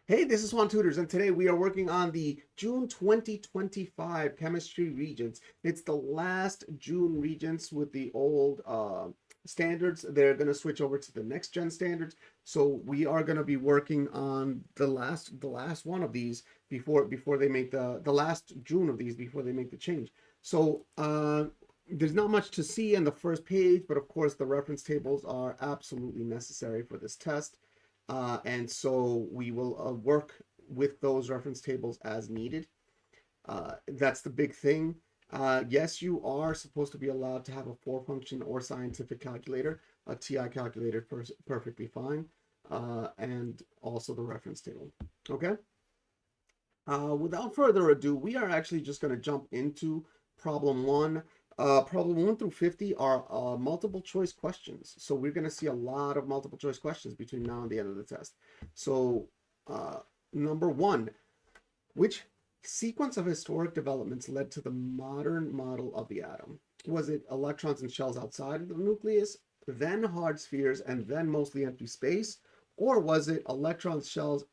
Hey, this is Juan Tutors, and today we are working on the June 2025 Chemistry Regents. It's the last June Regents with the old standards. They're going to switch over to the next gen standards. So we are going to be working on the last one of these before they make the last June of these before they make the change. So there's not much to see in the first page, but of course the reference tables are absolutely necessary for this test. And so we will work with those reference tables as needed. That's the big thing. Yes, you are supposed to be allowed to have a four-function or scientific calculator. A TI calculator perfectly fine. And also the reference table. Okay? Without further ado, we are actually just going to jump into problem one. Problem 1 through 50 are multiple choice questions. So we're going to see a lot of multiple choice questions between now and the end of the test. So number one, which sequence of historic developments led to the modern model of the atom? Was it electrons and shells outside of the nucleus, then hard spheres, and then mostly empty space? Or was it electrons, shells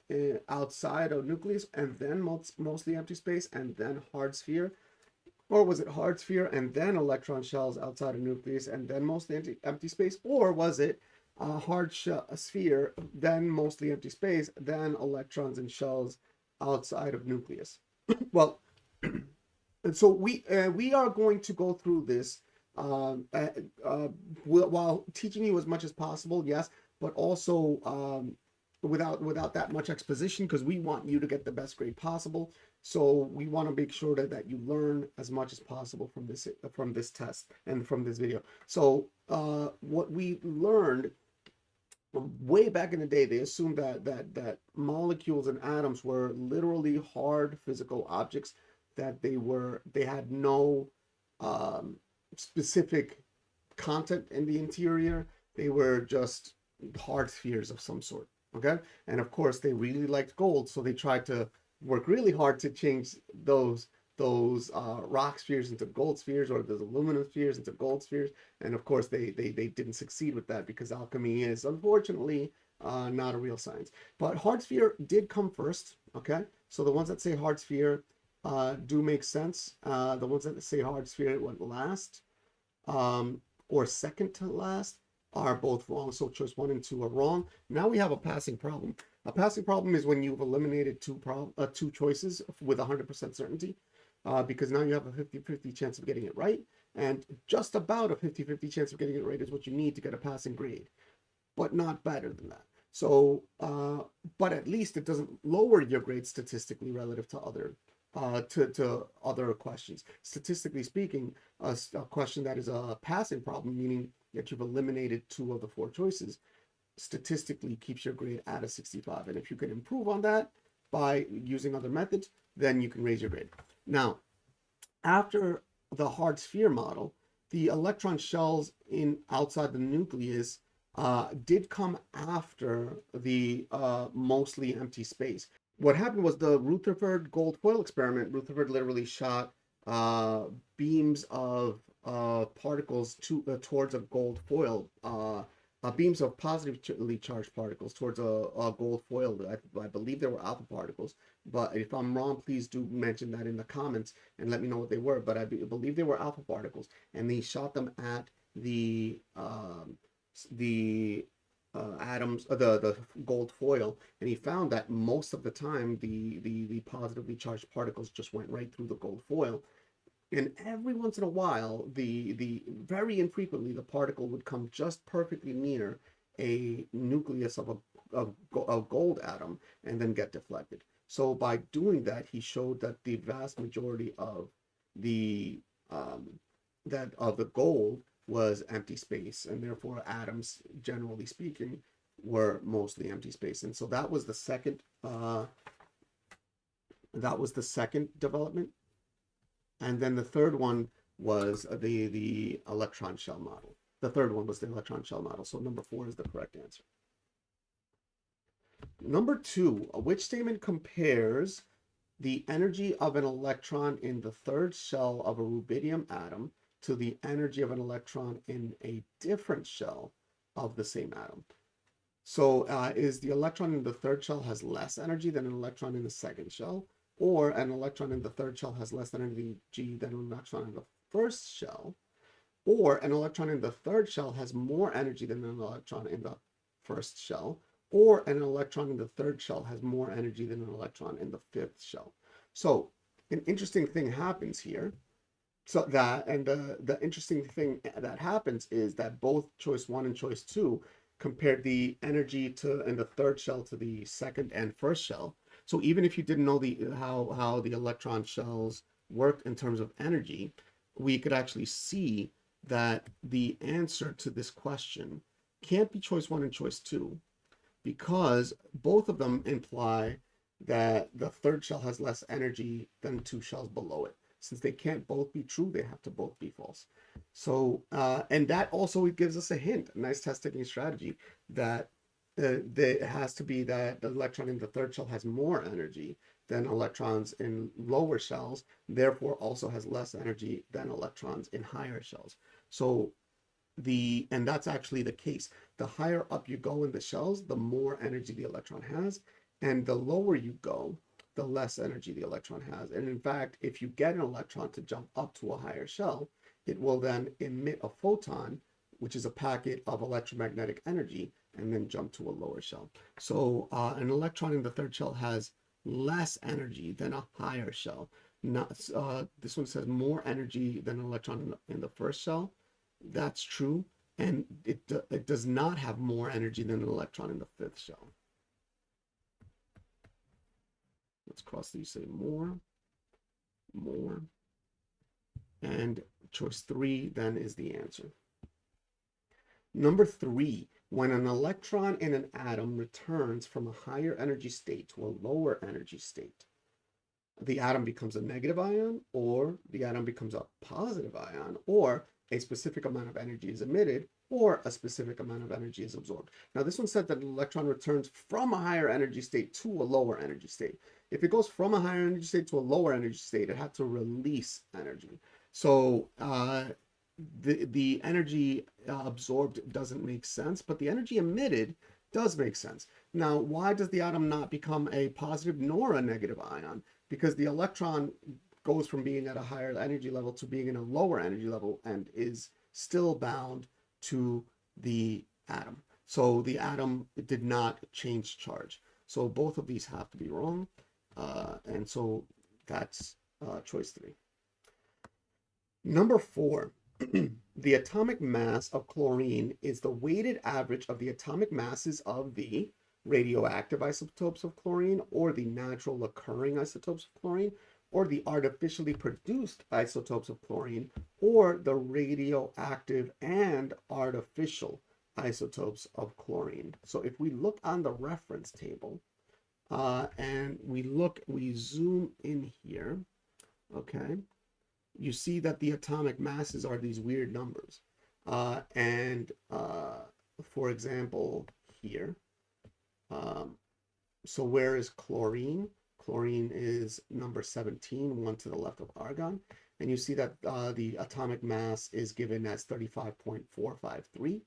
outside of nucleus, and then mostly empty space, and then hard sphere? Or was it hard sphere and then electron shells outside of nucleus and then mostly empty space? Or was it hard sphere, then mostly empty space, then electrons and shells outside of nucleus? Well, and so we are going to go through this while teaching you as much as possible, yes, but also without that much exposition, because we want you to get the best grade possible. So we want to make sure that you learn as much as possible from this test and from this video. So what we learned way back in the day, they assumed that molecules and atoms were literally hard physical objects, that they had no specific content in the interior. They were just hard spheres of some sort. Okay, and of course they really liked gold, so they tried to work really hard to change those rock spheres into gold spheres, or those aluminum spheres into gold spheres. And of course they didn't succeed with that, because alchemy is unfortunately not a real science. But hard sphere did come first. Okay, so the ones that say hard sphere do make sense. The ones that say hard sphere went last or second to last are both wrong. So choice 1 and 2 are wrong. Now we have a passing problem. A passing problem is when you've eliminated two choices with 100% certainty, because now you have a 50-50 chance of getting it right, and just about a 50-50 chance of getting it right is what you need to get a passing grade, but not better than that. So, but at least it doesn't lower your grade statistically relative to other questions. Statistically speaking, a question that is a passing problem, meaning that you've eliminated 2 of the 4 choices, statistically keeps your grade at a 65. And if you can improve on that by using other methods, then you can raise your grade. Now, after the hard sphere model, the electron shells outside the nucleus did come after the mostly empty space. What happened was the Rutherford gold foil experiment. Rutherford literally shot beams of particles towards a gold foil, beams of positively charged particles towards a gold foil. I believe they were alpha particles, but if I'm wrong, please do mention that in the comments and let me know what they were. But I believe they were alpha particles, and he shot them at the atoms, the gold foil, and he found that most of the time the positively charged particles just went right through the gold foil. And every once in a while, very infrequently, the particle would come just perfectly near a nucleus of a gold atom and then get deflected. So by doing that, he showed that the vast majority of the gold was empty space, and therefore atoms, generally speaking, were mostly empty space. And so that was the second development. And then the third one was the electron shell model. The third one was the electron shell model. So number 4 is the correct answer. Number 2, which statement compares the energy of an electron in the third shell of a rubidium atom to the energy of an electron in a different shell of the same atom? So is the electron in the third shell has less energy than an electron in the second shell, or an electron in the third shell has less energy than an electron in the first shell, or an electron in the third shell has more energy than an electron in the first shell, or an electron in the third shell has more energy than an electron in the fifth shell. So an interesting thing happens here. So that, and the interesting thing that happens is that both choice one and choice two compared the energy to in the third shell to the second and first shell. So even if you didn't know how the electron shells worked in terms of energy, we could actually see that the answer to this question can't be choice one and choice two, because both of them imply that the third shell has less energy than two shells below it. Since they can't both be true, they have to both be false. So, and that also gives us a hint, a nice test taking strategy, that it has to be that the electron in the third shell has more energy than electrons in lower shells, therefore also has less energy than electrons in higher shells. So and that's actually the case. The higher up you go in the shells, the more energy the electron has, and the lower you go, the less energy the electron has. And in fact, if you get an electron to jump up to a higher shell, it will then emit a photon, which is a packet of electromagnetic energy, and then jump to a lower shell. So an electron in the third shell has less energy than a higher shell. Not, this one says more energy than an electron in the first shell. That's true, and it does not have more energy than an electron in the fifth shell. Let's cross these, say more, and choice three then is the answer. Number three, when an electron in an atom returns from a higher energy state to a lower energy state, the atom becomes a negative ion, or the atom becomes a positive ion, or a specific amount of energy is emitted, or a specific amount of energy is absorbed. Now, this one said that an electron returns from a higher energy state to a lower energy state. If it goes from a higher energy state to a lower energy state, it had to release energy. So the energy absorbed doesn't make sense, but the energy emitted does make sense. Now, why does the atom not become a positive nor a negative ion? Because the electron goes from being at a higher energy level to being in a lower energy level and is still bound to the atom. So the atom did not change charge. So both of these have to be wrong. And so that's choice three. Number four, the atomic mass of chlorine is the weighted average of the atomic masses of the radioactive isotopes of chlorine, or the natural occurring isotopes of chlorine, or the artificially produced isotopes of chlorine, or the radioactive and artificial isotopes of chlorine. So if we look on the reference table and we zoom in here, okay, you see that the atomic masses are these weird numbers. For example, here, so where is chlorine? Chlorine is number 17, one to the left of argon. And you see that the atomic mass is given as 35.453.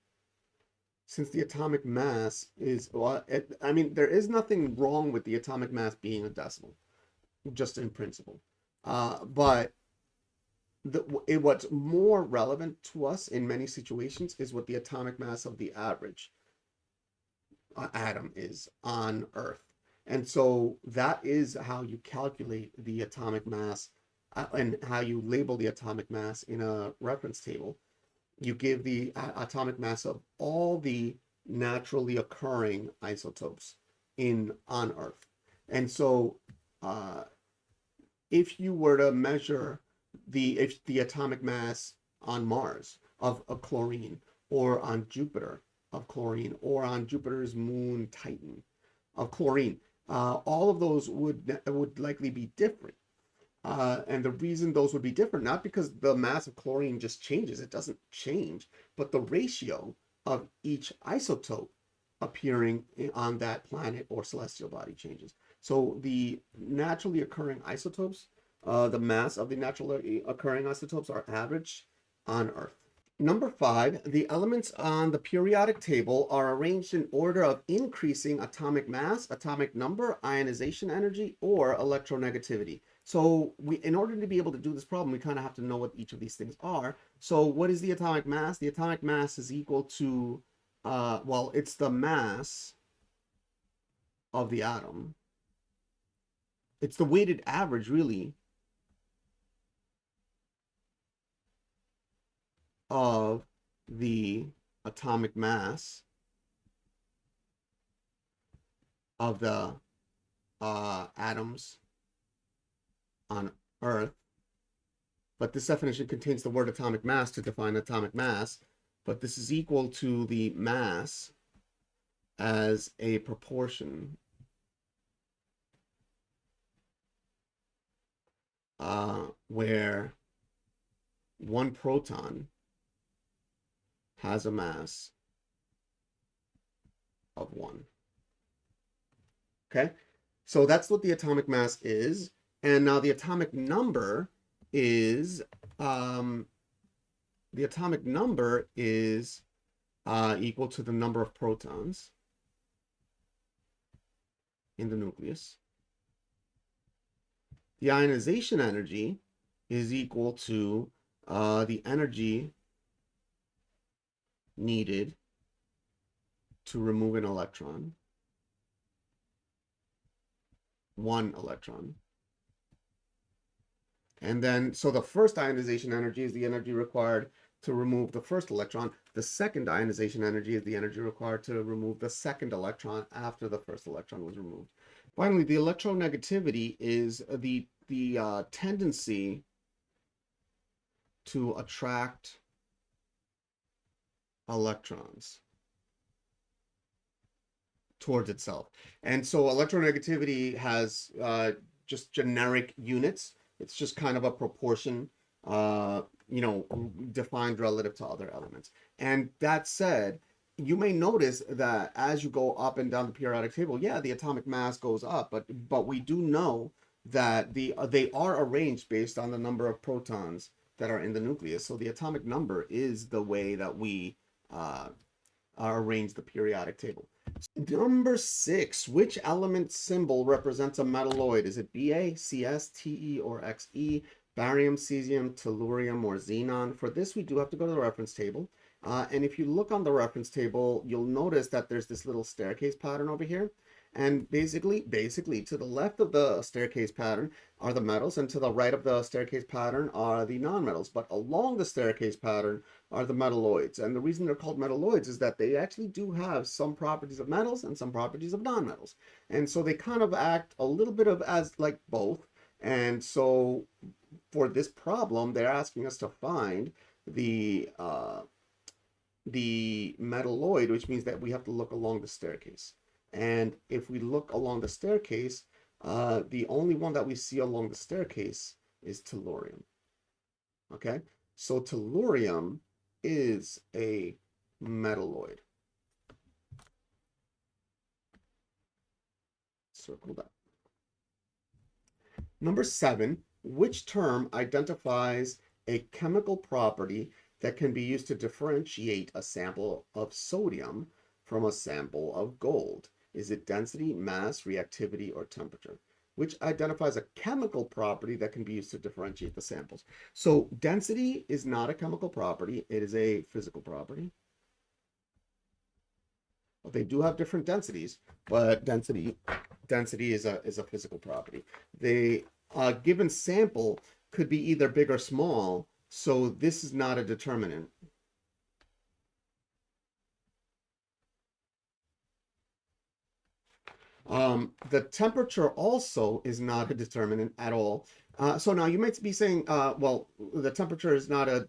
Since the atomic mass is, well, I mean, there is nothing wrong with the atomic mass being a decimal, just in principle. But what's more relevant to us in many situations is what the atomic mass of the average atom is on Earth. And so that is how you calculate the atomic mass and how you label the atomic mass in a reference table. You give the atomic mass of all the naturally occurring isotopes on Earth. And so if you were to measure the atomic mass on Mars of chlorine, or on Jupiter of chlorine, or on Jupiter's moon Titan of chlorine, all of those would likely be different. And the reason those would be different, not because the mass of chlorine just changes, it doesn't change, but the ratio of each isotope appearing on that planet or celestial body changes. So the naturally occurring isotopes, the mass of the naturally occurring isotopes are averaged on Earth. Number 5, the elements on the periodic table are arranged in order of increasing atomic mass, atomic number, ionization energy, or electronegativity. So in order to be able to do this problem, we kind of have to know what each of these things are. So what is the atomic mass? The atomic mass is equal to, well, it's the mass of the atom. It's the weighted average, really, of the atomic mass of the atoms on Earth. But this definition contains the word atomic mass to define atomic mass. But this is equal to the mass as a proportion where one proton has a mass of 1. Okay, so that's what the atomic mass is. And now the atomic number is equal to the number of protons in the nucleus. The ionization energy is equal to the energy needed to remove an electron, 1 electron. And then, so the first ionization energy is the energy required to remove the first electron. The second ionization energy is the energy required to remove the second electron after the first electron was removed. Finally, the electronegativity is the tendency to attract electrons towards itself. And so electronegativity has just generic units. It's just kind of a proportion, defined relative to other elements. And that said, you may notice that as you go up and down the periodic table, yeah, the atomic mass goes up, but we do know that they are arranged based on the number of protons that are in the nucleus. So the atomic number is the way that we arrange the periodic table. Number 6, which element symbol represents a metalloid? Is it Ba, Cs, Te, or Xe? Barium, cesium, tellurium, or xenon? For this, we do have to go to the reference table. And if you look on the reference table, you'll notice that there's this little staircase pattern over here. And basically, to the left of the staircase pattern are the metals, and to the right of the staircase pattern are the nonmetals. But along the staircase pattern are the metalloids. And the reason they're called metalloids is that they actually do have some properties of metals and some properties of nonmetals. And so they kind of act a little bit of as like both. And so for this problem, they're asking us to find the metalloid, which means that we have to look along the staircase. And if we look along the staircase, the only one that we see along the staircase is tellurium. Okay, so tellurium is a metalloid. Circle that. Number 7, which term identifies a chemical property that can be used to differentiate a sample of sodium from a sample of gold? Is it density, mass, reactivity, or temperature? Which identifies a chemical property that can be used to differentiate the samples. So density is not a chemical property. It is a physical property. Well, they do have different densities, but density is a physical property. The given sample could be either big or small, so this is not a determinant. The temperature also is not a determinant at all. So now you might be saying, well, the temperature is not a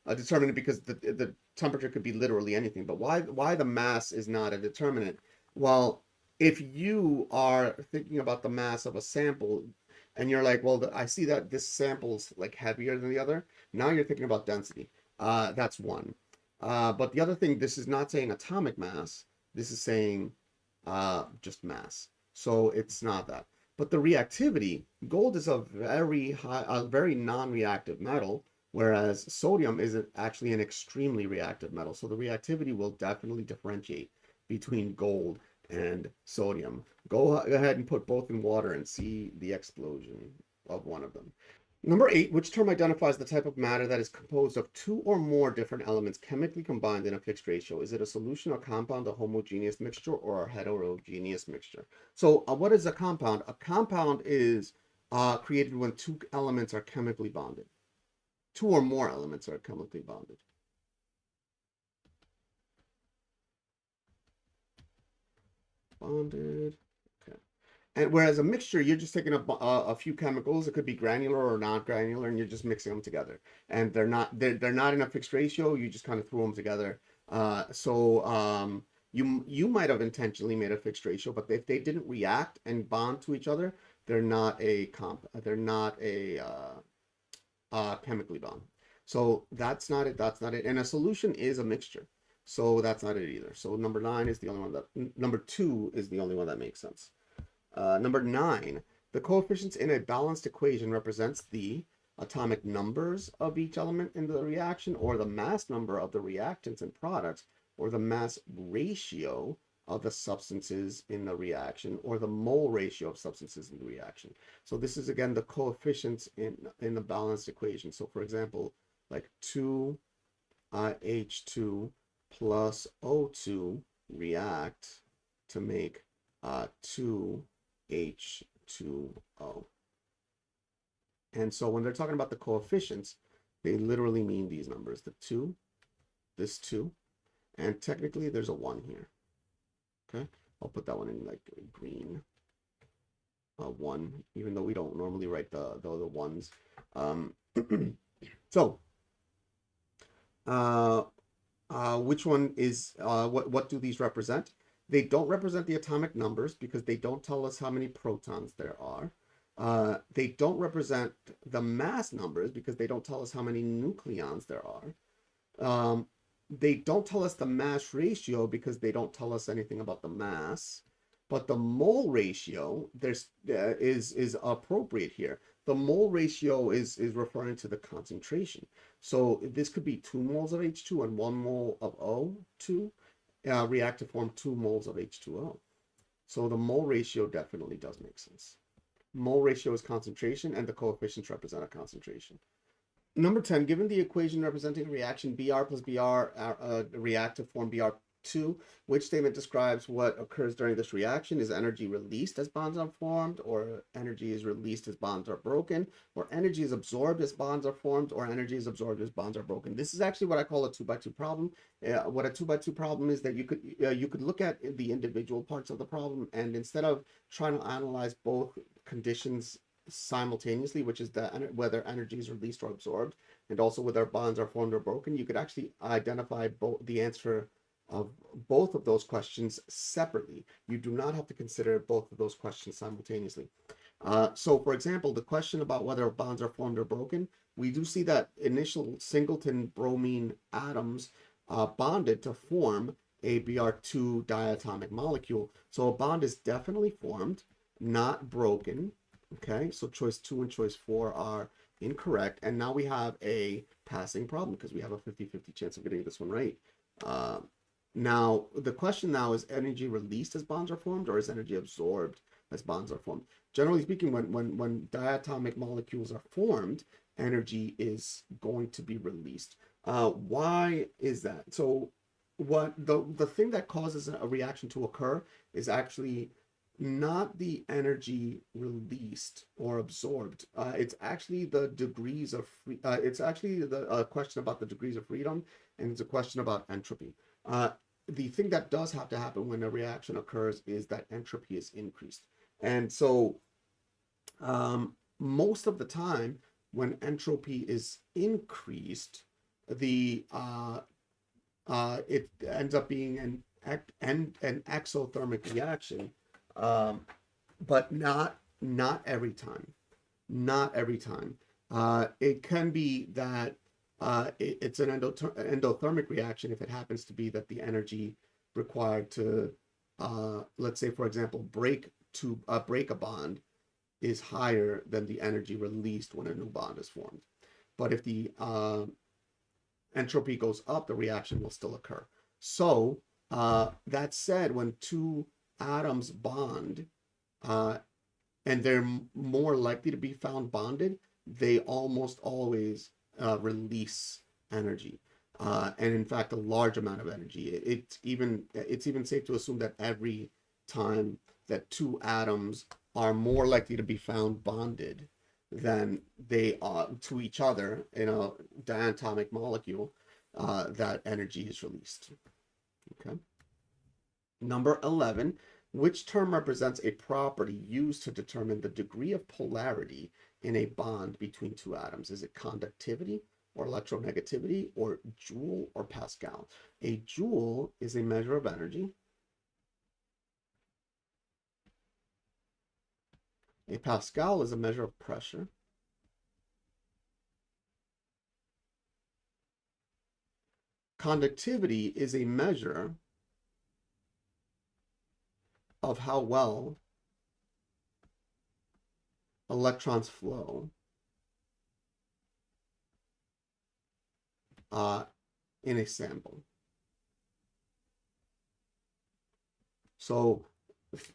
determinant because the temperature could be literally anything. But why the mass is not a determinant? Well, if you are thinking about the mass of a sample and you're like, well, I see that this sample's like heavier than the other. Now you're thinking about density. That's one. But the other thing, this is not saying atomic mass. This is saying just mass. So it's not that. But the reactivity, gold is a very non-reactive metal. whereas sodium is actually an extremely reactive metal. So the reactivity will definitely differentiate between gold and sodium. Go ahead and put both in water and see the explosion of one of them. Number 8, which term identifies the type of matter that is composed of two or more different elements chemically combined in a fixed ratio? Is it a solution, a compound, a homogeneous mixture, or a heterogeneous mixture? So what is a compound? A compound is created when two elements are chemically bonded. Two or more elements are chemically bonded. Bonded. Okay. And whereas a mixture, you're just taking a few chemicals. It could be granular or not granular, and you're just mixing them together. And they're not in a fixed ratio. You just kind of throw them together. You might have intentionally made a fixed ratio, but if they didn't react and bond to each other, they're not a chemically bond. So that's not it. That's not it. And a solution is a mixture. So that's not it either. So number 2 is the only one that makes sense. Number 9, the coefficients in a balanced equation represents the atomic numbers of each element in the reaction, or the mass number of the reactants and products, or the mass ratio of the substances in the reaction, or the mole ratio of substances in the reaction. So this is again the coefficients in the balanced equation. So for example, like 2H2 plus O2 react to make 2H2O. And so when they're talking about the coefficients, they literally mean these numbers, the 2, this 2, and technically there's a 1 here. Okay, I'll put that one in like green. 1, even though we don't normally write the ones. So, which one is, what do these represent? They don't represent the atomic numbers because they don't tell us how many protons there are. They don't represent the mass numbers because they don't tell us how many nucleons there are. They don't tell us the mass ratio because they don't tell us anything about the mass. But the mole ratio is appropriate here. The mole ratio is referring to the concentration. So this could be 2 moles of H2 and 1 mole of O2 react to form 2 moles of H2O. So the mole ratio definitely does make sense. Mole ratio is concentration, and the coefficients represent a concentration. Number 10, given the equation representing a reaction Br plus Br react to form Br2, which statement describes what occurs during this reaction? Is energy released as bonds are formed, or energy is released as bonds are broken, or energy is absorbed as bonds are formed, or energy is absorbed as bonds are broken? This is actually what I call a 2x2 problem. What a 2x2 problem is that you could look at the individual parts of the problem, and instead of trying to analyze both conditions simultaneously, which is whether energy is released or absorbed, and also whether bonds are formed or broken, you could actually identify the answer of both of those questions separately. You do not have to consider both of those questions simultaneously. So for example, the question about whether bonds are formed or broken, we do see that initial singleton bromine atoms bonded to form a Br2 diatomic molecule. So a bond is definitely formed, not broken. Okay, so choice 2 and choice 4 are incorrect. And now we have a passing problem because we have a 50-50 chance of getting this one right. Now, the question now is energy released as bonds are formed, or is energy absorbed as bonds are formed? Generally speaking, when diatomic molecules are formed, energy is going to be released. Why is that? So what the thing that causes a reaction to occur is actually not the energy released or absorbed. It's actually the degrees of it's actually the question about the degrees of freedom, and it's a question about entropy. The thing that does have to happen when a reaction occurs is that entropy is increased. And so most of the time when entropy is increased, it ends up being an exothermic reaction. But not every time. Not every time. It can be that it's an endothermic reaction if it happens to be that the energy required to, let's say, for example, break a bond is higher than the energy released when a new bond is formed. but if the entropy goes up, the reaction will still occur. So that said, when two atoms bond, and they're more likely to be found bonded, they almost always release energy, and in fact, a large amount of energy. It's even safe to assume that every time that two atoms are more likely to be found bonded than they are to each other in a diatomic molecule, that energy is released. Okay. Number 11, which term represents a property used to determine the degree of polarity in a bond between two atoms? Is it conductivity or electronegativity or Joule or Pascal? A Joule is a measure of energy. A Pascal is a measure of pressure. Conductivity is a measure of how well electrons flow in a sample. So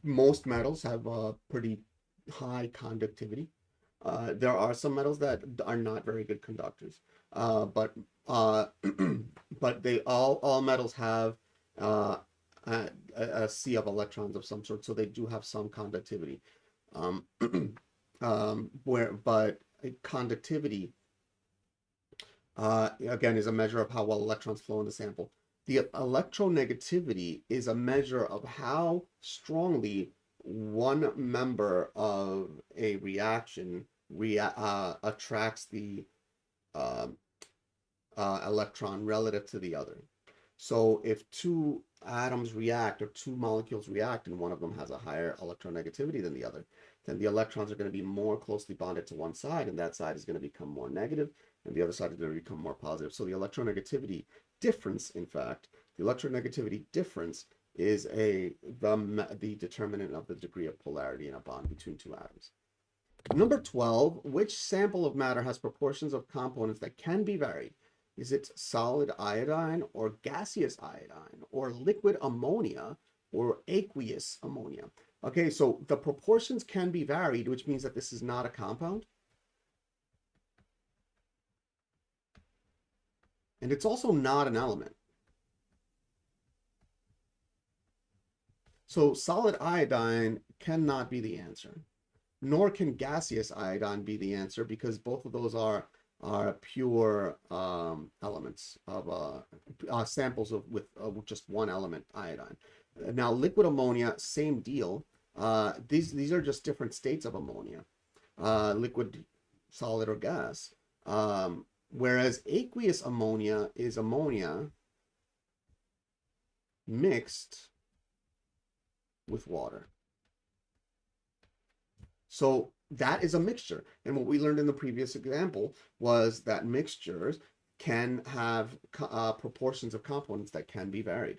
most metals have a pretty high conductivity. There are some metals that are not very good conductors, but they all metals have a sea of electrons of some sort, so they do have some conductivity. But conductivity again is a measure of how well electrons flow in the sample. The electronegativity is a measure of how strongly one member of a reaction attracts the electron relative to the other. So if two atoms react or two molecules react and one of them has a higher electronegativity than the other, then the electrons are going to be more closely bonded to one side, and that side is going to become more negative, and the other side is going to become more positive. So the electronegativity difference, in fact, the electronegativity difference is the determinant of the degree of polarity in a bond between two atoms. Number 12, which sample of matter has proportions of components that can be varied? Is it solid iodine or gaseous iodine or liquid ammonia or aqueous ammonia? Okay, so the proportions can be varied, which means that this is not a compound. And it's also not an element. So solid iodine cannot be the answer, nor can gaseous iodine be the answer, because both of those are pure elements of samples with just one element, iodine. Now, liquid ammonia, same deal. These are just different states of ammonia, liquid, solid, or gas. Whereas aqueous ammonia is ammonia mixed with water. So that is a mixture. And what we learned in the previous example was that mixtures can have proportions of components that can be varied.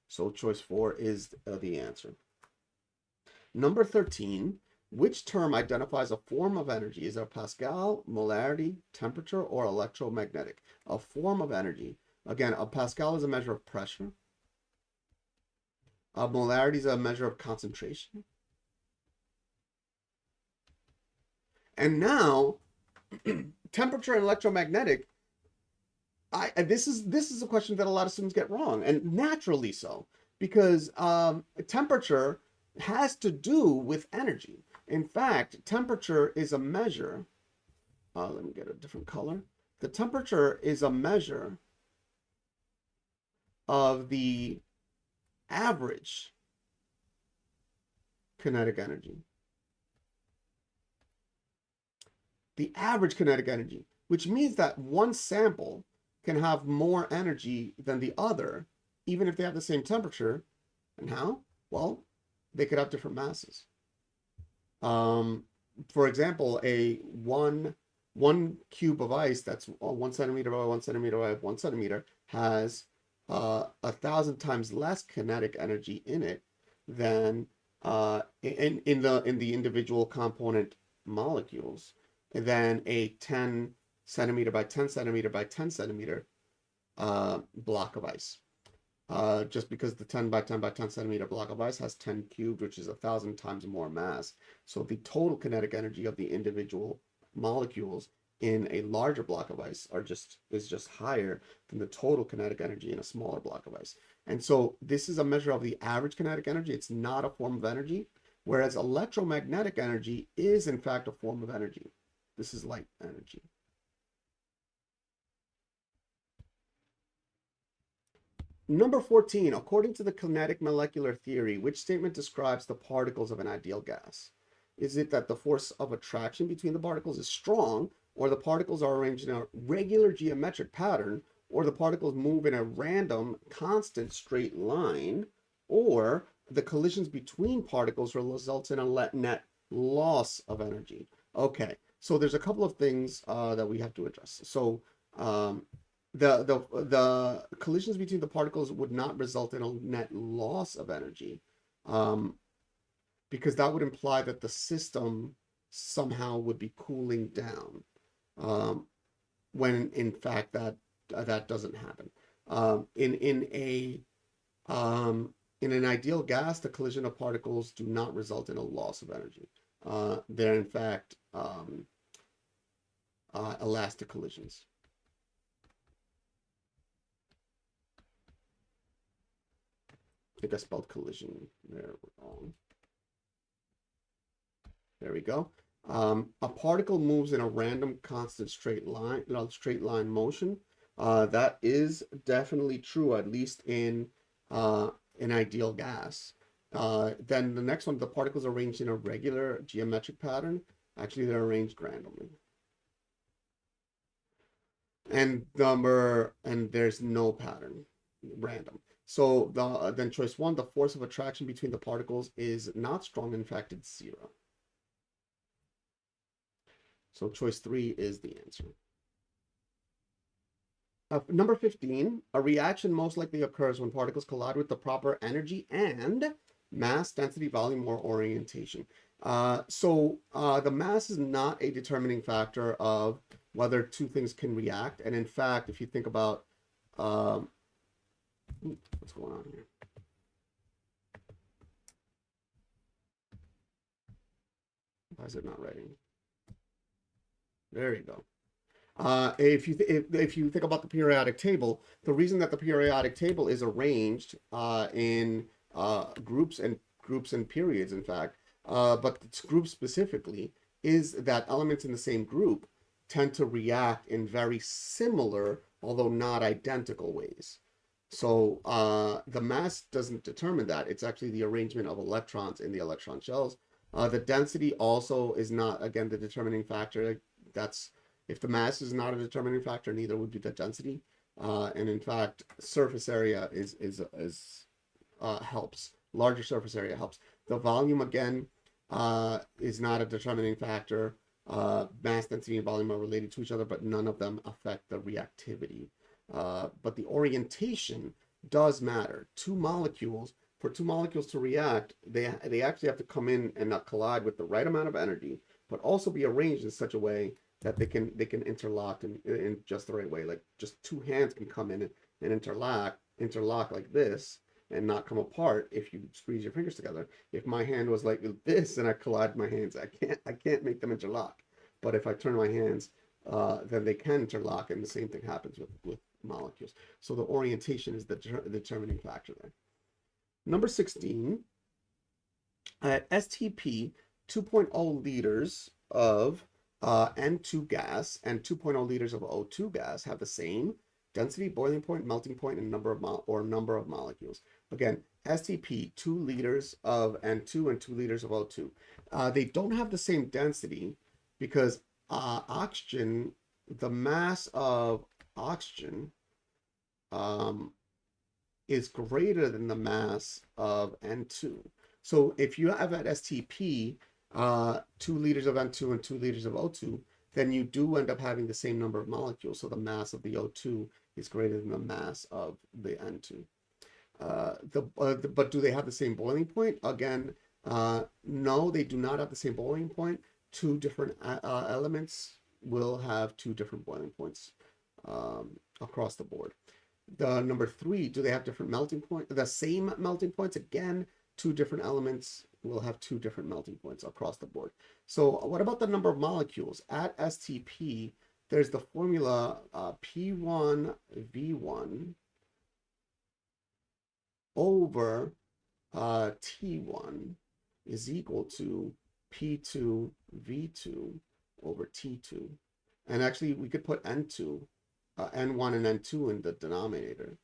So choice 4 is the answer. Number 13, which term identifies a form of energy? Is it Pascal, molarity, temperature, or electromagnetic? A form of energy. Again, a Pascal is a measure of pressure. Molarity is a measure of concentration. And now, temperature and electromagnetic, this is a question that a lot of students get wrong, and naturally so, because temperature has to do with energy. In fact, temperature is a measure. Let me get a different color. The temperature is a measure of the average kinetic energy. The average kinetic energy, which means that one sample can have more energy than the other, even if they have the same temperature. And how? Well, they could have different masses. For example, a one cube of ice that's 1 centimeter by 1 centimeter by 1 centimeter has 1,000 times less kinetic energy in it than in the individual component molecules than a 10 centimeter by 10 centimeter by 10 centimeter block of ice. Just because the 10 by 10 by 10 centimeter block of ice has 10 cubed, which is 1,000 times more mass. So the total kinetic energy of the individual molecules in a larger block of ice is just higher than the total kinetic energy in a smaller block of ice. And so this is a measure of the average kinetic energy. It's not a form of energy, whereas electromagnetic energy is in fact a form of energy. This is light energy. Number 14, according to the kinetic molecular theory, which statement describes the particles of an ideal gas? Is it that the force of attraction between the particles is strong, or the particles are arranged in a regular geometric pattern, or the particles move in a random, constant straight line, or the collisions between particles results in a net loss of energy? Okay, so there's a couple of things that we have to address. So the collisions between the particles would not result in a net loss of energy, because that would imply that the system somehow would be cooling down, when in fact that doesn't happen. In an ideal gas, the collision of particles do not result in a loss of energy. They're in fact elastic collisions. I think I spelled collision there wrong. There we go. A particle moves in a random, constant straight line motion. That is definitely true, at least in an ideal gas. Then the next one, the particles are arranged in a regular geometric pattern. Actually, they're arranged randomly. And there's no pattern, random. So then choice 1, the force of attraction between the particles is not strong. In fact, it's 0. So choice 3 is the answer. Number 15, a reaction most likely occurs when particles collide with the proper energy and mass, density, volume, or orientation. So the mass is not a determining factor of whether two things can react. And in fact, if you think about what's going on here? Why is it not writing? There you go. If you think about the periodic table, the reason that the periodic table is arranged in groups and periods, in fact, but it's groups specifically, is that elements in the same group tend to react in very similar, although not identical ways. So the mass doesn't determine that. It's actually the arrangement of electrons in the electron shells. The density also is not, again, the determining factor. That's, if the mass is not a determining factor, neither would be the density. And in fact, surface area helps. Larger surface area helps. The volume, again, is not a determining factor. Mass, density, and volume are related to each other, but none of them affect the reactivity. But the orientation does matter. For two molecules to react, they actually have to come in and not collide with the right amount of energy, but also be arranged in such a way that they can interlock in just the right way. Like just two hands can come in and interlock like this and not come apart if you squeeze your fingers together. If my hand was like this and I collide my hands, I can't make them interlock. But if I turn my hands, then they can interlock, and the same thing happens with molecules. So the orientation is the determining factor there. Number 16, at STP, 2.0 liters of N2 gas and 2.0 liters of O2 gas have the same density, boiling point, melting point, and number of molecules. Again, STP, 2 liters of N2 and 2 liters of O2. They don't have the same density because oxygen, the mass of oxygen is greater than the mass of N2. So if you have at STP 2 liters of N2 and 2 liters of O2, then you do end up having the same number of molecules. So the mass of the O2 is greater than the mass of the N2. But do they have the same boiling point? Again, no, they do not have the same boiling point. Two different elements will have two different boiling points across the board. The number 3, do they have different melting points? The same melting points? Again, two different elements will have two different melting points across the board. So what about the number of molecules? At STP, there's the formula P1V1 over T1 is equal to P2V2 over T2. And actually, we could put N2, N1 and N2 in the denominator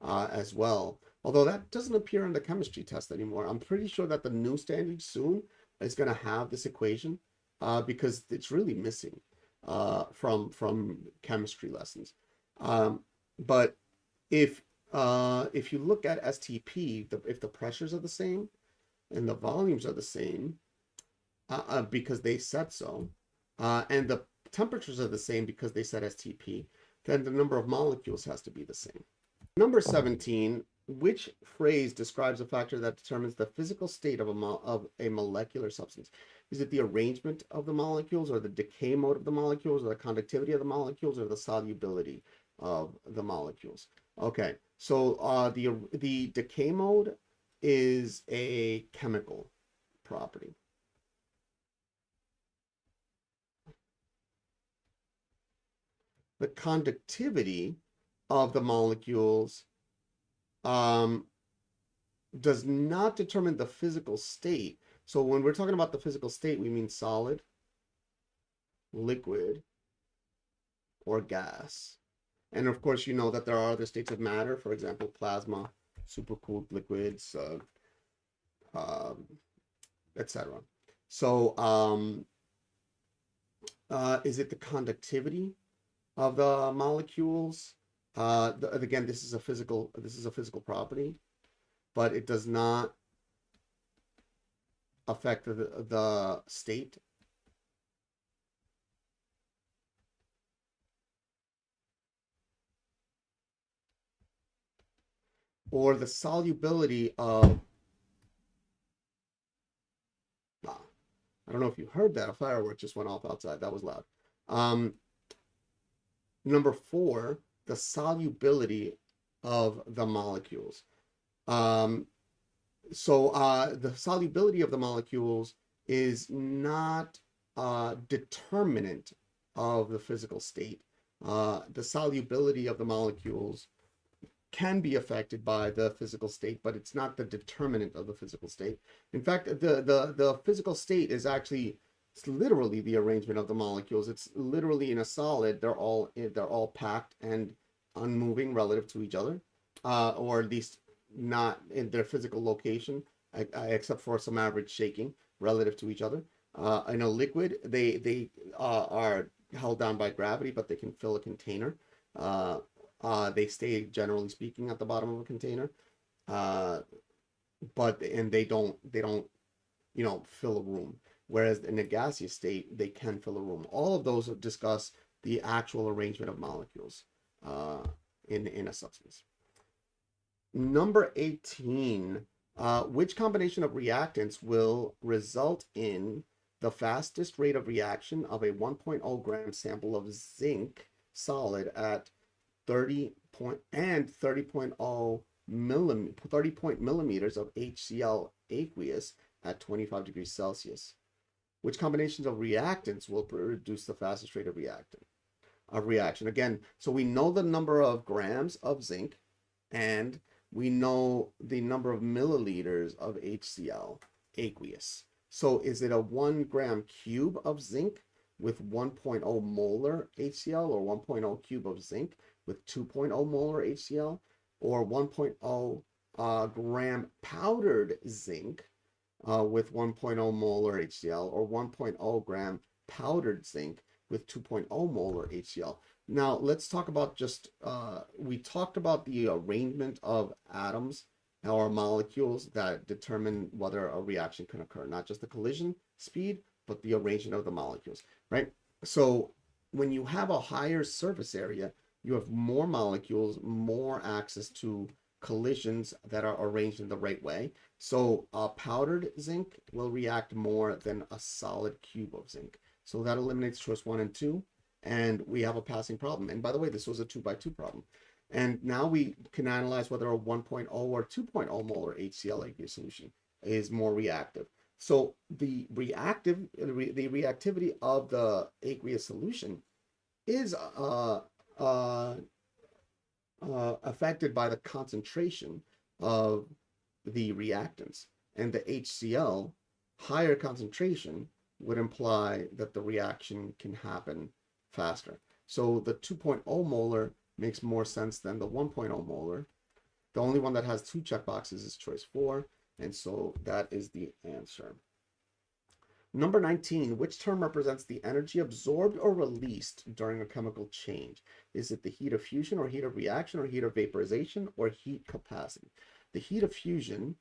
as well. Although that doesn't appear on the chemistry test anymore. I'm pretty sure that the new standard soon is going to have this equation because it's really missing from chemistry lessons. But if you look at STP, if the pressures are the same and the volumes are the same, because they said so, and the temperatures are the same because they said STP, then the number of molecules has to be the same. Number 17, which phrase describes a factor that determines the physical state of a molecular substance? Is it the arrangement of the molecules, or the decay mode of the molecules, or the conductivity of the molecules, or the solubility of the molecules? Okay, so the decay mode is a chemical property. The conductivity of the molecules does not determine the physical state. So when we're talking about the physical state, we mean solid, liquid, or gas. And of course, you know that there are other states of matter, for example, plasma, supercooled liquids, etc. So is it the conductivity of the molecules? Again, this is a physical property, but it does not affect the state. Or the solubility of, I don't know if you heard that, a firework just went off outside, that was loud. Number 4, the solubility of the molecules. The solubility of the molecules is not determinant of the physical state. The solubility of the molecules can be affected by the physical state, but it's not the determinant of the physical state. In fact, the physical state is actually, it's literally the arrangement of the molecules. It's literally in a solid, they're all packed and unmoving relative to each other, or at least not in their physical location, except for some average shaking relative to each other. In a liquid, they are held down by gravity, but they can fill a container. They stay, generally speaking, at the bottom of a container, and they don't fill a room. Whereas in a gaseous state, they can fill a room. All of those discuss the actual arrangement of molecules in a substance. Number 18, which combination of reactants will result in the fastest rate of reaction of a 1.0 gram sample of zinc solid at 30 millimeters of HCl aqueous at 25 degrees Celsius? Which combinations of reactants will produce the fastest rate of reaction? Again, so we know the number of grams of zinc, and we know the number of milliliters of HCl aqueous. So is it a 1 gram cube of zinc with 1.0 molar HCl, or 1.0 cube of zinc with 2.0 molar HCl, or 1.0 gram powdered zinc with 1.0 molar HCl, or 1.0 gram powdered zinc with 2.0 molar HCl? Now let's talk about just, we talked about the arrangement of atoms or molecules that determine whether a reaction can occur, not just the collision speed, but the arrangement of the molecules, right? So when you have a higher surface area, you have more molecules, more access to collisions that are arranged in the right way. So powdered zinc will react more than a solid cube of zinc. So that eliminates choice 1 and 2. And we have a passing problem. And by the way, this was a 2 by 2 problem. And now we can analyze whether a 1.0 or 2.0 molar HCl aqueous solution is more reactive. So the reactivity of the aqueous solution is affected by the concentration of the reactants. And the HCl, higher concentration, would imply that the reaction can happen faster. So the 2.0 molar makes more sense than the 1.0 molar. The only one that has 2 checkboxes is choice 4, and so that is the answer. Number 19, which term represents the energy absorbed or released during a chemical change? Is it the heat of fusion or heat of reaction or heat of vaporization or heat capacity? The heat of fusion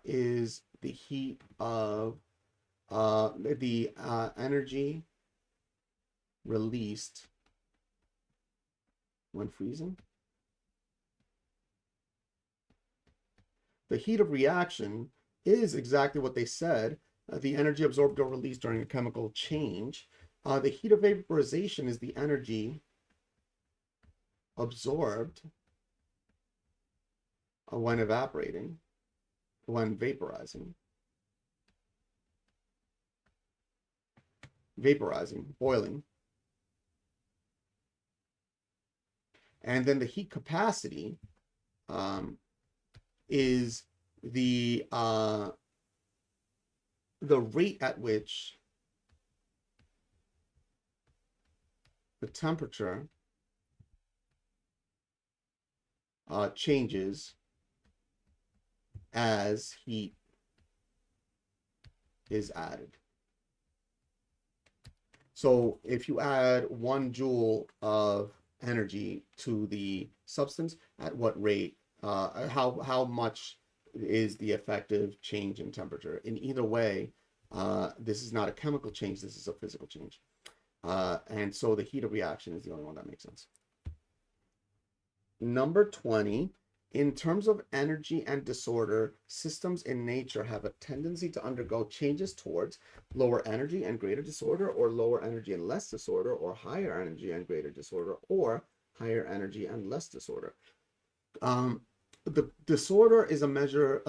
is the heat of the energy released when freezing. The heat of reaction is exactly what they said, the energy absorbed or released during a chemical change. The heat of vaporization is the energy absorbed when evaporating, when vaporizing, boiling. And then the heat capacity is the rate at which the temperature changes as heat is added. So if you add 1 joule of energy to the substance, at what rate, how much is the effective change in temperature? In either way, this is not a chemical change, this is a physical change. And so the heat of reaction is the only one that makes sense. Number 20, in terms of energy and disorder, systems in nature have a tendency to undergo changes towards lower energy and greater disorder, or lower energy and less disorder, or higher energy and greater disorder, or higher energy and less disorder. The disorder is a measure,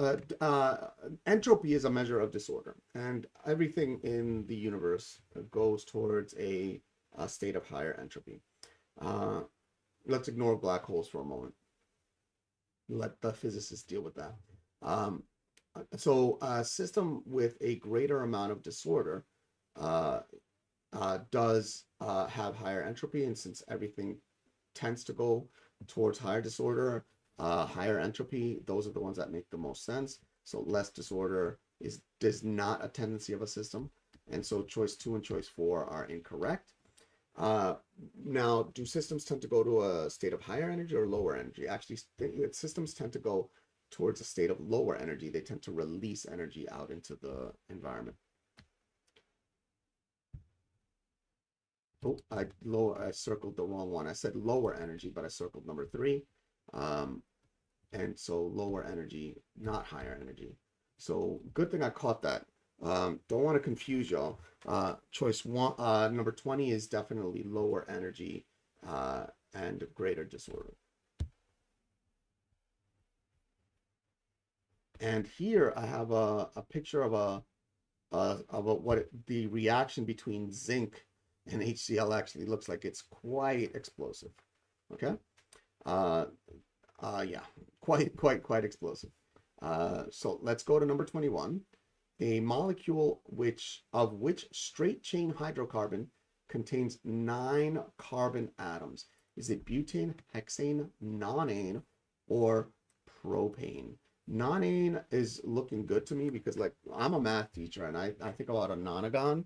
entropy is a measure of disorder, and everything in the universe goes towards a state of higher entropy. Let's ignore black holes for a moment. Let the physicists deal with that. So a system with a greater amount of disorder does have higher entropy, and since everything tends to go towards higher disorder, higher entropy, those are the ones that make the most sense. So less disorder is not a tendency of a system, and so choice 2 and choice 4 are incorrect. Now, do systems tend to go to a state of higher energy or lower energy? Actually, systems tend to go towards a state of lower energy. They tend to release energy out into the environment. Oh, I circled the wrong one. I said lower energy, but I circled number 3. And so lower energy, not higher energy. So good thing I caught that. Don't want to confuse y'all. Choice 1, number 20 is definitely lower energy and greater disorder. And here I have a picture of what the reaction between zinc and HCl actually looks like. It's quite explosive. Okay. Yeah, quite explosive. So let's go to number 21. A molecule of which straight chain hydrocarbon contains 9 carbon atoms. Is it butane, hexane, nonane, or propane? Nonane is looking good to me because, like, I'm a math teacher and I think about a nonagon.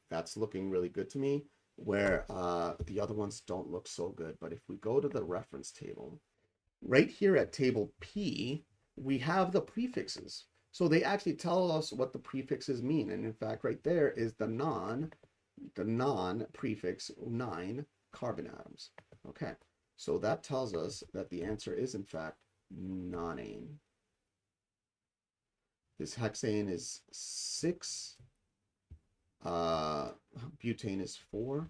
That's looking really good to me, where the other ones don't look so good. But if we go to the reference table, right here at table P, we have the prefixes. So they actually tell us what the prefixes mean. And in fact, right there is the non prefix 9 carbon atoms. Okay, so that tells us that the answer is in fact nonane. This hexane is 6. Butane is 4.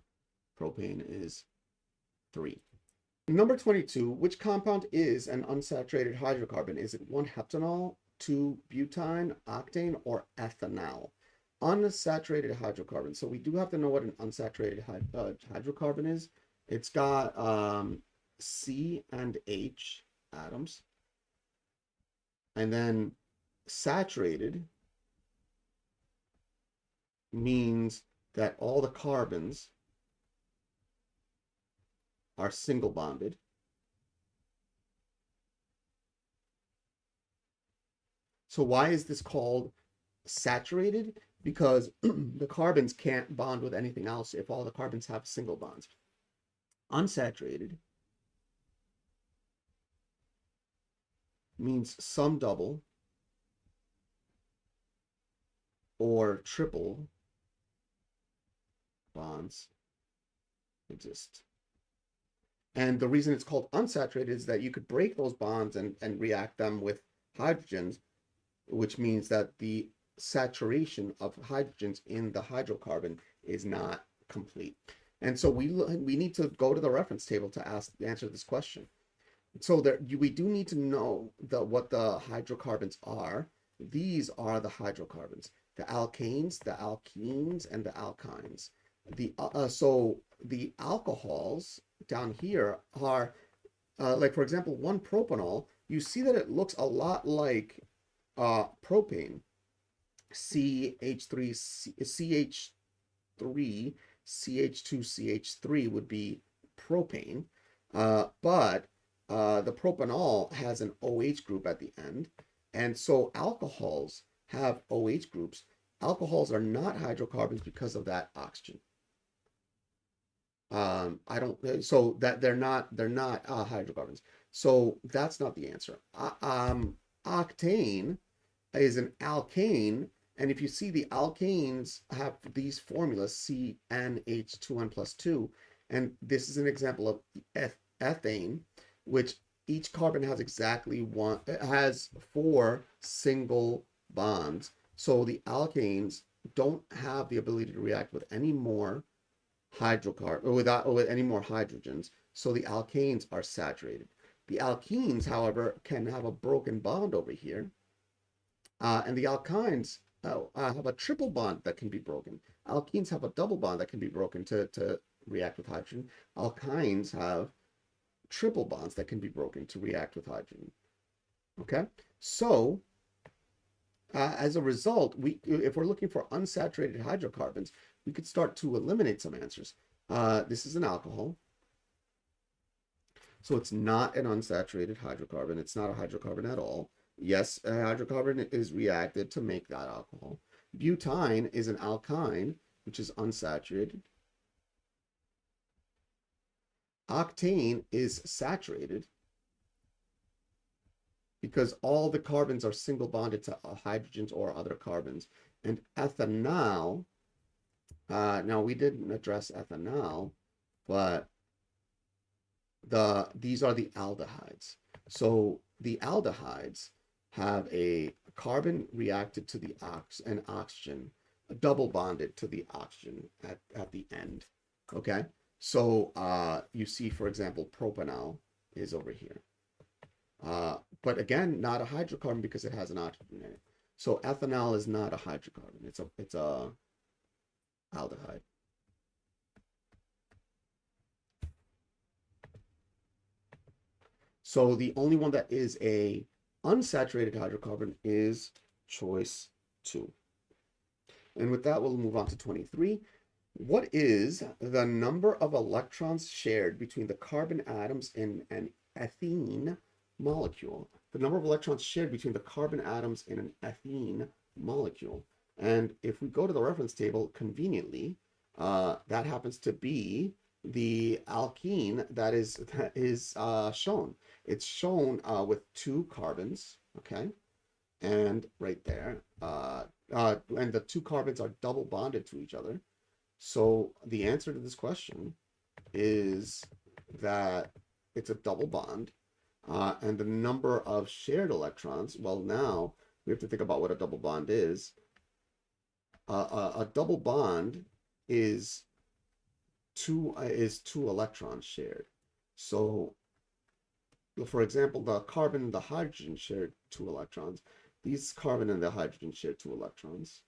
Propane is 3. Number 22, which compound is an unsaturated hydrocarbon? Is it 1 heptanol, 2 butane, octane, or ethanol? Unsaturated hydrocarbon. So we do have to know what an unsaturated hydrocarbon is. It's got C and H atoms. And then saturated means that all the carbons are single bonded. So why is this called saturated? Because the carbons can't bond with anything else if all the carbons have single bonds. Unsaturated means some double or triple bonds exist. And the reason it's called unsaturated is that you could break those bonds and react them with hydrogens, which means that the saturation of hydrogens in the hydrocarbon is not complete. And so we need to go to the reference table to answer this question. So we do need to know what the hydrocarbons are. These are the hydrocarbons: the alkanes, the alkenes, and the alkynes. So the alcohols down here are, like for example, 1-propanol. You see that it looks a lot like propane. CH3, CH3, CH2CH3 would be propane, but the propanol has an OH group at the end, and so alcohols have OH groups. Alcohols are not hydrocarbons because of that oxygen. So that they're not hydrocarbons. So that's not the answer. Octane is an alkane. And if you see, the alkanes have these formulas, CnH2n+2, and this is an example of ethane, which each carbon has has 4 single bonds. So the alkanes don't have the ability to react with any more with any more hydrogens. So the alkanes are saturated. The alkenes, however, can have a broken bond over here, and the alkynes have a triple bond that can be broken. Alkenes have a double bond that can be broken to react with hydrogen. Alkynes have triple bonds that can be broken to react with hydrogen. Okay, so as a result, if we're looking for unsaturated hydrocarbons, we could start to eliminate some answers. This is an alcohol. So it's not an unsaturated hydrocarbon. It's not a hydrocarbon at all. Yes, a hydrocarbon is reacted to make that alcohol. Butane is an alkyne, which is unsaturated. Octane is saturated because all the carbons are single bonded to hydrogens or other carbons. And ethanol, now we didn't address ethanol, but these are the aldehydes. So the aldehydes have a carbon reacted to the oxygen, double bonded to the oxygen at the end. Okay, so you see, for example, propanol is over here, but again, not a hydrocarbon because it has an oxygen in it. So ethanol is not a hydrocarbon; it's a aldehyde. So the only one that is a unsaturated hydrocarbon is choice 2. And with that, we'll move on to 23. What is the number of electrons shared between the carbon atoms in an ethene molecule? The number of electrons shared between the carbon atoms in an ethene molecule. And if we go to the reference table, conveniently, that happens to be the alkene that is shown. It's shown with 2 carbons, okay, and right there, and the 2 carbons are double bonded to each other. So the answer to this question is that it's a double bond, And the number of shared electrons, well, now we have to think about what a double bond is. A double bond is two electrons shared. So, for example, the carbon and the hydrogen share 2 electrons. These carbon and the hydrogen share 2 electrons.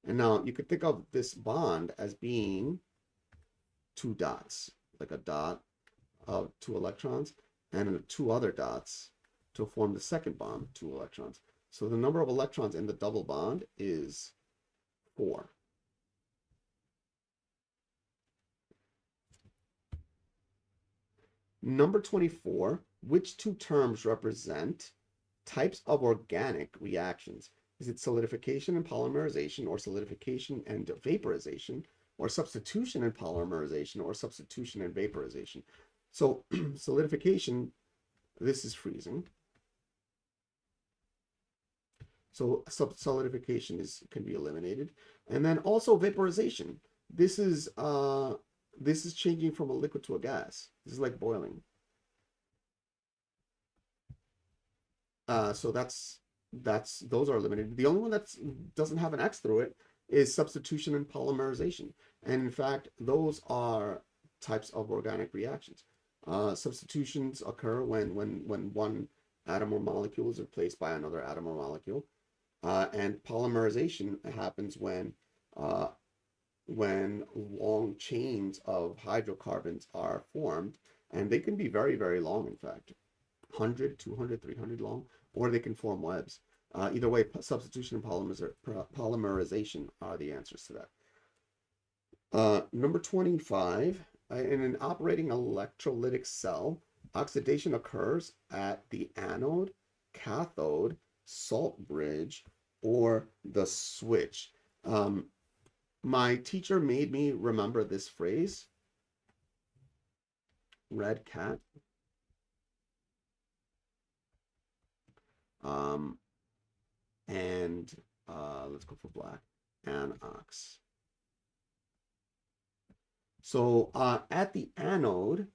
And now you could think of this bond as being 2 dots, like a dot of 2 electrons, and 2 other dots to form the second bond, 2 electrons. So the number of electrons in the double bond is 4. Number 24, which 2 terms represent types of organic reactions? Is it solidification and polymerization, or solidification and vaporization, or substitution and polymerization, or substitution and vaporization? So solidification, this is freezing. So solidification can be eliminated. And then also vaporization. This is changing from a liquid to a gas. This is like boiling. So those are eliminated. The only one that doesn't have an X through it is substitution and polymerization. And in fact, those are types of organic reactions. Substitutions occur when one atom or molecule is replaced by another atom or molecule. And polymerization happens when long chains of hydrocarbons are formed, and they can be very, very long, in fact, 100, 200, 300 long, or they can form webs. Either way, substitution and polymerization are the answers to that. Number 25, in an operating electrolytic cell, oxidation occurs at the anode, cathode, salt bridge, or the switch. My teacher made me remember this phrase, red cat. And let's go for black, anox. So at the anode,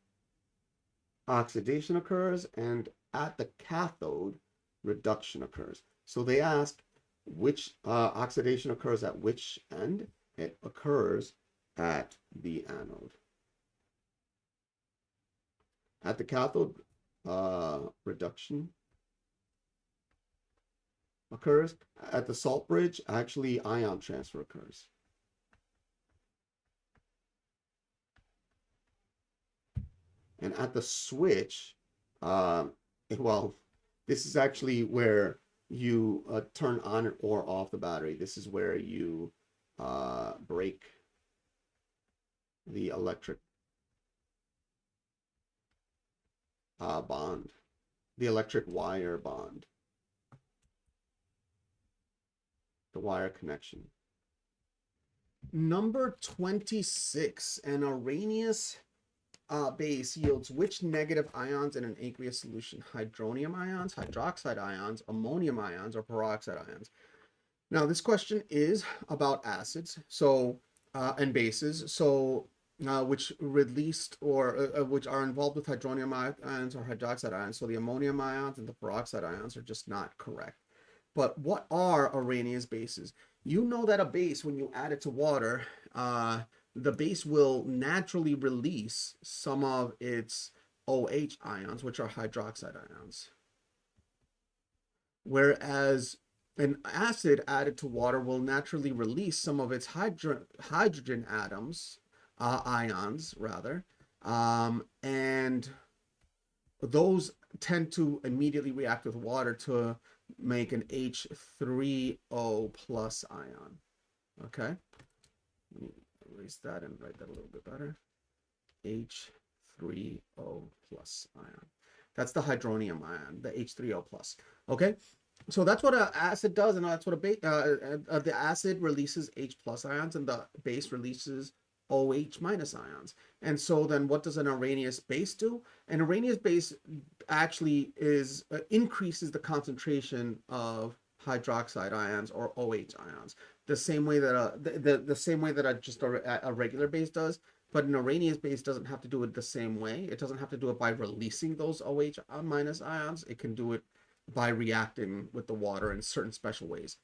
oxidation occurs, and at the cathode, reduction occurs. So they ask which oxidation occurs at which end. It occurs at the anode. At the cathode, reduction occurs. At the salt bridge, actually ion transfer occurs. And at the switch, well, this is actually where you turn on or off the battery. This is where you break the electric bond, the electric wire bond, the wire connection. Number 26, an Arrhenius base yields which negative ions in an aqueous solution? Hydronium ions, hydroxide ions, ammonium ions, or peroxide ions? Now, this question is about acids, so and bases, so which released or which are involved with hydronium ions or hydroxide ions. So the ammonium ions and the peroxide ions are just not correct. But what are Arrhenius bases? You know that a base, when you add it to water, the base will naturally release some of its OH ions, which are hydroxide ions. Whereas an acid added to water will naturally release some of its hydrogen atoms, ions rather, and those tend to immediately react with water to make an H3O plus ion. Okay, let me erase that and write that a little bit better. H3O plus ion. That's the hydronium ion, the H3O plus. Okay, so that's what an acid does, and that's what a base. The acid releases H plus ions, and the base releases OH minus ions. And so then what does an Arrhenius base do? An Arrhenius base actually increases the concentration of hydroxide ions or OH ions, the same way that just a regular base does. But an Arrhenius base doesn't have to do it the same way. It doesn't have to do it by releasing those OH minus ions. It can do it by reacting with the water in certain special ways.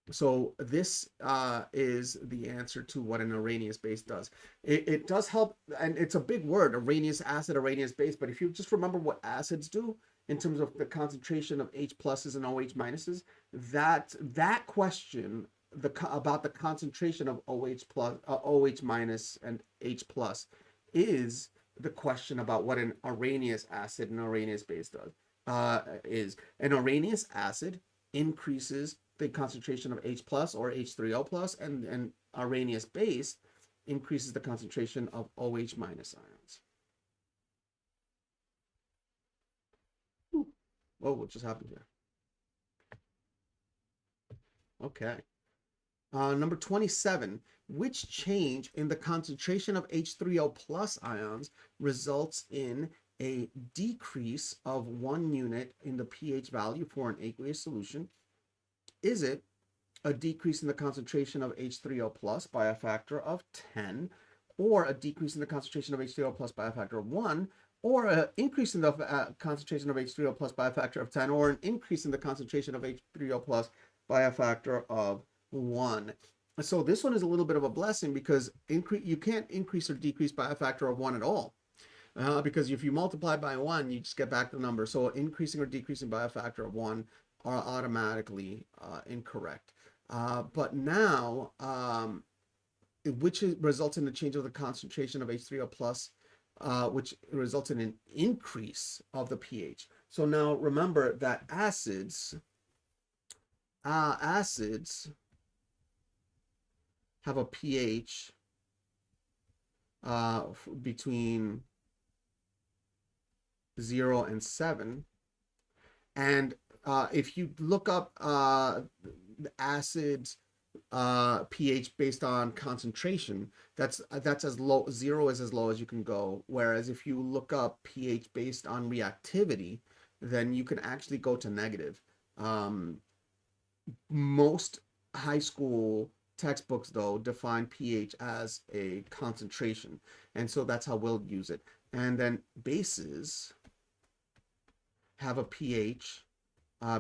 So this is the answer to what an Arrhenius base does. It does help, and it's a big word, Arrhenius acid, Arrhenius base, but if you just remember what acids do in terms of the concentration of H pluses and OH minuses, that question about the concentration of OH plus, OH minus, and H plus is the question about what an Arrhenius acid and Arrhenius base does. Is an Arrhenius acid increases the concentration of H plus or H3O plus, and Arrhenius base increases the concentration of OH minus ions. Whoa, what just happened here? Okay. Number 27, which change in the concentration of H3O plus ions results in a decrease of 1 unit in the pH value for an aqueous solution? Is it a decrease in the concentration of H3O plus by a factor of 10, or a decrease in the concentration of H3O plus by a factor of 1, or an increase in the concentration of H3O plus by a factor of 10, or an increase in the concentration of H3O plus by a factor of 1? So this one is a little bit of a blessing, because you can't increase or decrease by a factor of 1 at all. Because if you multiply by 1, you just get back the number. So increasing or decreasing by a factor of 1 are automatically incorrect. But now, which results in the change of the concentration of H3O plus, which results in an increase of the pH. So now remember that acids have a pH between 0 and 7, and if you look up acids pH based on concentration, that's as low. 0 is as low as you can go, whereas if you look up pH based on reactivity, then you can actually go to negative. Most high school textbooks, though, define pH as a concentration, and so that's how we'll use it. And then bases have a pH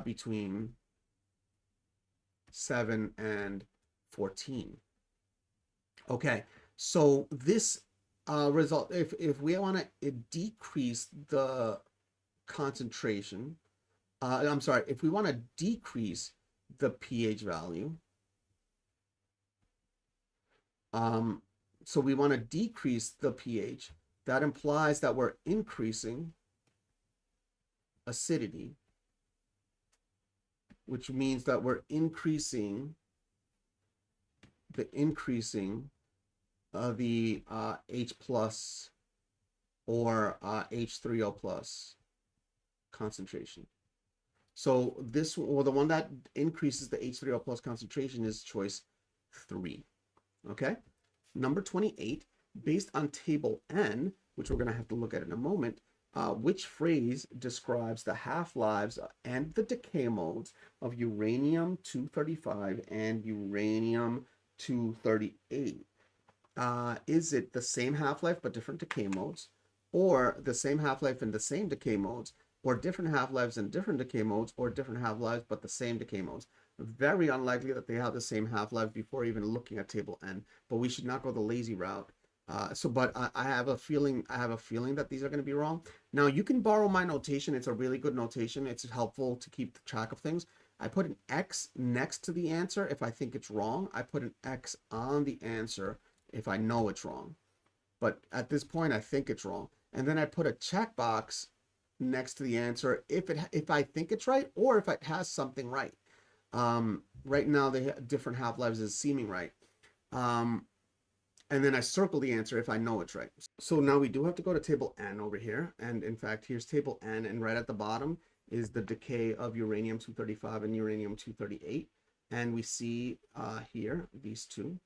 between 7 and 14. Okay, so this result, if we want to decrease the concentration, I'm sorry, if we want to decrease the pH value, so we want to decrease the pH, that implies that we're increasing acidity, which means that we're increasing the H plus or H3O plus concentration. So this, or the one that increases the H3O plus concentration, is choice 3. Okay. Number 28, based on table N, which we're going to have to look at in a moment, which phrase describes the half-lives and the decay modes of uranium-235 and uranium-238? Is it the same half-life but different decay modes, or the same half-life and the same decay modes, or different half-lives and different decay modes, or different half-lives but the same decay modes? Very unlikely that they have the same half-life before even looking at table N, but we should not go the lazy route. But I have a feeling that these are going to be wrong. Now, you can borrow my notation. It's a really good notation. It's helpful to keep track of things. I put an X next to the answer if I think it's wrong. I put an X on the answer if I know it's wrong. But at this point, I think it's wrong. And then I put a checkbox next to the answer if I think it's right, or if it has something right. Right now, the different half-lives is seeming right. And then I circle the answer if I know it's right. So now we do have to go to table N over here. And in fact, here's table N, and right at the bottom is the decay of uranium-235 and uranium-238. And we see here these two,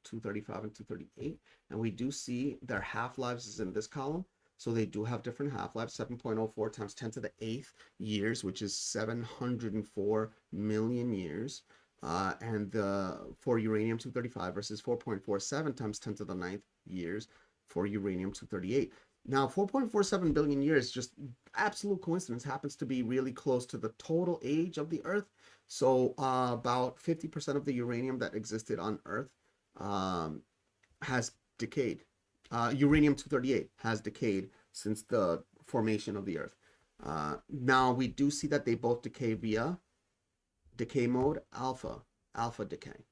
235 and 238. And we do see their half-lives is in this column. So they do have different half-lives, 7.04 times 10 to the 8th years, which is 704 million years. And for uranium-235 versus 4.47 times 10 to the 9th years, for uranium-238. Now, 4.47 billion years, just absolute coincidence, happens to be really close to the total age of the Earth. So about 50% of the uranium that existed on Earth has decayed. Uranium-238 has decayed since the formation of the Earth. Now, we do see that they both decay via decay mode alpha decay.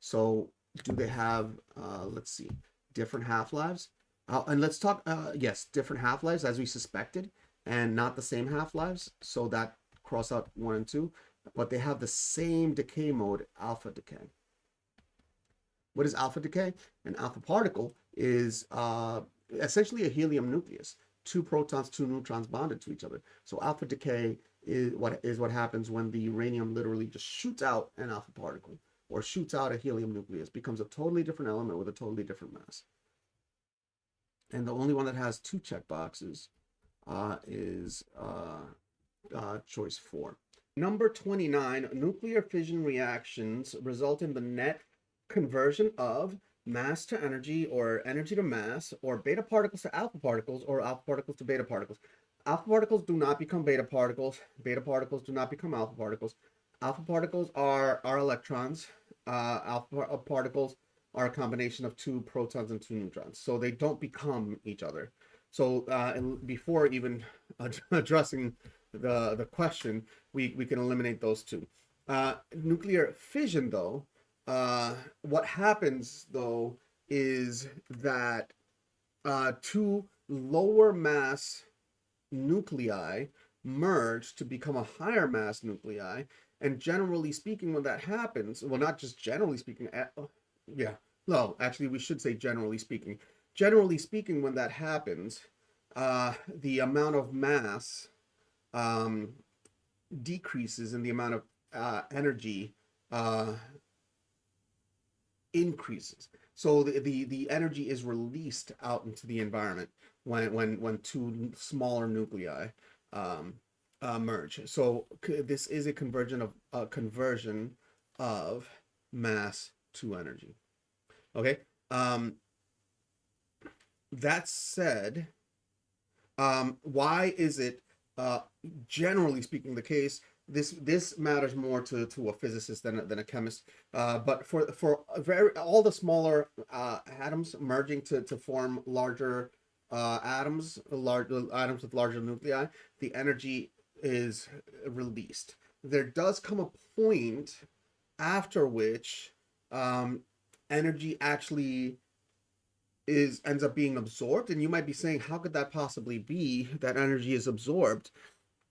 So do they have, let's see, different half-lives? And let's talk, yes, different half-lives as we suspected, and not the same half-lives. So that cross out 1 and 2, but they have the same decay mode, alpha decay. What is alpha decay? An alpha particle is essentially a helium nucleus. 2 protons, 2 neutrons bonded to each other. So alpha decay is what happens when the uranium literally just shoots out an alpha particle, or shoots out a helium nucleus, becomes a totally different element with a totally different mass. And the only one that has 2 check boxes is choice 4. Number 29, nuclear fission reactions result in the net conversion of mass to energy, or energy to mass, or beta particles to alpha particles, or alpha particles to beta particles. Alpha particles do not become beta particles. Beta particles do not become alpha particles. Alpha particles are electrons. Alpha particles are a combination of 2 protons and 2 neutrons. So they don't become each other. So before even addressing the question, we can eliminate those 2. Nuclear fission, though, what happens, though, is that 2 lower mass nuclei merge to become a higher mass nuclei. And generally speaking, when that happens, well, not just generally speaking, yeah, no, actually, we should say generally speaking. Generally speaking, when that happens, the amount of mass decreases, and the amount of energy increases. So the energy is released out into the environment when 2 smaller nuclei merge. So this is a conversion of mass to energy. Okay. That said, why is it generally speaking the case? This matters more to a physicist than a chemist. But for all the smaller atoms merging to form larger atoms with larger nuclei, the energy is released. There does come a point after which energy actually ends up being absorbed, and you might be saying, how could that possibly be, that energy is absorbed?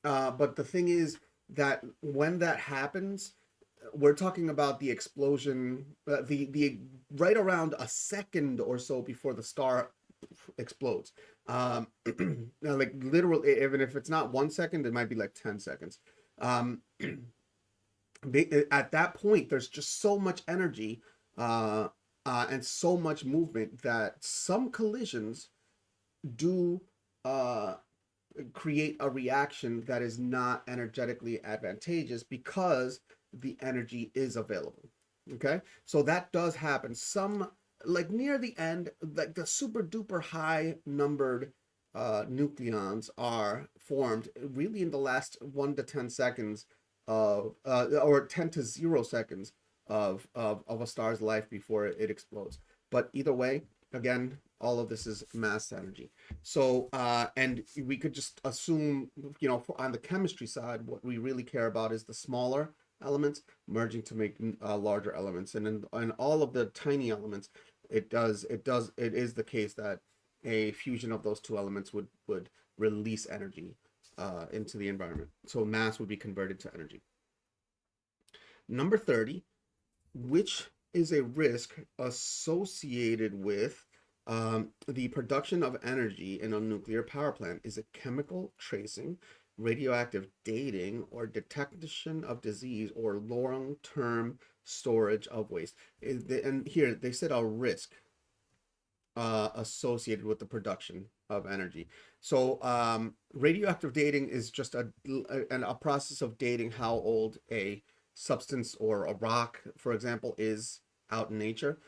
But the thing is that when that happens, we're talking about the explosion, the right around a second or so before the star explodes. Like literally, even if it's not 1 second, it might be like 10 seconds. At that point, there's just so much energy and so much movement that some collisions do create a reaction that is not energetically advantageous because the energy is available. Okay, so that does happen. Some, like near the end, like the super duper high numbered nucleons are formed really in the last 1 to 10 seconds of or 10 to 0 seconds of a star's life before it explodes. But either way, again, all of this is mass energy. So and we could just assume, on the chemistry side, what we really care about is the smaller elements merging to make larger elements, and in all of the tiny elements, it is the case that a fusion of those 2 elements would release energy into the environment. So mass would be converted to energy. Number 30, which is a risk associated with the production of energy in a nuclear power plant? Is it chemical tracing, radioactive dating, or detection of disease, or long-term storage of waste? And here they said a risk associated with the production of energy. So radioactive dating is just a process of dating how old a substance or a rock, for example, is out in nature.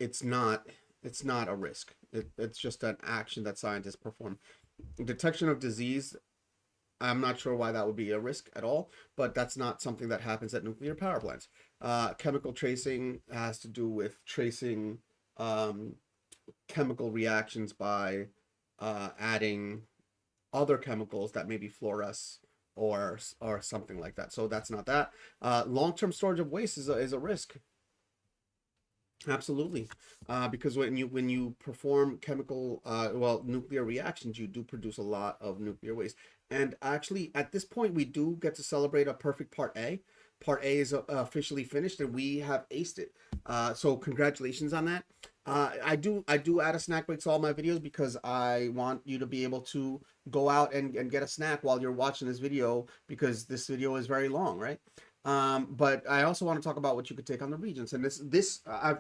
It's not It's not a risk. It's just an action that scientists perform. Detection of disease, I'm not sure why that would be a risk at all, but that's not something that happens at nuclear power plants. Chemical tracing has to do with tracing um, chemical reactions by adding other chemicals that maybe fluoresce or something like that. So that's not that. Long-term storage of waste is a risk. Absolutely, because when you perform chemical, nuclear reactions, you do produce a lot of nuclear waste. And actually, at this point, we do get to celebrate a perfect part A. Part A is officially finished, and we have aced it. So congratulations on that. I do add a snack break to all my videos because I want you to be able to go out and get a snack while you're watching this video, because this video is very long, right? But I also want to talk about what you could take on the Regents. And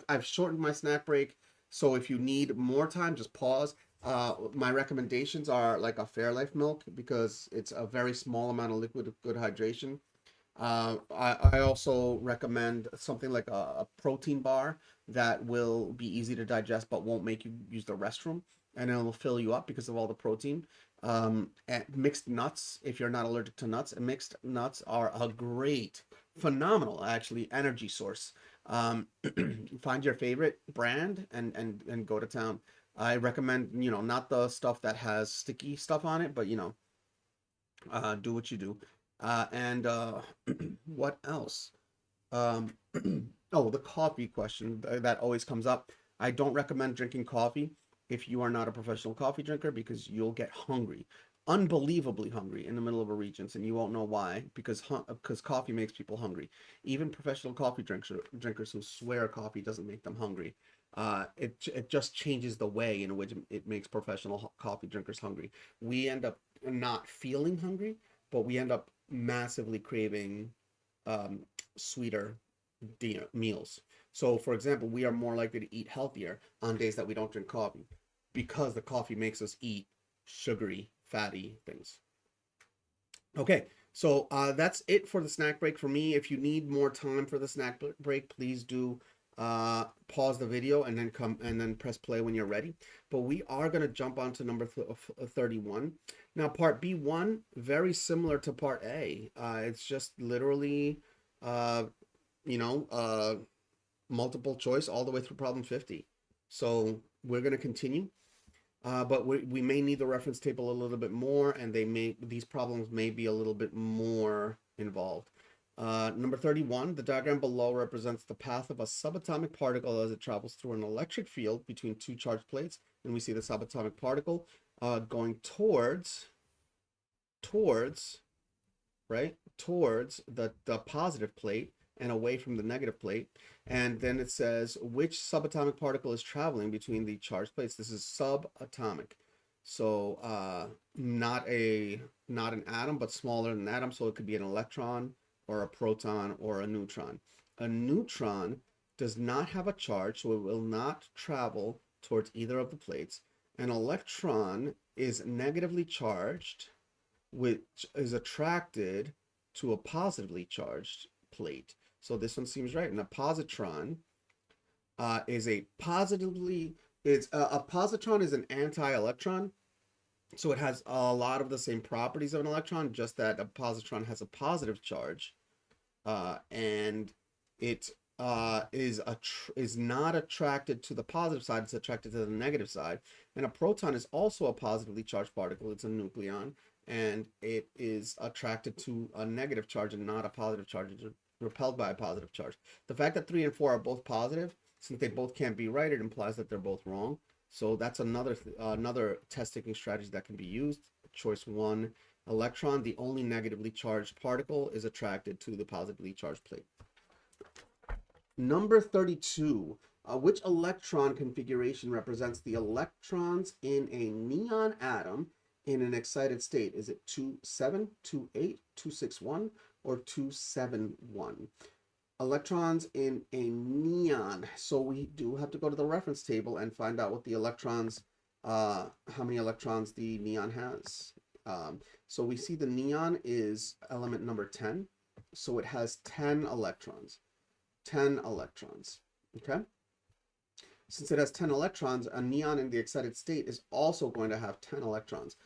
I've shortened my snack break, so if you need more time, just pause. My recommendations are like a Fairlife milk, because it's a very small amount of liquid with good hydration. I also recommend something like a protein bar that will be easy to digest but won't make you use the restroom, and it'll fill you up because of all the protein. And mixed nuts, if you're not allergic to nuts, and mixed nuts are a great, phenomenal, actually, energy source. Find your favorite brand and go to town. I recommend, not the stuff that has sticky stuff on it, but do what you do. And what else? Um, oh, the coffee question that always comes up. I don't recommend drinking coffee if you are not a professional coffee drinker, because you'll get hungry, unbelievably hungry in the middle of a Regents, and you won't know why, because coffee makes people hungry. Even professional coffee drinkers who swear coffee doesn't make them hungry. It just changes the way in which it makes professional coffee drinkers hungry. We end up not feeling hungry, but we end up massively craving um, sweeter meals. So, for example, we are more likely to eat healthier on days that we don't drink coffee, because the coffee makes us eat sugary, fatty things. Okay, so that's it for the snack break for me. If you need more time for the snack break, please do pause the video and then press play when you're ready. But we are going to jump on to number 31. Now, part B1, very similar to part A. It's just literally, uh, multiple choice all the way through problem 50. So we're going to continue. But we may need the reference table a little bit more, and these problems may be a little bit more involved. Number 31, the diagram below represents the path of a subatomic particle as it travels through an electric field between two charged plates. And we see the subatomic particle going towards the positive plate and away from the negative plate. And then it says which subatomic particle is traveling between the charged plates. This is subatomic. So not an atom, but smaller than an atom. So it could be an electron or a proton or a neutron. A neutron does not have a charge, so it will not travel towards either of the plates. An electron is negatively charged, which is attracted to a positively charged plate. So this one seems right. And a positron is a positron is an anti-electron. So it has a lot of the same properties of an electron, just that a positron has a positive charge, and it is not attracted to the positive side; it's attracted to the negative side. And a proton is also a positively charged particle; it's a nucleon, and it is attracted to a negative charge and not a positive charge. It's repelled by a positive charge. The fact that 3 and 4 are both positive, since they both can't be right, it implies that they're both wrong. So that's another test taking strategy that can be used. Choice 1, electron, the only negatively charged particle, is attracted to the positively charged plate. Number 32, which electron configuration represents the electrons in a neon atom in an excited state? Is it 27, 28, 261, or 271? Electrons in a neon. So we do have to go to the reference table and find out what the electrons, how many electrons the neon has. So we see the neon is element number 10. So it has 10 electrons. 10 electrons. Okay. Since it has 10 electrons, a neon in the excited state is also going to have 10 electrons,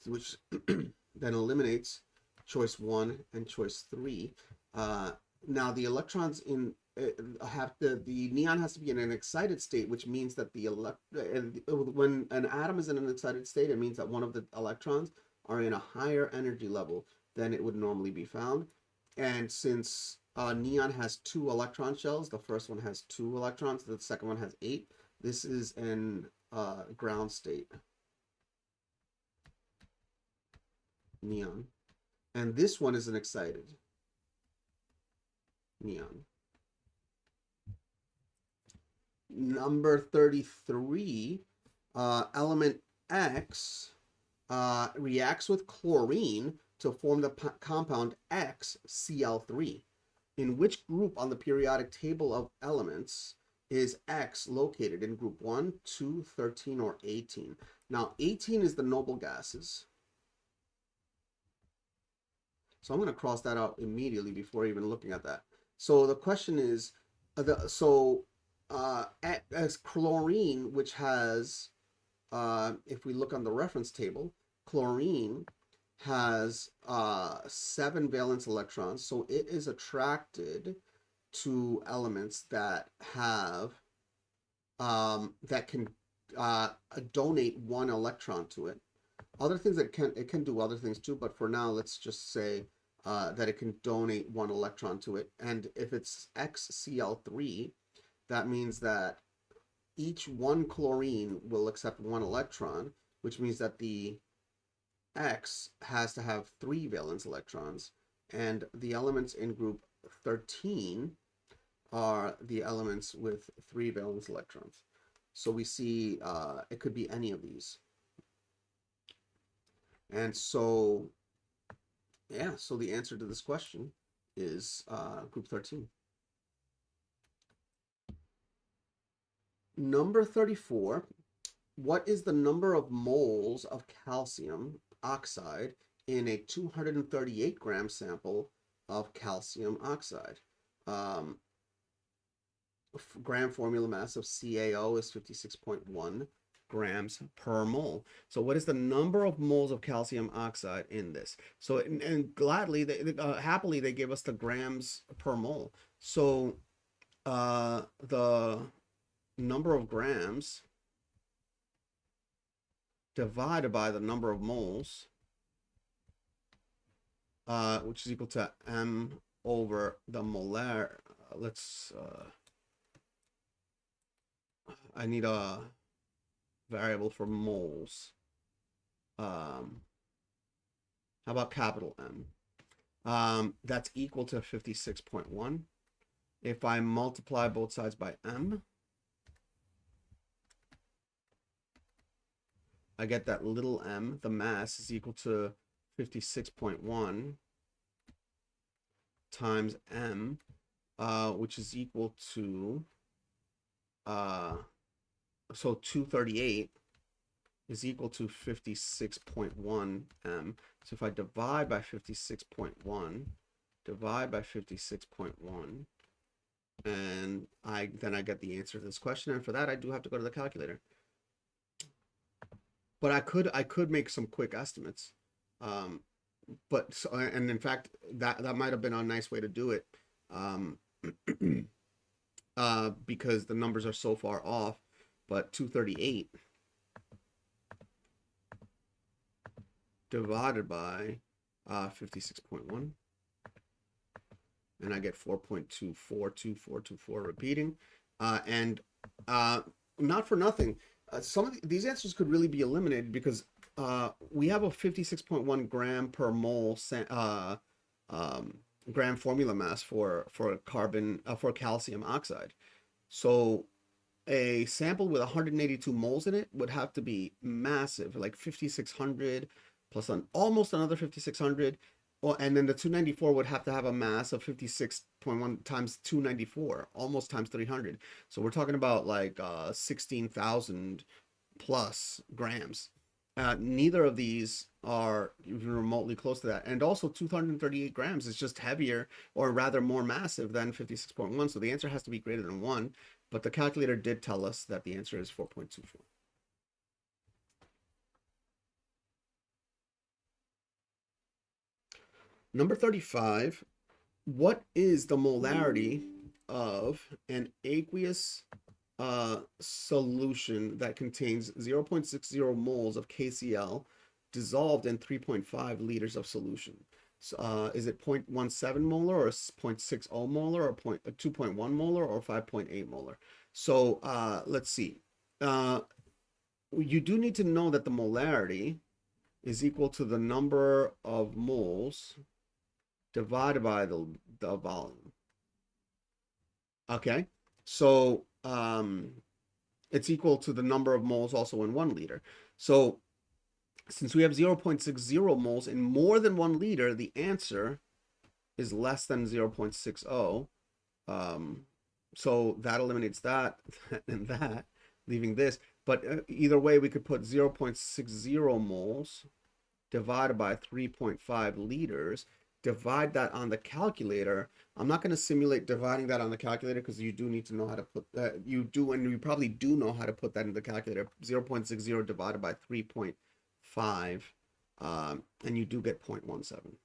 which then eliminates choice 1 and choice 3. Now the electrons in have the neon has to be in an excited state, which means that when an atom is in an excited state, it means that one of the electrons are in a higher energy level than it would normally be found. And since neon has 2 electron shells, the first one has 2 electrons, the second one has 8. This is an ground state, neon. And this one is an excited neon. Number 33, element X reacts with chlorine to form the compound XCl3. In which group on the periodic table of elements is X located? In group 1, 2, 13, or 18? Now, 18 is the noble gases. So I'm going to cross that out immediately before even looking at that. So the question is, as chlorine, which has, if we look on the reference table, chlorine has 7 valence electrons, so it is attracted to elements that have that can donate 1 electron to it. Other things that it can do other things too, but for now let's just say that it can donate 1 electron to it. And if it's XCl3, that means that each 1 chlorine will accept 1 electron, which means that the X has to have 3 valence electrons, and the elements in group 13 are the elements with 3 valence electrons. So we see it could be any of these. And so, yeah, so the answer to this question is group 13. Number 34, what is the number of moles of calcium oxide in a 238 gram sample of calcium oxide? Gram formula mass of CaO is 56.1 grams per mole. So what is the number of moles of calcium oxide in this? So, and gladly, happily, they gave us the grams per mole. So the number of grams divided by the number of moles, which is equal to m over the molar. I need a variable for moles. How about capital M? That's equal to 56.1. If I multiply both sides by m, I get that little m, the mass, is equal to 56.1 times m, which is equal to, so 238 is equal to 56.1 m. So if I divide by 56.1, and then I get the answer to this question. And for that, I do have to go to the calculator. But I could make some quick estimates. And in fact, that might have been a nice way to do it. Because the numbers are so far off. But 238 divided by 56.1, and I get 4.2422424 repeating. And not for nothing, some of these answers could really be eliminated because we have a 56.1 gram per mole gram formula mass for calcium oxide. So a sample with 182 moles in it would have to be massive, like 5,600 plus almost another 5,600. Well, and then the 294 would have to have a mass of 56.1 times 294, almost times 300. So we're talking about like 16,000 plus grams. Neither of these are even remotely close to that. And also 238 grams is just heavier, or rather more massive than 56.1. So the answer has to be greater than 1. but the calculator did tell us that the answer is 4.24. Number 35, what is the molarity of an aqueous solution that contains 0.60 moles of KCl dissolved in 3.5 liters of solution? So, is it 0.17 molar or 0.60 molar or 2.1 molar or 5.8 molar? So let's see. You do need to know that the molarity is equal to the number of moles divided by the volume. Okay, so it's equal to the number of moles also in 1 liter. So since we have 0.60 moles in more than 1 liter, the answer is less than 0.60. So that eliminates that and that, leaving this. But either way, we could put 0.60 moles divided by 3.5 liters. Divide that on the calculator. I'm not going to simulate dividing that on the calculator because you do need to know how to put that. You do, and you probably do know how to put that in the calculator. 0.60 divided by 3.5, and you do get 0.17.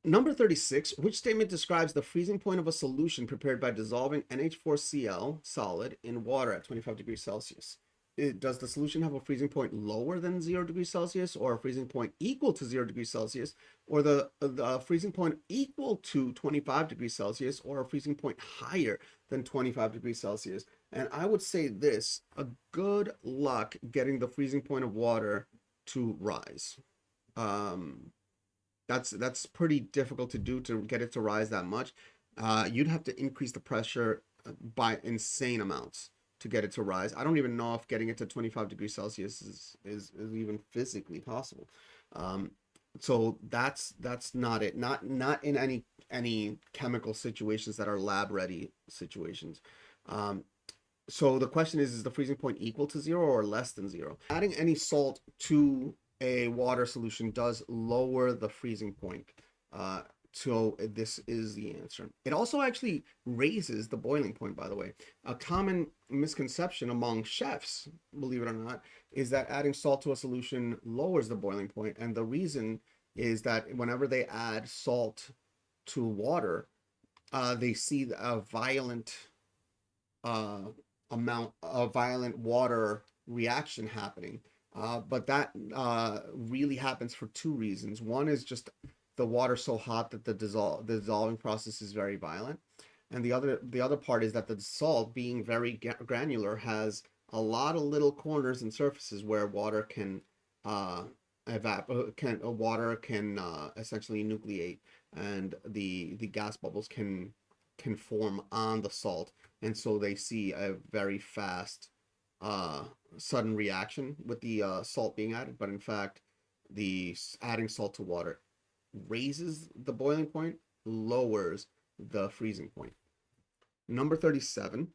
Number 36, which statement describes the freezing point of a solution prepared by dissolving NH4Cl solid in water at 25 degrees Celsius? Does the solution have a freezing point lower than 0 degrees Celsius, or a freezing point equal to 0 degrees Celsius, or the freezing point equal to 25 degrees Celsius, or a freezing point higher than 25 degrees Celsius? And I would say this, a good luck getting the freezing point of water to rise. That's pretty difficult to do, to get it to rise that much. You'd have to increase the pressure by insane amounts to get it to rise. I don't even know if getting it to 25 degrees Celsius is even physically possible. So that's not it. Not in any chemical situations that are lab ready situations. So the question is the freezing point equal to 0 or less than 0? Adding any salt to a water solution does lower the freezing point. So this is the answer. It also actually raises the boiling point, by the way. A common misconception among chefs, believe it or not, is that adding salt to a solution lowers the boiling point. And the reason is that whenever they add salt to water, they see a violent violent water reaction happening. But that really happens for 2 reasons. One is just the water so hot that the dissolving process is very violent, and the other part is that the salt, being very granular, has a lot of little corners and surfaces where water can essentially nucleate, and the gas bubbles can form on the salt, and so they see a very fast sudden reaction with the salt being added. But in fact, the adding salt to water raises the boiling point, lowers the freezing point. Number 37,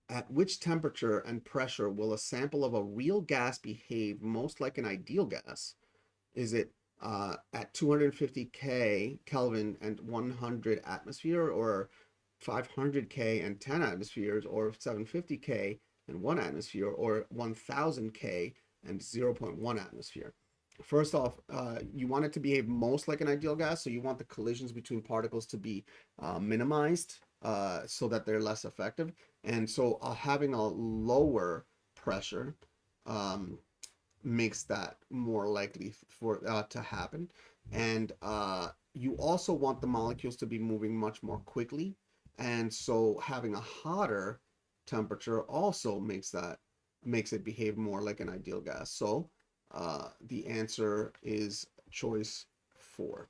at which temperature and pressure will a sample of a real gas behave most like an ideal gas? Is it at 250 Kelvin and 100 atmosphere, or 500 K and 10 atmospheres, or 750 K and 1 atmosphere, or 1000 K and 0.1 atmosphere? First off, you want it to behave most like an ideal gas, so you want the collisions between particles to be minimized so that they're less effective. And so having a lower pressure makes that more likely for to happen. And you also want the molecules to be moving much more quickly. And so having a hotter temperature also makes it behave more like an ideal gas. So the answer is choice 4.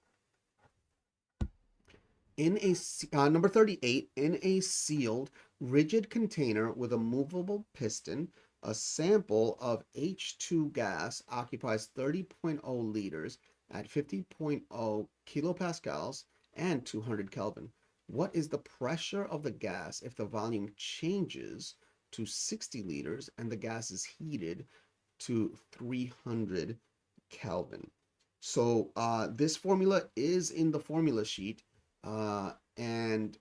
Number 38, in a sealed, rigid container with a movable piston, a sample of H2 gas occupies 30.0 liters at 50.0 kilopascals and 200 Kelvin. What is the pressure of the gas if the volume changes to 60 liters and the gas is heated to 300 Kelvin? So this formula is in the formula sheet, and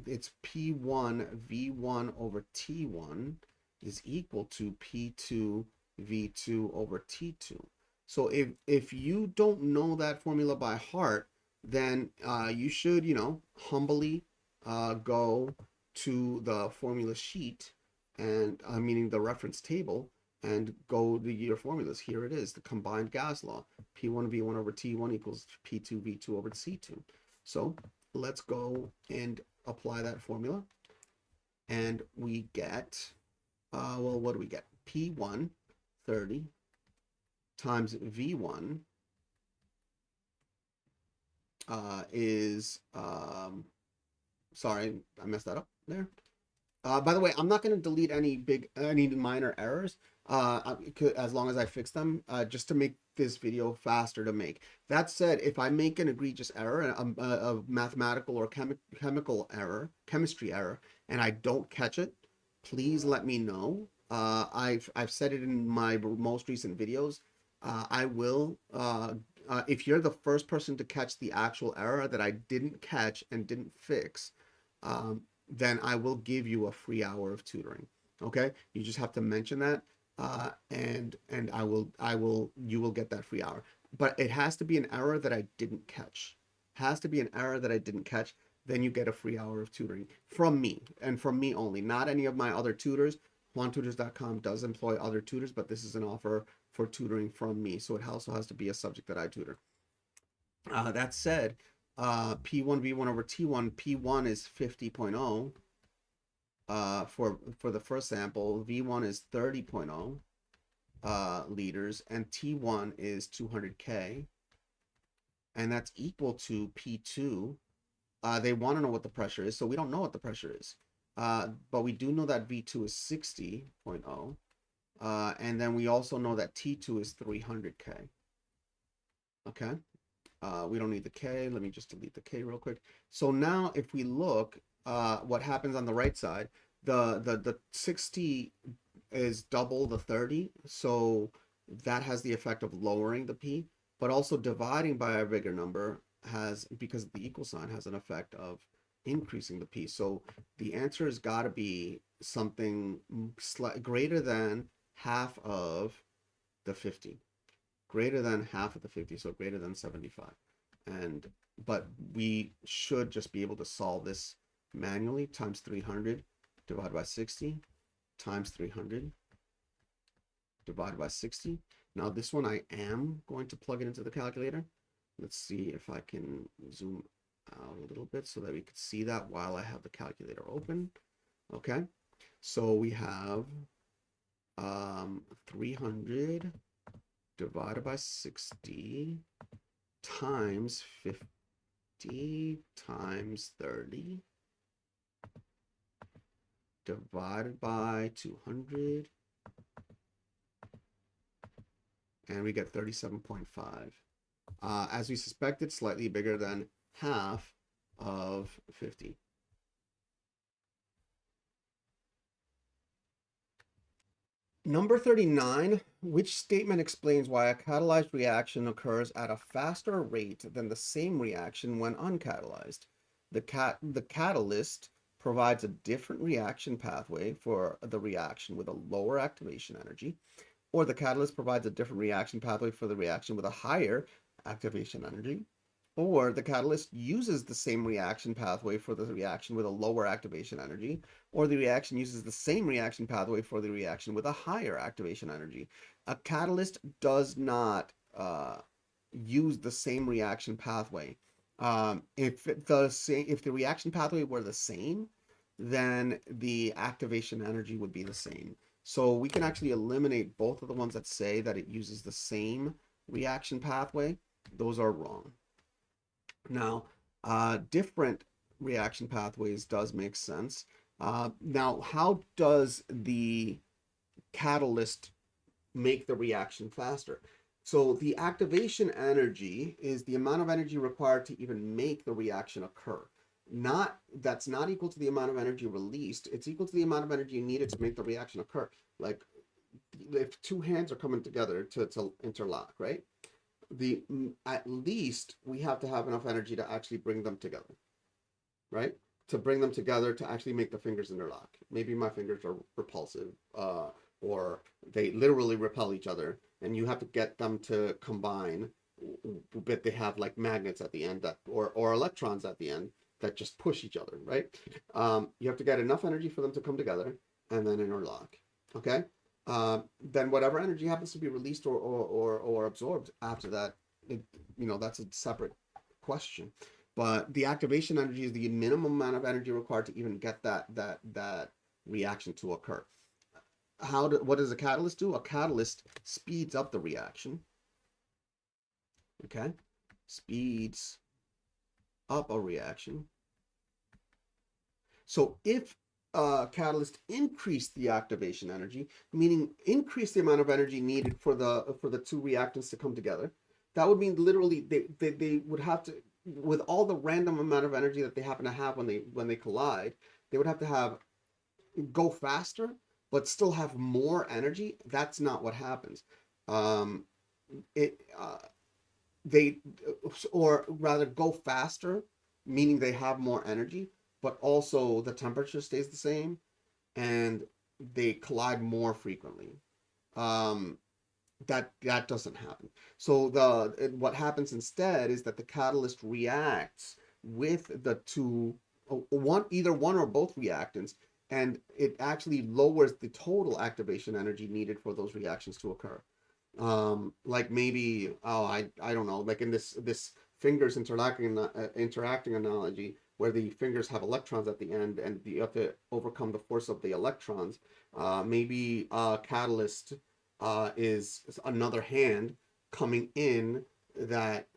it's P1 V1 over T1 is equal to P2 V2 over T2. So if you don't know that formula by heart, then you should, humbly go to the formula sheet and meaning the reference table and go to your formulas. Here it is, the combined gas law. P1 V1 over T1 equals P2 V2 over C2. So let's go and apply that formula. And we get, well, what do we get? P1 30 times V1 is, sorry, I messed that up there. By the way, I'm not going to delete any minor errors as long as I fix them, just to make this video faster to make. That said, if I make an egregious error, a mathematical or chemical error, chemistry error, and I don't catch it, please let me know. I've said it in my most recent videos. I will, if you're the first person to catch the actual error that I didn't catch and didn't fix, then I will give you a free hour of tutoring. Okay, you just have to mention that, and you will get that free hour. But it has to be an error that I didn't catch. Has to be an error that I didn't catch. Then you get a free hour of tutoring from me, and from me only, not any of my other tutors. JuanTutors.com does employ other tutors, but this is an offer for tutoring from me, so it also has to be a subject that I tutor. That said, P1 V1 over T1, P1 is 50.0 for the first sample, V1 is 30.0 liters, and T1 is 200K, and that's equal to P2. They want to know what the pressure is, so we don't know what the pressure is, but we do know that V2 is 60.0, and then we also know that T2 is 300K. Okay. We don't need the K. Let me just delete the K real quick. So now if we look, what happens on the right side, the 60 is double the 30. So that has the effect of lowering the P, but also dividing by a bigger number has, because the equal sign has an effect of increasing the P. So the answer has got to be something greater than half of the 50. Greater than half of the 50, so greater than 75. But we should just be able to solve this manually. Times 300 divided by 60 times 300 divided by 60. Now this one I am going to plug it into the calculator. Let's see if I can zoom out a little bit so that we could see that while I have the calculator open. Okay, so we have 300 divided by 60 times 50 times 30 divided by 200, and we get 37.5. As we suspected, slightly bigger than half of 50. Number 39, which statement explains why a catalyzed reaction occurs at a faster rate than the same reaction when uncatalyzed? The catalyst provides a different reaction pathway for the reaction with a lower activation energy, or the catalyst provides a different reaction pathway for the reaction with a higher activation energy, or the catalyst uses the same reaction pathway for the reaction with a lower activation energy, or the reaction uses the same reaction pathway for the reaction with a higher activation energy. A catalyst does not use the same reaction pathway. If the reaction pathway were the same, then the activation energy would be the same. So we can actually eliminate both of the ones that say that it uses the same reaction pathway. Those are wrong. Now, different reaction pathways does make sense. Now, how does the catalyst make the reaction faster? So the activation energy is the amount of energy required to even make the reaction occur. That's not equal to the amount of energy released. It's equal to the amount of energy needed to make the reaction occur. Like if two hands are coming together to interlock, right? At least we have to have enough energy to actually bring them together, right? to bring them together to actually make the fingers interlock. Maybe my fingers are repulsive, or they literally repel each other, and you have to get them to combine, but they have like magnets at the end that, or electrons at the end that just push each other, right? You have to get enough energy for them to come together and then interlock. Okay. Then whatever energy happens to be released or absorbed after that, that's a separate question. But the activation energy is the minimum amount of energy required to even get that reaction to occur. What does a catalyst do? A catalyst speeds up the reaction. Okay, speeds up a reaction. So if catalyst increase the activation energy, meaning increase the amount of energy needed for the two reactants to come together, that would mean literally they would have to, with all the random amount of energy that they happen to have when they collide, they would have to go faster, but still have more energy. That's not what happens. Or rather go faster, meaning they have more energy, but also the temperature stays the same and they collide more frequently. That doesn't happen. So what happens instead is that the catalyst reacts with the two, either one or both reactants, and it actually lowers the total activation energy needed for those reactions to occur. Like maybe, I don't know, like in this fingers interacting analogy, where the fingers have electrons at the end and you have to overcome the force of the electrons. Maybe a catalyst is another hand coming in that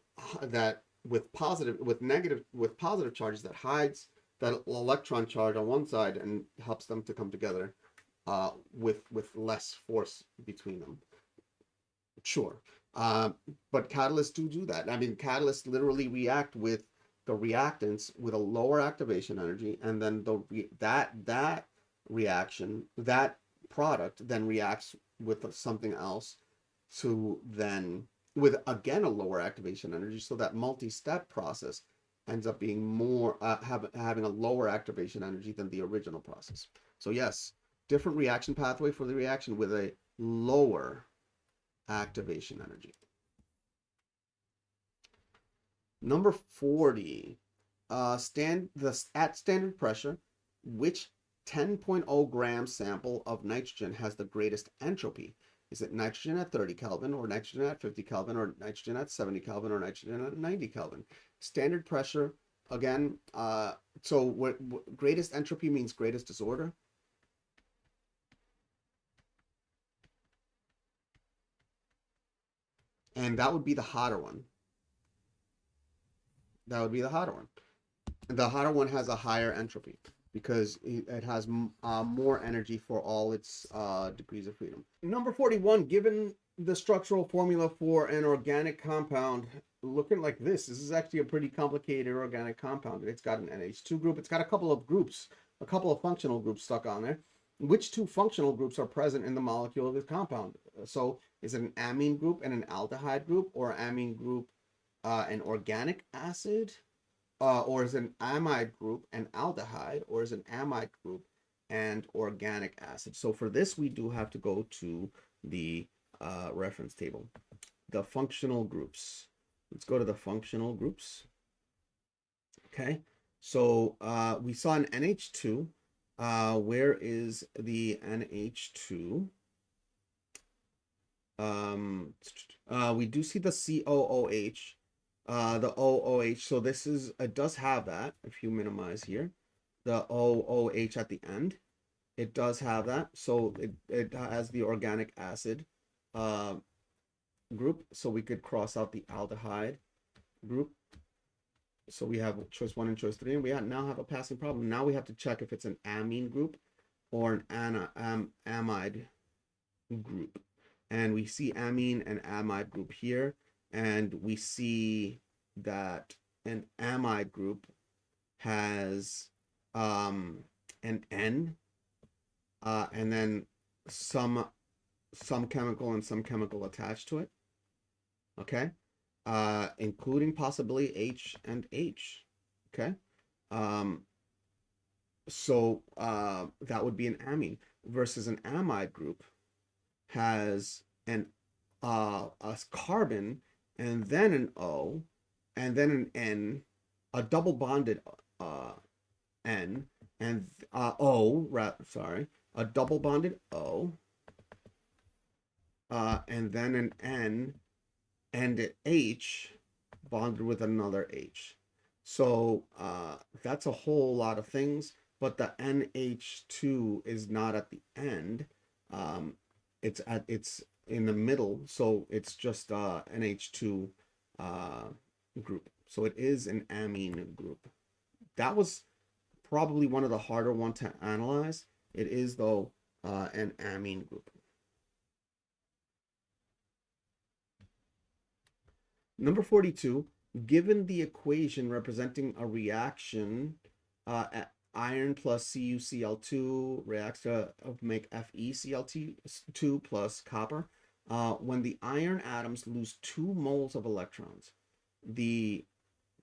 with positive charges that hides that electron charge on one side and helps them to come together with less force between them. Sure. But catalysts do that. I mean, catalysts literally react with the reactants with a lower activation energy, and then that reaction, that product then reacts with something else to then with again a lower activation energy, so that multi-step process ends up being more having a lower activation energy than the original process. So yes, different reaction pathway for the reaction with a lower activation energy. Number 40, at standard pressure, which 10.0 gram sample of nitrogen has the greatest entropy? Is it nitrogen at 30 Kelvin, or nitrogen at 50 Kelvin, or nitrogen at 70 Kelvin, or nitrogen at 90 Kelvin? Standard pressure, again, so what greatest entropy means greatest disorder. And that would be the hotter one. That would be the hotter one. The hotter one has a higher entropy because it has more energy for all its degrees of freedom. Number 41, given the structural formula for an organic compound looking like this is actually a pretty complicated organic compound. It's got an NH2 group. It's got a couple of groups, a couple of functional groups stuck on there. Which two functional groups are present in the molecule of this compound? So is it an amine group and an aldehyde group, or amine group an organic acid, or is it an amide group and aldehyde, or is it an amide group and organic acid? So for this, we do have to go to the reference table. The functional groups. Let's go to the functional groups. Okay, so we saw an NH2. Where is the NH2? We do see the COOH, the OOH. So this is, it does have that. If you minimize here, the OOH at the end, it does have that. So it has the organic acid group. So we could cross out the aldehyde group. So we have choice 1 and choice 3, and we now have a passing problem. Now we have to check if it's an amine group or an amide group. And we see amine and amide group here, and we see that an amide group has an N, and then some chemical and some chemical attached to it. Okay. Including possibly H and H. Okay. So that would be an amine versus an amide group has a carbon and then an O and then an N, a double bonded N and sorry, a double bonded O, and then an N and an H bonded with another H. So that's a whole lot of things, but the NH2 is not at the end. Um, it's in the middle, so it's just NH2 uh, group. So it is an amine group. That was probably one of the harder one to analyze. It is though an amine group. Number 42, given the equation representing a reaction iron plus CuCl2 reacts to make FeCl2 plus copper, when the iron atoms lose 2 moles of electrons, the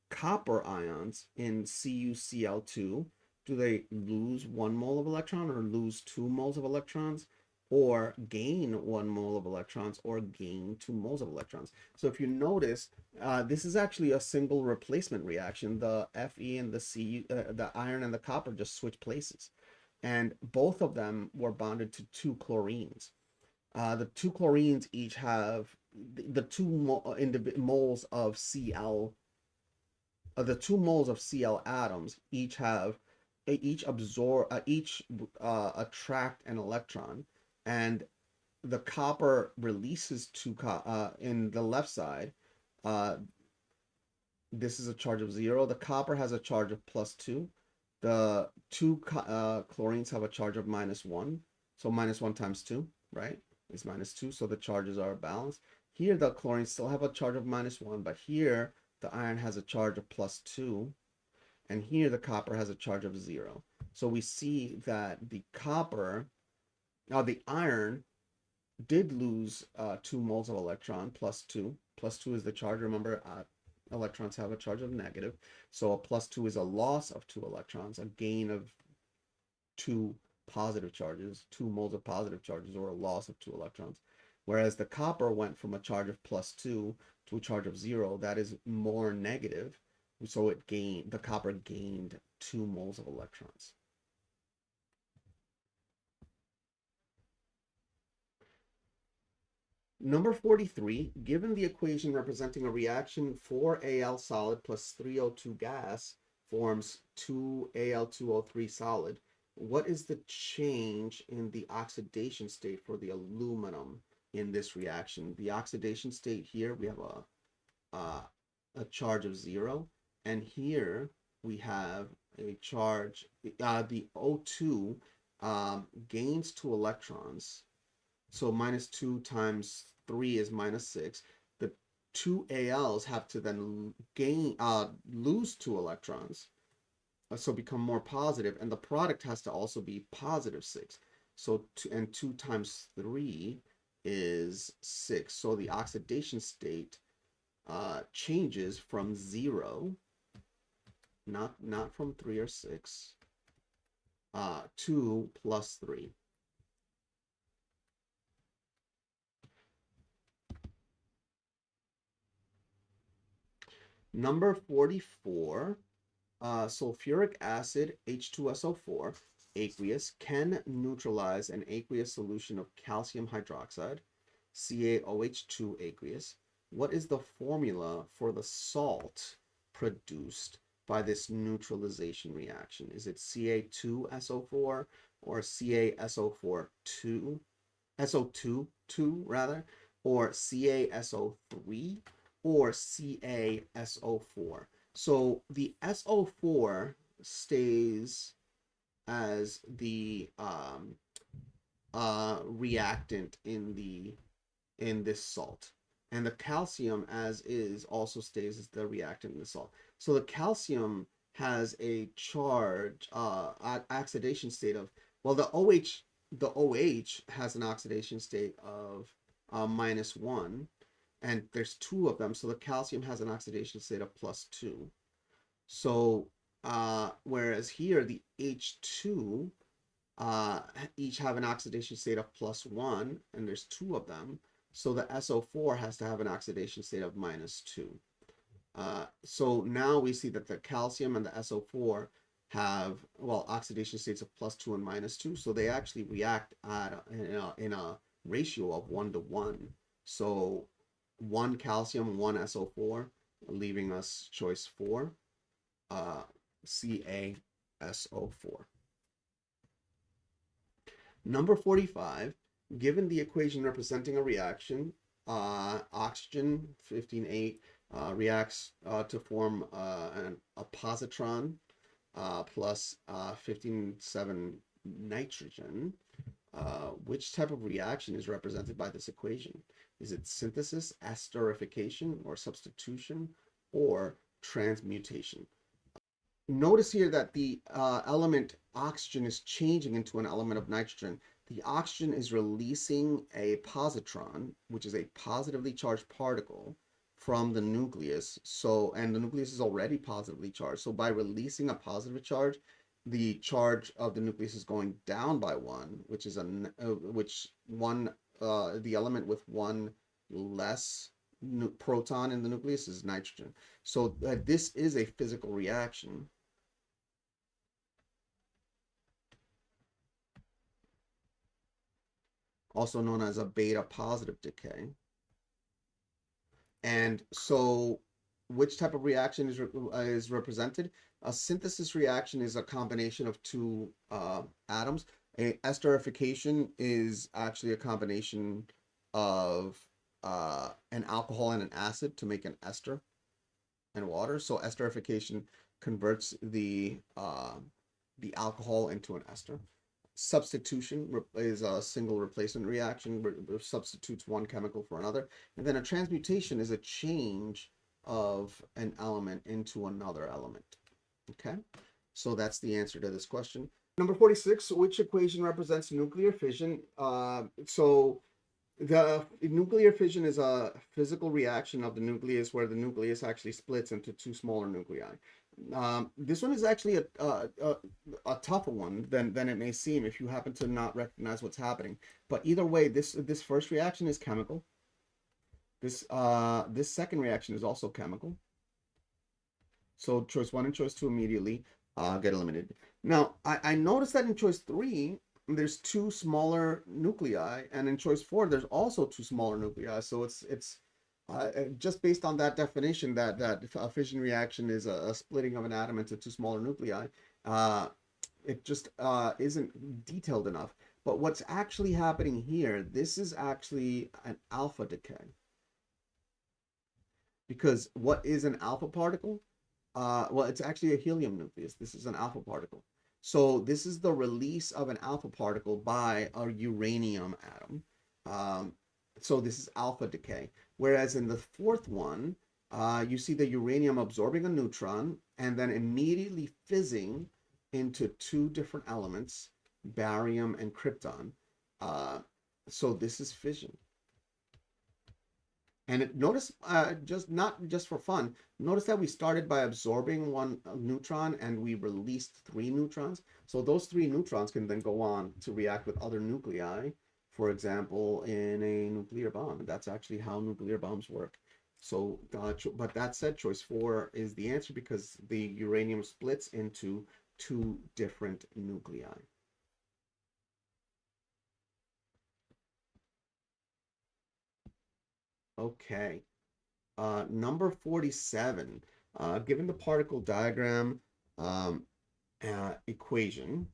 copper ions in CuCl2, do they lose 1 mole of electron or lose 2 moles of electrons? Or gain 1 mole of electrons or gain 2 moles of electrons. So if you notice, this is actually a single replacement reaction. The Fe and the iron and the copper just switch places. And both of them were bonded to 2 chlorines. The 2 chlorines each have the 2 moles of Cl, the 2 moles of Cl atoms each attract an electron, and the copper releases in the left side. This is a charge of 0. The copper has a charge of +2. The 2 chlorines have a charge of -1. So -1 times 2, right, is -2. So the charges are balanced. Here the chlorines still have a charge of -1, but here the iron has a charge of +2. And here the copper has a charge of 0. So we see that the iron did lose 2 moles of electron, +2. +2 is the charge. Remember, electrons have a charge of negative. So a +2 is a loss of 2 electrons, a gain of 2 positive charges, 2 moles of positive charges, or a loss of 2 electrons. Whereas the copper went from a charge of +2 to a charge of 0. That is more negative. So the copper gained 2 moles of electrons. Number 43, given the equation representing a reaction 4Al solid plus 3O2 gas forms 2Al2O3 solid, what is the change in the oxidation state for the aluminum in this reaction? The oxidation state here, we have a charge of 0, and here we have a charge, the O2 gains 2 electrons. So -2 times 3 is -6. The 2 ALs have to then lose 2 electrons, so become more positive, and the product has to also be +6. So 2 times 3 is 6. So the oxidation state changes from 0, not from 3 or 6, to +3. Number 44, sulfuric acid H2SO4 aqueous can neutralize an aqueous solution of calcium hydroxide CaOH2 aqueous. What is the formula for the salt produced by this neutralization reaction? Is it Ca2SO4 or CaSO4 SO2 rather, or CaSO3 or CaSO4? So the SO4 stays as the reactant in this salt, and the calcium as is also stays as the reactant in the salt. So the calcium has a charge oxidation state of, well, the OH has an oxidation state of -1, and there's 2 of them, so the calcium has an oxidation state of +2. So Whereas here, the H2 each have an oxidation state of +1, and there's two of them. So the SO4 has to have an oxidation state of -2. So now we see that the calcium and the SO4 have, well, oxidation states of +2 and -2. So they actually react in a ratio of 1 to 1. So 1 calcium, 1 SO4, leaving us choice 4, CaSO4. Number 45, given the equation representing a reaction, oxygen 15.8 reacts to form a positron plus 15.7 nitrogen. Which type of reaction is represented by this equation? Is it synthesis, esterification, or substitution, or transmutation? Notice here that the element oxygen is changing into an element of nitrogen. The oxygen is releasing a positron, which is a positively charged particle, from the nucleus. So, and the nucleus is already positively charged. So by releasing a positive charge, the charge of the nucleus is going down by 1, which is the element with 1 less proton in the nucleus is nitrogen. So this is a physical reaction. Also known as a beta positive decay. And so which type of reaction is represented? A synthesis reaction is a combination of two atoms. A esterification is actually a combination of an alcohol and an acid to make an ester and water. So esterification converts the alcohol into an ester. Substitution is a single replacement reaction, substitutes one chemical for another. And then a transmutation is a change of an element into another element. Okay, so that's the answer to this question. Number 46, which equation represents nuclear fission? So the nuclear fission is a physical reaction of the nucleus where the nucleus actually splits into two smaller nuclei. This one is actually a tougher one than it may seem if you happen to not recognize what's happening. But either way, this first reaction is chemical. This second reaction is also chemical. So choice 1 and choice 2 immediately get eliminated. Now, I noticed that in choice 3, there's two smaller nuclei, and in choice 4, there's also two smaller nuclei. So it's just based on that definition that a fission reaction is a splitting of an atom into two smaller nuclei, it just isn't detailed enough. But what's actually happening here, this is actually an alpha decay. Because what is an alpha particle? Well, it's actually a helium nucleus. This is an alpha particle. So this is the release of an alpha particle by a uranium atom. So this is alpha decay. Whereas in the fourth one, you see the uranium absorbing a neutron and then immediately fizzing into two different elements, barium and krypton. So this is fission. And notice, not just for fun, notice that we started by absorbing one neutron and we released 3 neutrons. So those 3 neutrons can then go on to react with other nuclei, for example, in a nuclear bomb. That's actually how nuclear bombs work. So, but that said, choice 4 is the answer because the uranium splits into 2 different nuclei. Okay. Number 47, given the particle diagram equation,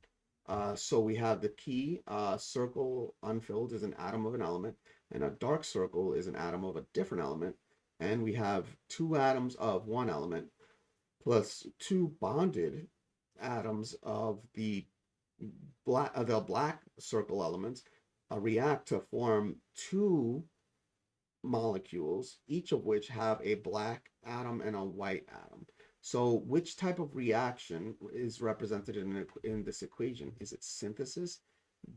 so we have the key circle unfilled is an atom of an element, and a dark circle is an atom of a different element, and we have 2 atoms of one element plus 2 bonded atoms of the black circle elements react to form 2 molecules, each of which have a black atom and a white atom. So which type of reaction is represented in this equation? Is it synthesis,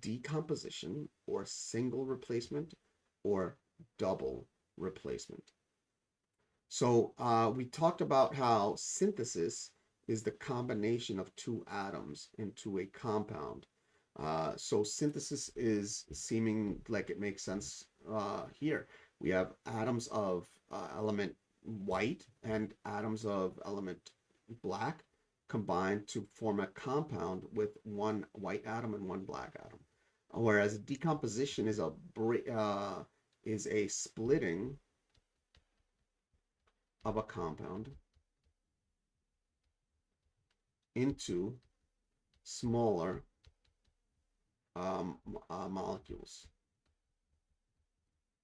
decomposition, or single replacement, or double replacement? So we talked about how synthesis is the combination of two atoms into a compound. So synthesis is seeming like it makes sense here. We have atoms of element white and atoms of element black combined to form a compound with one white atom and one black atom. Whereas decomposition is a splitting of a compound into smaller molecules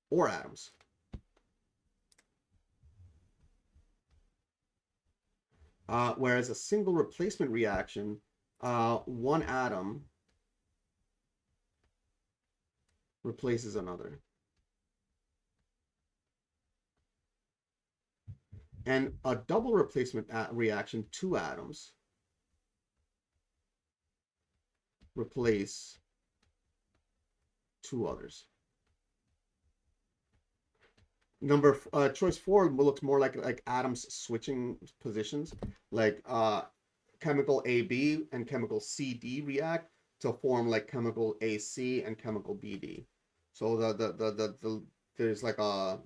or atoms. Whereas a single replacement reaction, one atom replaces another. And a double replacement reaction, two atoms replace two others. Choice 4 looks more like atoms switching positions, like chemical AB and chemical CD react to form like chemical AC and chemical BD. So there's like a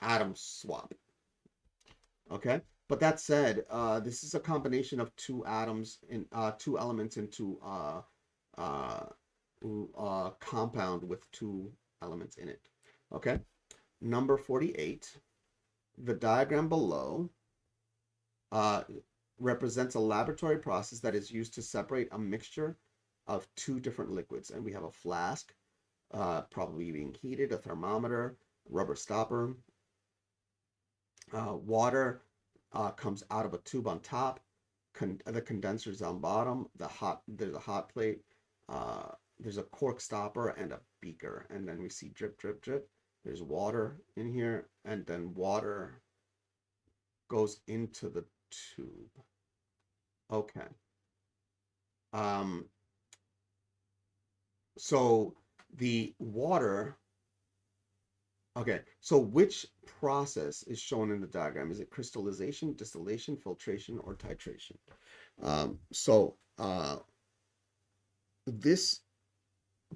atom swap. Okay, but that said, this is a combination of two atoms in two elements into compound with two elements in it. Okay. Number 48, the diagram below represents a laboratory process that is used to separate a mixture of two different liquids. And we have a flask, probably being heated, a thermometer, rubber stopper. Water comes out of a tube on top. The condenser's on bottom. There's a hot plate. There's a cork stopper and a beaker. And then we see drip, drip, drip. There's water in here, and then water goes into the tube. Okay. So the water, okay, so which process is shown in the diagram? Is it crystallization, distillation, filtration, or titration? This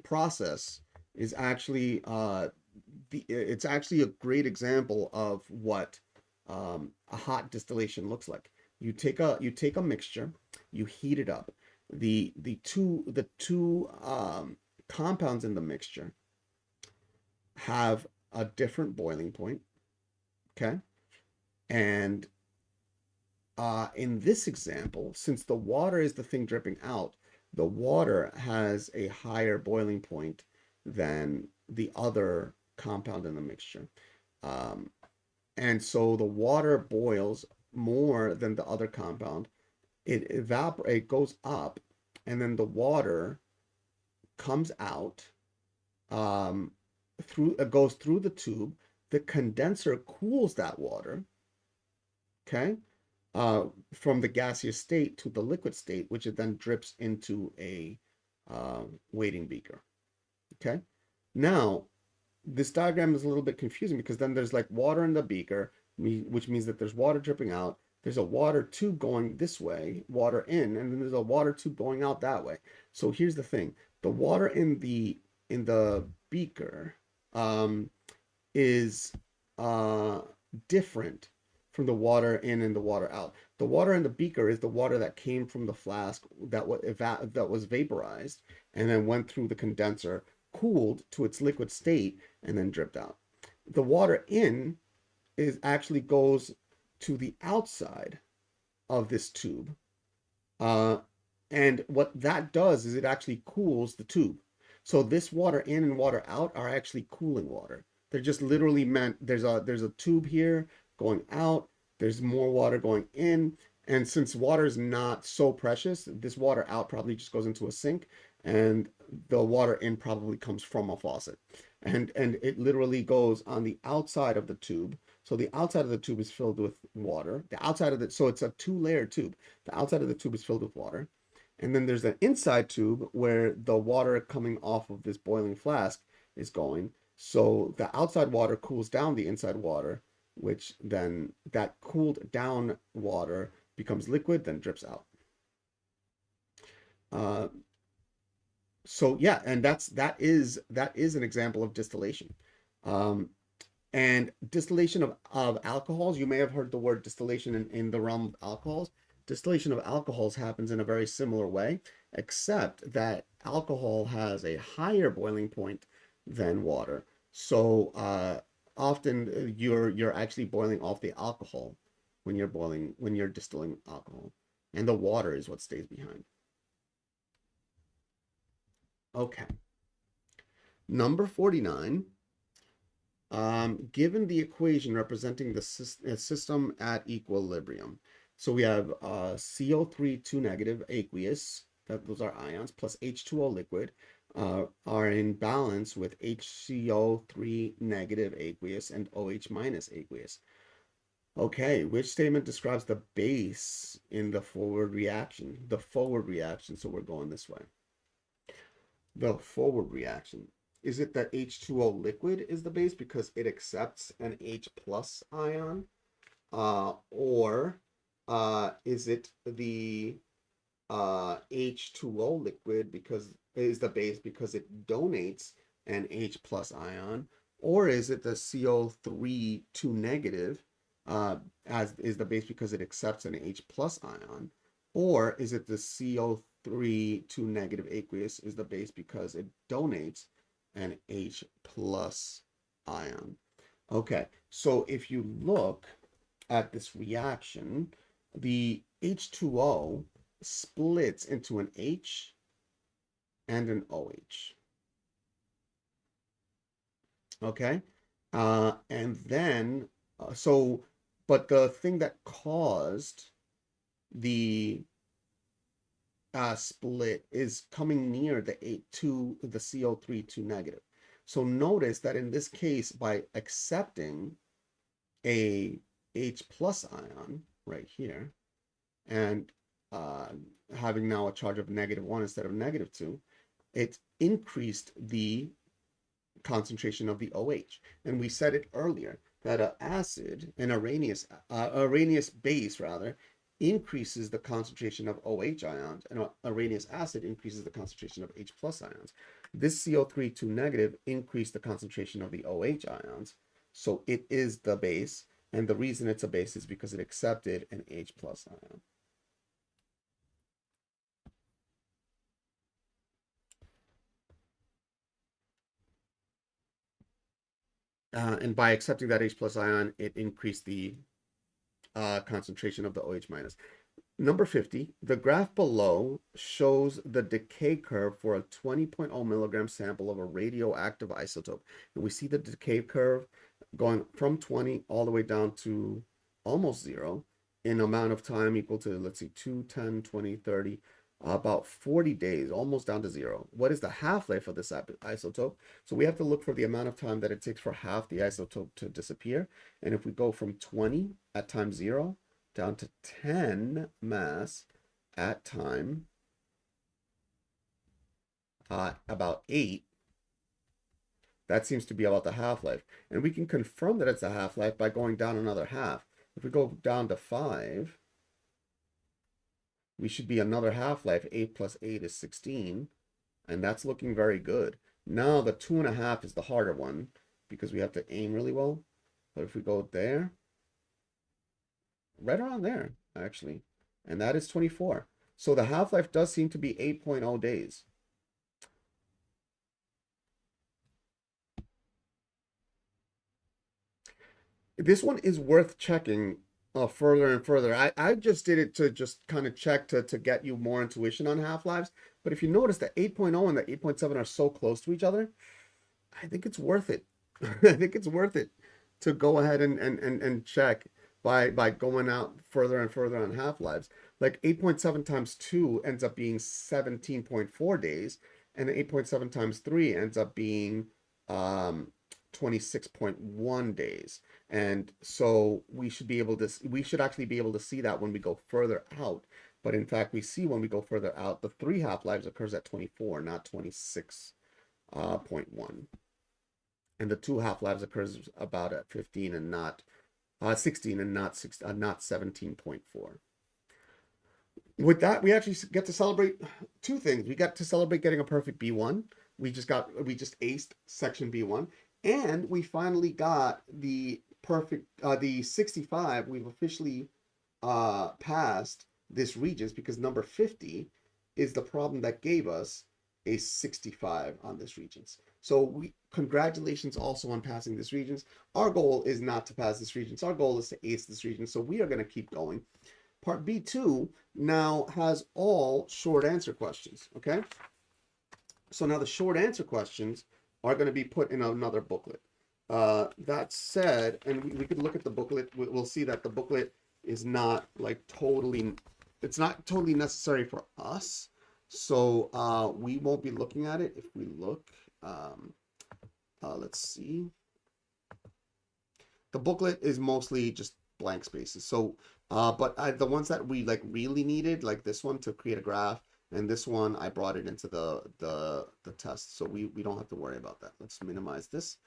process is actually it's actually a great example of what a hot distillation looks like. You take a mixture, you heat it up. The two compounds in the mixture have a different boiling point. Okay, and in this example, since the water is the thing dripping out, the water has a higher boiling point than the other compound in the mixture. And so the water boils more than the other compound. It goes up, and then the water comes out it goes through the tube. The condenser cools that water, okay, from the gaseous state to the liquid state, which it then drips into a waiting beaker. Okay, now this diagram is a little bit confusing because then there's like water in the beaker, which means that there's water dripping out. There's a water tube going this way, water in, and then there's a water tube going out that way. So here's the thing: the water in the beaker is different from the water in and the water out. The water in the beaker is the water that came from the flask that was vaporized and then went through the condenser, cooled to its liquid state, and then dripped out. The water in actually goes to the outside of this tube. And what that does is it actually cools the tube. So this water in and water out are actually cooling water. They're just literally meant, there's a tube here going out, there's more water going in, and since water is not so precious, this water out probably just goes into a sink, and the water in probably comes from a faucet. And it literally goes on the outside of the tube. So the outside of the tube is filled with water. So it's a two-layer tube. The outside of the tube is filled with water. And then there's an inside tube where the water coming off of this boiling flask is going. So the outside water cools down the inside water, which then that cooled down water becomes liquid, then drips out. So yeah, and that is an example of distillation. And distillation of alcohols, you may have heard the word distillation in the realm of alcohols. Distillation of alcohols happens in a very similar way, except that alcohol has a higher boiling point than water. So often you're actually boiling off the alcohol when you're distilling alcohol, and the water is what stays behind. Okay. Number 49. Given the equation representing the system at equilibrium. So we have CO3 2 negative aqueous, those are ions, plus H2O liquid are in balance with HCO3 negative aqueous and OH minus aqueous. Okay, which statement describes the base in the forward reaction? The forward reaction, so we're going this way. The forward reaction. Is it that H2O liquid is the base because it accepts an H plus ion? Or is it the H2O liquid because is the base because it donates an H plus ion? Or is it the CO3 2 negative as is the base because it accepts an H plus ion? Or is it the CO3 2 negative aqueous is the base because it donates an H plus ion? Okay, so if you look at this reaction, the H2O splits into an H and an OH. Okay, and then, but the thing that caused the split is coming near the the CO3 2 negative. So notice that in this case, by accepting a H plus ion right here and having now a charge of -1 instead of -2, it increased the concentration of the OH. And we said it earlier that an acid, an Arrhenius base rather, increases the concentration of OH ions, and an Arrhenius acid increases the concentration of H plus ions. This CO3 2 negative increased the concentration of the OH ions, so it is the base, and the reason it's a base is because it accepted an H plus ion. And by accepting that H plus ion, it increased the concentration of the OH minus. Number 50, the graph below shows the decay curve for a 20.0 milligram sample of a radioactive isotope. And we see the decay curve going from 20 all the way down to almost 0 in amount of time equal to, let's see, 2, 10, 20, 30, about 40 days, almost down to 0. What is the half-life of this isotope? So we have to look for the amount of time that it takes for half the isotope to disappear. And if we go from 20 at time 0 down to 10 mass at time about 8, that seems to be about the half-life. And we can confirm that it's a half-life by going down another half. If we go down to 5, we should be another half-life. 8 plus 8 is 16, and that's looking very good. Now the 2.5 is the harder one because we have to aim really well. But if we go there, right around there, actually, and that is 24. So the half-life does seem to be 8.0 days. This one is worth checking further and further. I just did it to just kind of check to get you more intuition on half-lives. But if you notice the 8.0 and the 8.7 are so close to each other, I think it's worth it. I think it's worth it to go ahead and check by going out further and further on half-lives. Like 8.7 times 2 ends up being 17.4 days, and 8.7 times 3 ends up being 26.1 days. And so we should actually be able to see that when we go further out. But in fact, we see when we go further out, the 3 half-lives occurs at 24, not 26.1. And the 2 half-lives occurs about at 15 and not 16 and not 17.4. With that, we actually get to celebrate two things. We got to celebrate getting a perfect B1. We just aced section B1, and we finally got the perfect the 65. We've officially passed this Regents because number 50 is the problem that gave us a 65 on this Regents. So we congratulations also on passing this Regents. Our goal is not to pass this Regents. Our goal is to ace this Regents. So we are going to keep going. Part B2 now has all short answer questions, okay? So now the short answer questions are going to be put in another booklet. That said, and we could look at the booklet, we'll see that the booklet is not like totally, it's not totally necessary for us. So we won't be looking at it. If we look, let's see. The booklet is mostly just blank spaces. So, but the ones that we like really needed, like this one to create a graph, and this one I brought it into the test, so we don't have to worry about that. Let's minimize this,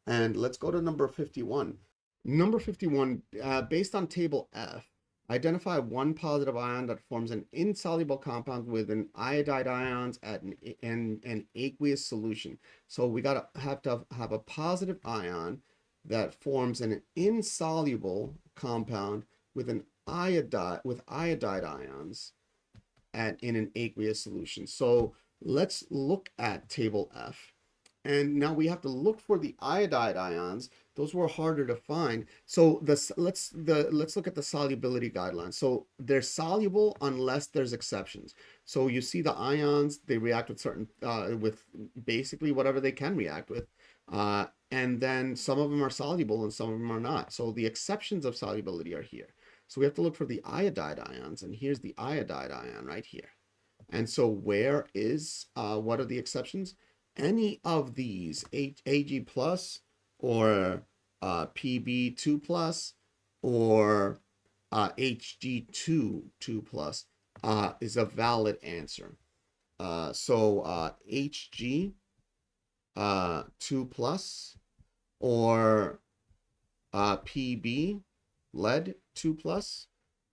and let's go to number 51. Number 51, based on table F, identify one positive ion that forms an insoluble compound with an iodide ions at an aqueous solution. So we have to have a positive ion that forms an insoluble compound with an iodide ions in an aqueous solution. So let's look at table F. And now we have to look for the iodide ions. Those were harder to find. So let's look at the solubility guidelines. So they're soluble unless there's exceptions. So you see the ions, they react with certain with basically whatever they can react with. And then some of them are soluble and some of them are not. So the exceptions of solubility are here. So we have to look for the iodide ions, and here's the iodide ion right here. And so where is, what are the exceptions? Any of these, Ag plus or Pb2 plus or Hg2 plus is a valid answer. So Hg 2 plus or Pb lead 2 plus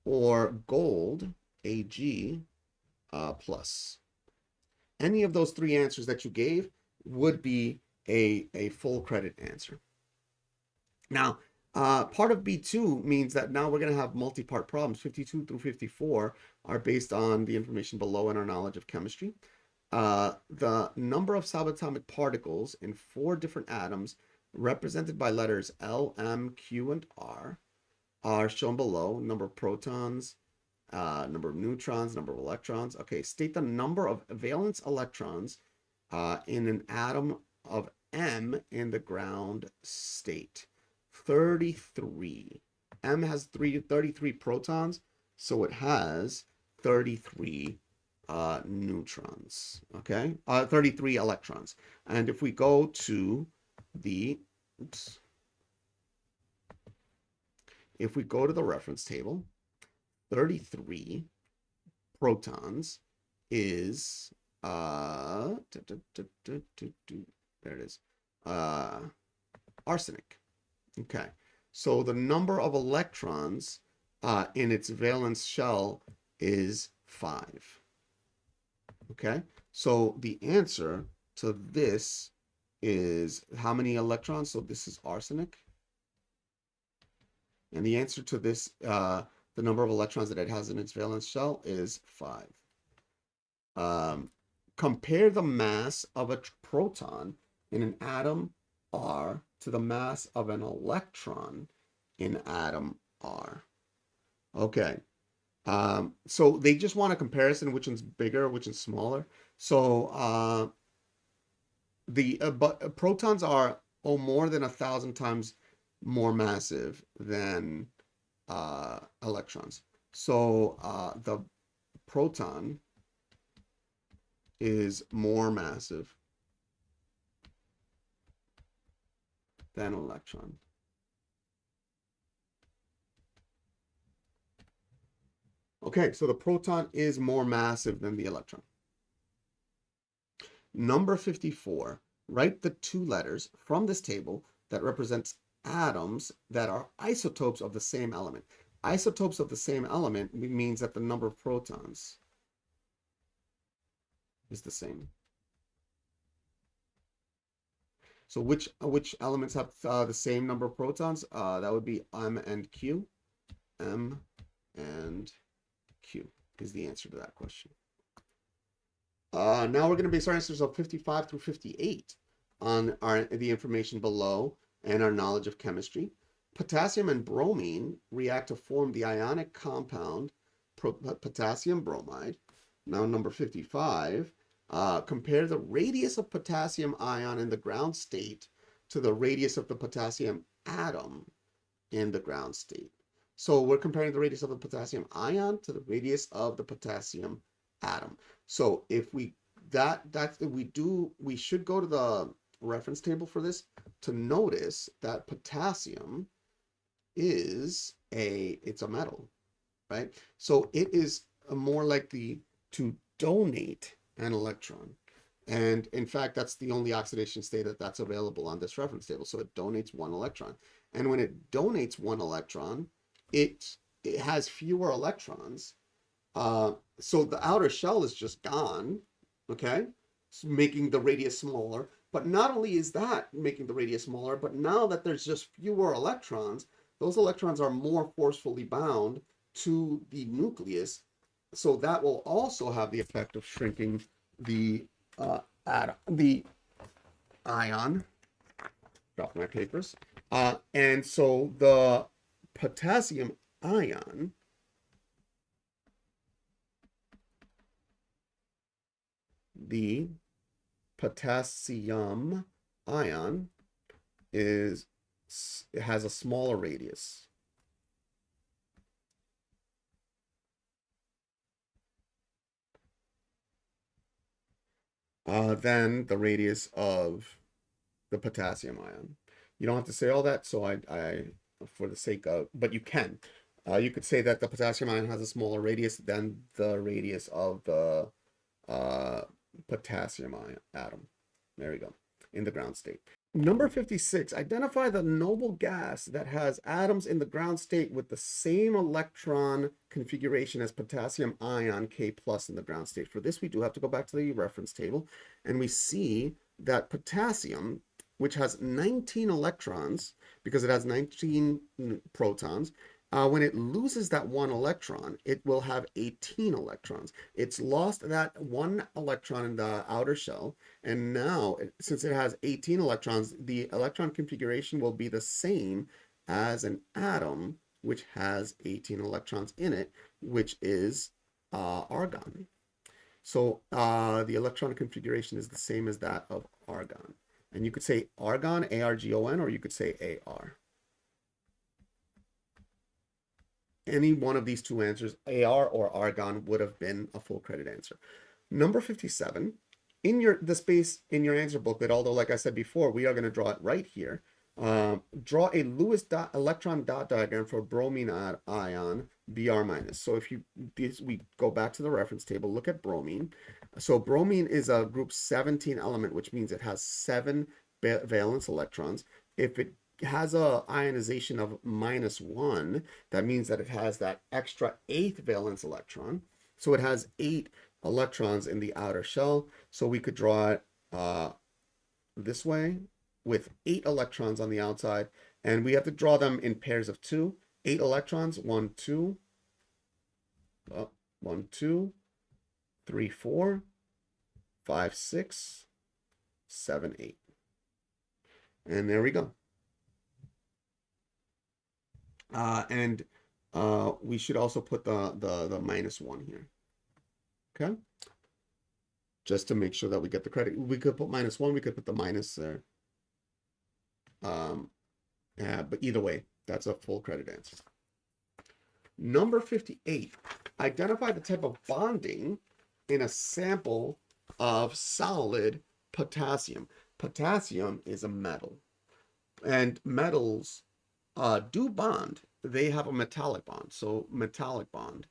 or gold Ag plus. Any of those three answers that you gave would be a full credit answer. Now, part of B2 means that now we're going to have multi-part problems. 52 through 54 are based on the information below and our knowledge of chemistry. The number of subatomic particles in 4 different atoms represented by letters L, M, Q, and R are shown below. Number of protons, number of neutrons, number of electrons. Okay, state the number of valence electrons in an atom of M in the ground state. 33. M has 33 protons, so it has 33 neutrons. Okay, 33 electrons. And if we go to the, if we go to the reference table, 33 protons is there it is, arsenic. Okay, so the number of electrons in its valence shell is 5. Okay, so the answer to this is how many electrons? So this is arsenic, and the answer to this, the number of electrons that it has in its valence shell is 5. Compare the mass of a proton in an atom R to the mass of an electron in atom R. Okay. So they just want a comparison, which one's bigger, which is smaller. So but protons are more than 1,000 times more massive than electrons. So the proton is more massive than electron. Okay, so the proton is more massive than the electron. Number 54, write the 2 letters from this table that represents atoms that are isotopes of the same element. isotopes of the same element means that the number of protons is the same. So which elements have the same number of protons? That would be M and Q. M and Q is the answer to that question. Now we're going to base our answers of 55 through 58 on the information below and our knowledge of chemistry. Potassium and bromine react to form the ionic compound potassium bromide. Now number 55, compare the radius of potassium ion in the ground state to the radius of the potassium atom in the ground state. So we're comparing the radius of the potassium ion to the radius of the potassium atom. So if we we should go to the reference table for this to notice that potassium is it's a metal, right? So it is more likely to donate an electron. And in fact, that's the only oxidation state that's available on this reference table. So it donates one electron. And when it donates one electron, it has fewer electrons. So the outer shell is just gone, okay? So making the radius smaller. But not only is that making the radius smaller, but now that there's just fewer electrons, those electrons are more forcefully bound to the nucleus. So that will also have the effect of shrinking the ion. Drop my papers. And so the potassium ion it has a smaller radius. Than the radius of the potassium ion. You don't have to say all that, so I for the sake of, but you can. You could say that the potassium ion has a smaller radius than the radius of the potassium ion atom. There we go, in the ground state. Number 56, identify the noble gas that has atoms in the ground state with the same electron configuration as potassium ion K plus in the ground state. For this, we do have to go back to the reference table, and we see that potassium, which has 19 electrons, because it has 19 protons, when it loses that one electron, it will have 18 electrons. It's lost that one electron in the outer shell, and now, since it has 18 electrons, the electron configuration will be the same as an atom, which has 18 electrons in it, which is argon. So the electron configuration is the same as that of argon. And you could say argon, A-R-G-O-N, or you could say A-R. Any one of these two answers, AR or argon, would have been a full credit answer. Number 57, in the space in your answer booklet, although like I said before, we are going to draw it right here. Draw a Lewis electron dot diagram for bromine ion Br minus. So if we go back to the reference table, look at bromine. So bromine is a group 17 element, which means it has 7 valence electrons. If it has a ionization of -1, that means that it has that extra 8th valence electron. So it has 8 electrons in the outer shell. So we could draw it this way with 8 electrons on the outside, and we have to draw them in pairs of 2. 8 electrons, 1, 2, 1, 2, 3, 4, 5, 6, 7, 8. And there we go. We should also put the -1 here. Okay? Just to make sure that we get the credit. We could put -1, we could put the minus there. But either way, that's a full credit answer. Number 58, identify the type of bonding in a sample of solid potassium. Potassium is a metal, and metals do bond. They have a metallic bond. So metallic bond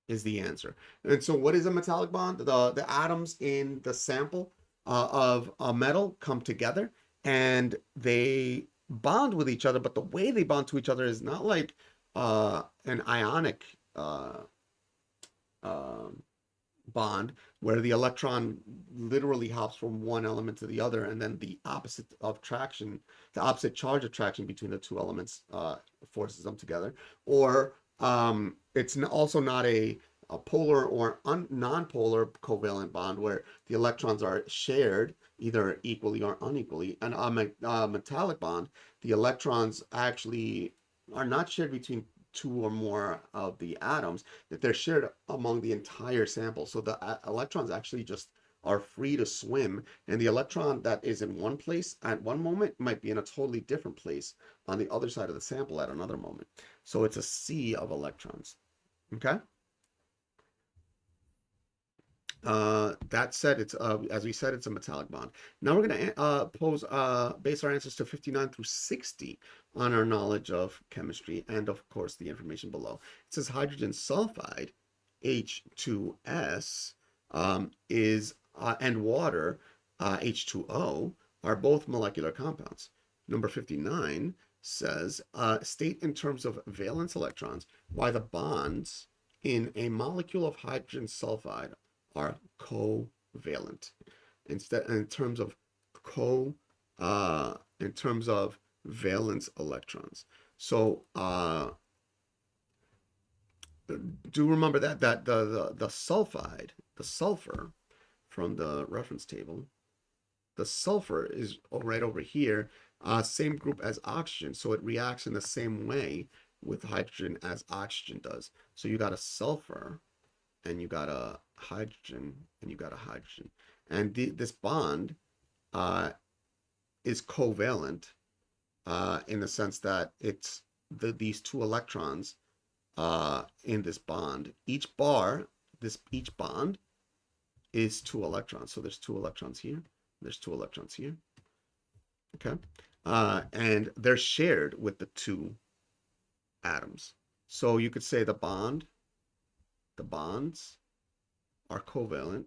is the answer. And so what is a metallic bond? The atoms in the sample of a metal come together, and they bond with each other, but the way they bond to each other is not like an ionic um bond where the electron literally hops from one element to the other, and then the opposite of traction, the opposite charge attraction between the two elements forces them together. Or it's also not a polar or non-polar covalent bond where the electrons are shared either equally or unequally. And a metallic bond, the electrons actually are not shared between two or more of the atoms, that they're shared among the entire sample. So the electrons actually just are free to swim, and the electron that is in one place at one moment might be in a totally different place on the other side of the sample at another moment. So it's a sea of electrons. Okay. That said, it's as we said, it's a metallic bond. Now we're going to base our answers to 59 through 60 on our knowledge of chemistry and, of course, the information below. It says hydrogen sulfide, H2S, is and water, H2O, are both molecular compounds. Number 59 says, state in terms of valence electrons why the bonds in a molecule of hydrogen sulfide are covalent. Instead, in terms of valence electrons. So do remember that the sulfide, the sulfur from the reference table, the sulfur is right over here, same group as oxygen, so it reacts in the same way with hydrogen as oxygen does. So you got a sulfur, and you got a hydrogen, and you got a hydrogen. And this bond is covalent in the sense that it's these two electrons in this bond. Each bond is two electrons. So there's two electrons here. There's two electrons here. Okay. And they're shared with the two atoms. So you could say the bonds are covalent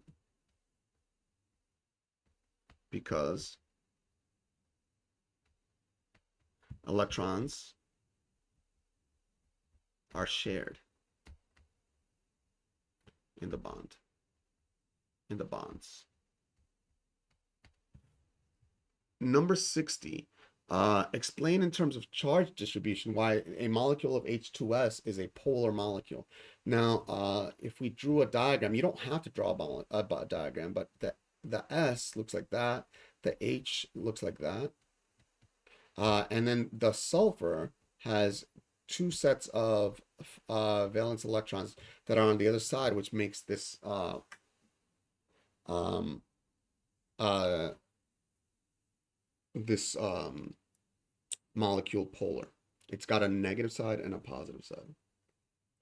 because electrons are shared in the bonds. Number 60, explain in terms of charge distribution why a molecule of H2S is a polar molecule. Now, if we drew a diagram, you don't have to draw a diagram, but the S looks like that, the H looks like that, and then the sulfur has two sets of valence electrons that are on the other side, which makes this molecule polar. It's got a negative side and a positive side.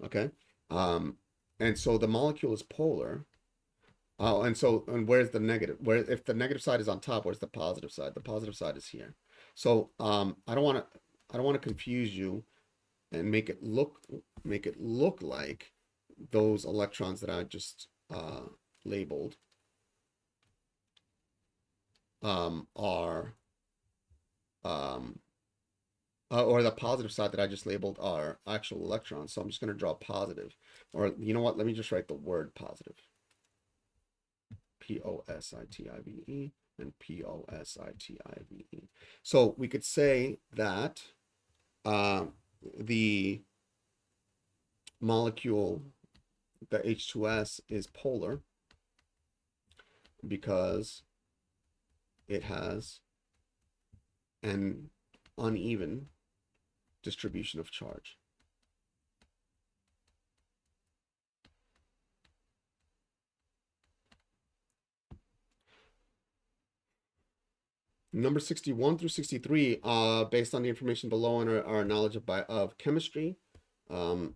Okay. And so the molecule is polar. Oh, and where's the negative? Where, if the negative side is on top, where's the positive side? The positive side is here. So I don't want to confuse you and make it look like those electrons that I just labeled are or the positive side that I just labeled are actual electrons. So I'm just going to draw positive, or you know what? Let me just write the word positive. Positive and positive. So we could say that the molecule, the H2S, is polar because it has an uneven distribution of charge. Number 61 through 63, based on the information below and our knowledge of chemistry. An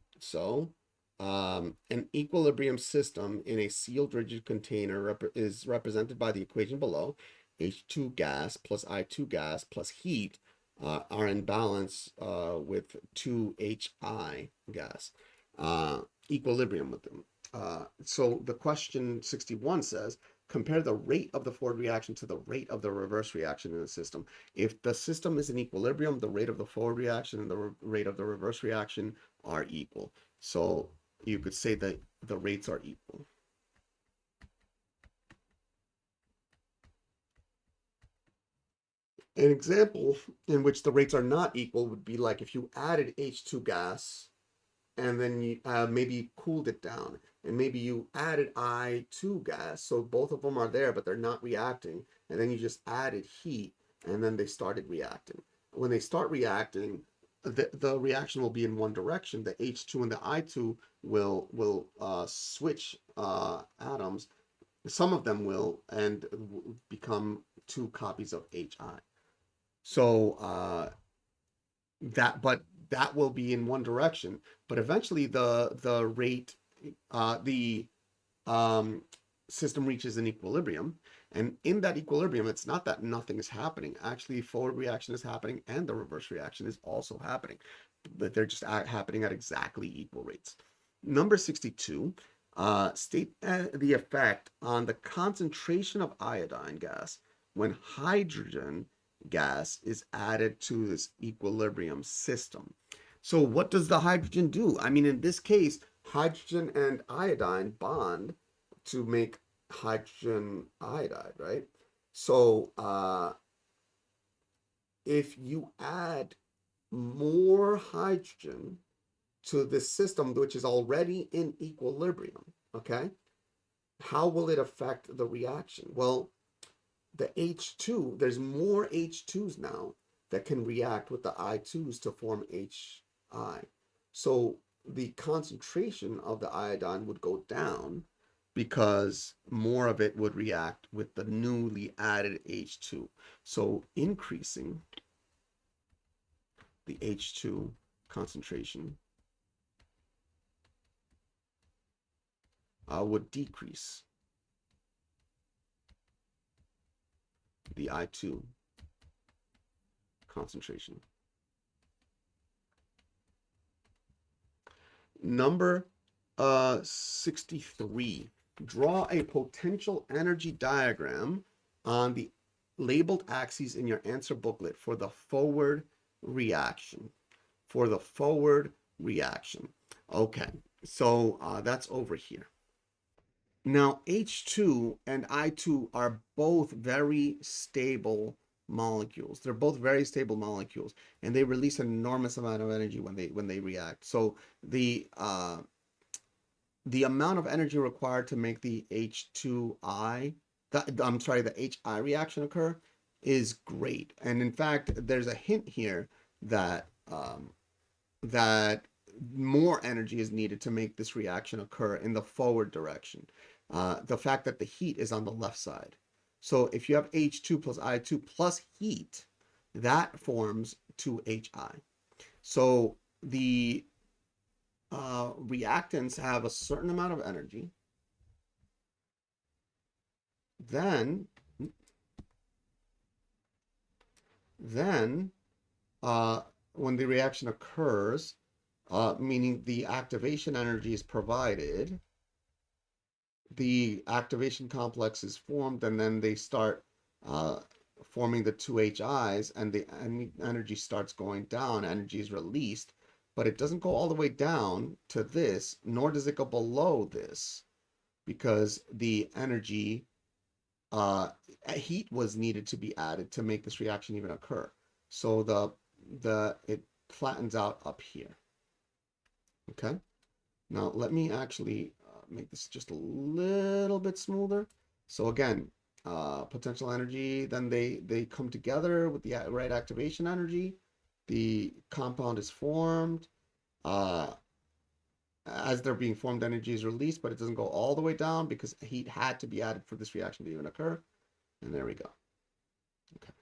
equilibrium system in a sealed rigid container is represented by the equation below. H2 gas plus I2 gas plus heat are in balance with 2HI gas. Equilibrium with them. So the question 61 says, compare the rate of the forward reaction to the rate of the reverse reaction in the system. If the system is in equilibrium, the rate of the forward reaction and the rate of the reverse reaction are equal. So you could say that the rates are equal. An example in which the rates are not equal would be like if you added H2 gas and then you maybe cooled it down, and maybe you added I2 gas, so both of them are there but they're not reacting, and then you just added heat and then they started reacting. When they start reacting, the reaction will be in one direction. The H2 and the I2 will switch atoms. Some of them will, and become two copies of HI. So that will be in one direction, but eventually the rate the um, system reaches an equilibrium, and in that equilibrium, it's not that nothing is happening. Actually, forward reaction is happening, and the reverse reaction is also happening, but they're just happening at exactly equal rates. Number 62, state the effect on the concentration of iodine gas when hydrogen gas is added to this equilibrium system. So what does the hydrogen do? I mean, in this case, hydrogen and iodine bond to make hydrogen iodide, right? So if you add more hydrogen to this system, which is already in equilibrium, okay, how will it affect the reaction? Well, the H2, there's more H2s now that can react with the I2s to form HI. So the concentration of the iodine would go down because more of it would react with the newly added H2. So increasing the H2 concentration would decrease the I2 concentration. Number 63. Draw a potential energy diagram on the labeled axes in your answer booklet for the forward reaction. For the forward reaction. Okay, so that's over here. Now, H2 and I2 are both very stable molecules. They're both very stable molecules, and they release an enormous amount of energy when they react. So the amount of energy required to make the H2I, the HI reaction occur is great. And in fact, there's a hint here that that more energy is needed to make this reaction occur in the forward direction. The fact that the heat is on the left side. So if you have H2 plus I2 plus heat, that forms 2HI. So the reactants have a certain amount of energy. Then when the reaction occurs, meaning the activation energy is provided, the activation complex is formed, and then they start forming the two HIs, and the energy starts going down, energy is released, but it doesn't go all the way down to this, nor does it go below this, because the energy, heat was needed to be added to make this reaction even occur. So it flattens out up here. Okay. Now let me actually make this just a little bit smoother. So again, potential energy, then they come together with the right activation energy. The compound is formed. As they're being formed, energy is released, but it doesn't go all the way down because heat had to be added for this reaction to even occur. And there we go. Okay.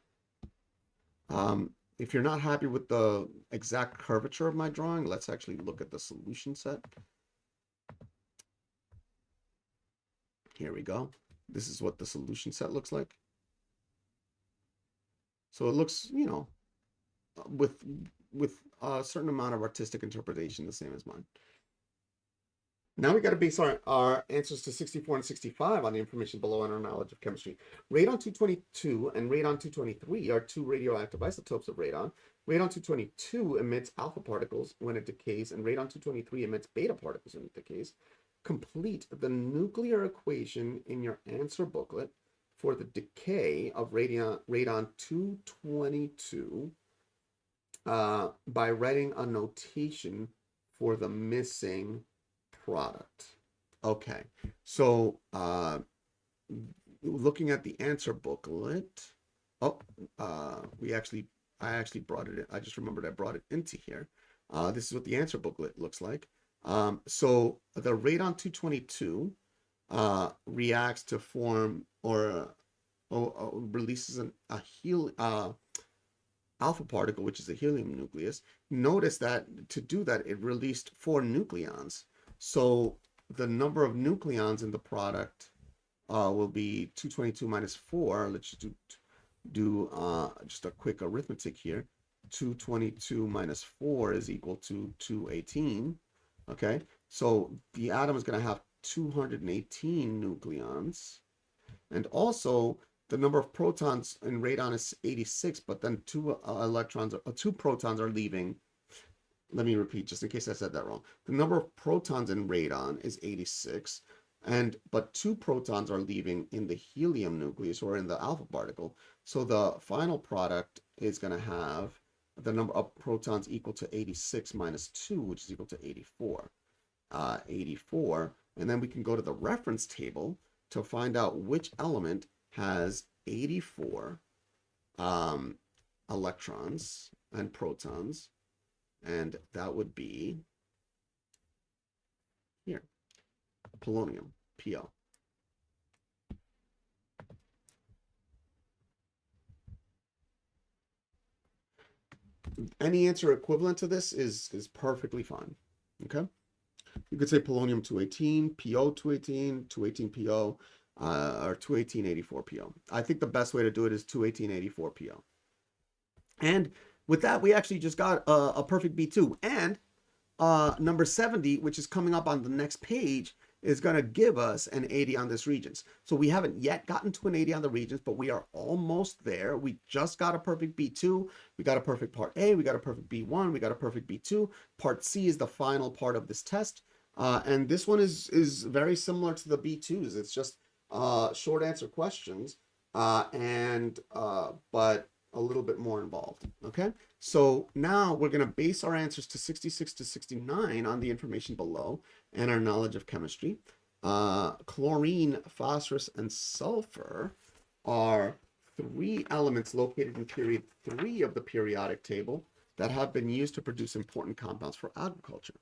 If you're not happy with the exact curvature of my drawing, let's actually look at the solution set. Here we go. This is what the solution set looks like. So it looks, you know, with a certain amount of artistic interpretation, the same as mine. Now we got to base our answers to 64 and 65 on the information below and our knowledge of chemistry. Radon 222 and radon 223 are two radioactive isotopes of radon. Radon 222 emits alpha particles when it decays, and radon 223 emits beta particles when it decays. Complete the nuclear equation in your answer booklet for the decay of radon 222 by writing a notation for the missing product. Okay, so looking at the answer booklet, oh, I actually brought it in. I just remembered I brought it into here. This is what the answer booklet looks like. So the radon 222 reacts to form or releases a alpha particle, which is a helium nucleus. Notice that to do that, it released 4 nucleons. So the number of nucleons in the product will be 222 minus 4. Let's just do just a quick arithmetic here. 222 minus 4 is equal to 218. Okay, so the atom is going to have 218 nucleons. And also, the number of protons in radon is 86, but then 2 protons are leaving. Let me repeat, just in case I said that wrong. The number of protons in radon is 86, but 2 protons are leaving in the helium nucleus or in the alpha particle. So the final product is going to have the number of protons equal to 86 minus 2, which is equal to 84. 84, and then we can go to the reference table to find out which element has 84 electrons and protons, and that would be here, polonium, PO. Any answer equivalent to this is perfectly fine. Okay, you could say polonium 218, PO 218, 218 PO, or 21884 PO. I think the best way to do it is 21884 PO. And with that, we actually just got a perfect B2. And number 70, which is coming up on the next page, is going to give us an 80 on this Regents. So we haven't yet gotten to an 80 on the Regents, but we are almost there. We just got a perfect B2. We got a perfect part A. We got a perfect B1. We got a perfect B2. Part C is the final part of this test. And this one is very similar to the B2s. It's just short answer questions, but a little bit more involved. Okay, so now we're going to base our answers to 66 to 69 on the information below and our knowledge of chemistry. Chlorine, phosphorus, and sulfur are 3 elements located in period 3 of the periodic table that have been used to produce important compounds for agriculture.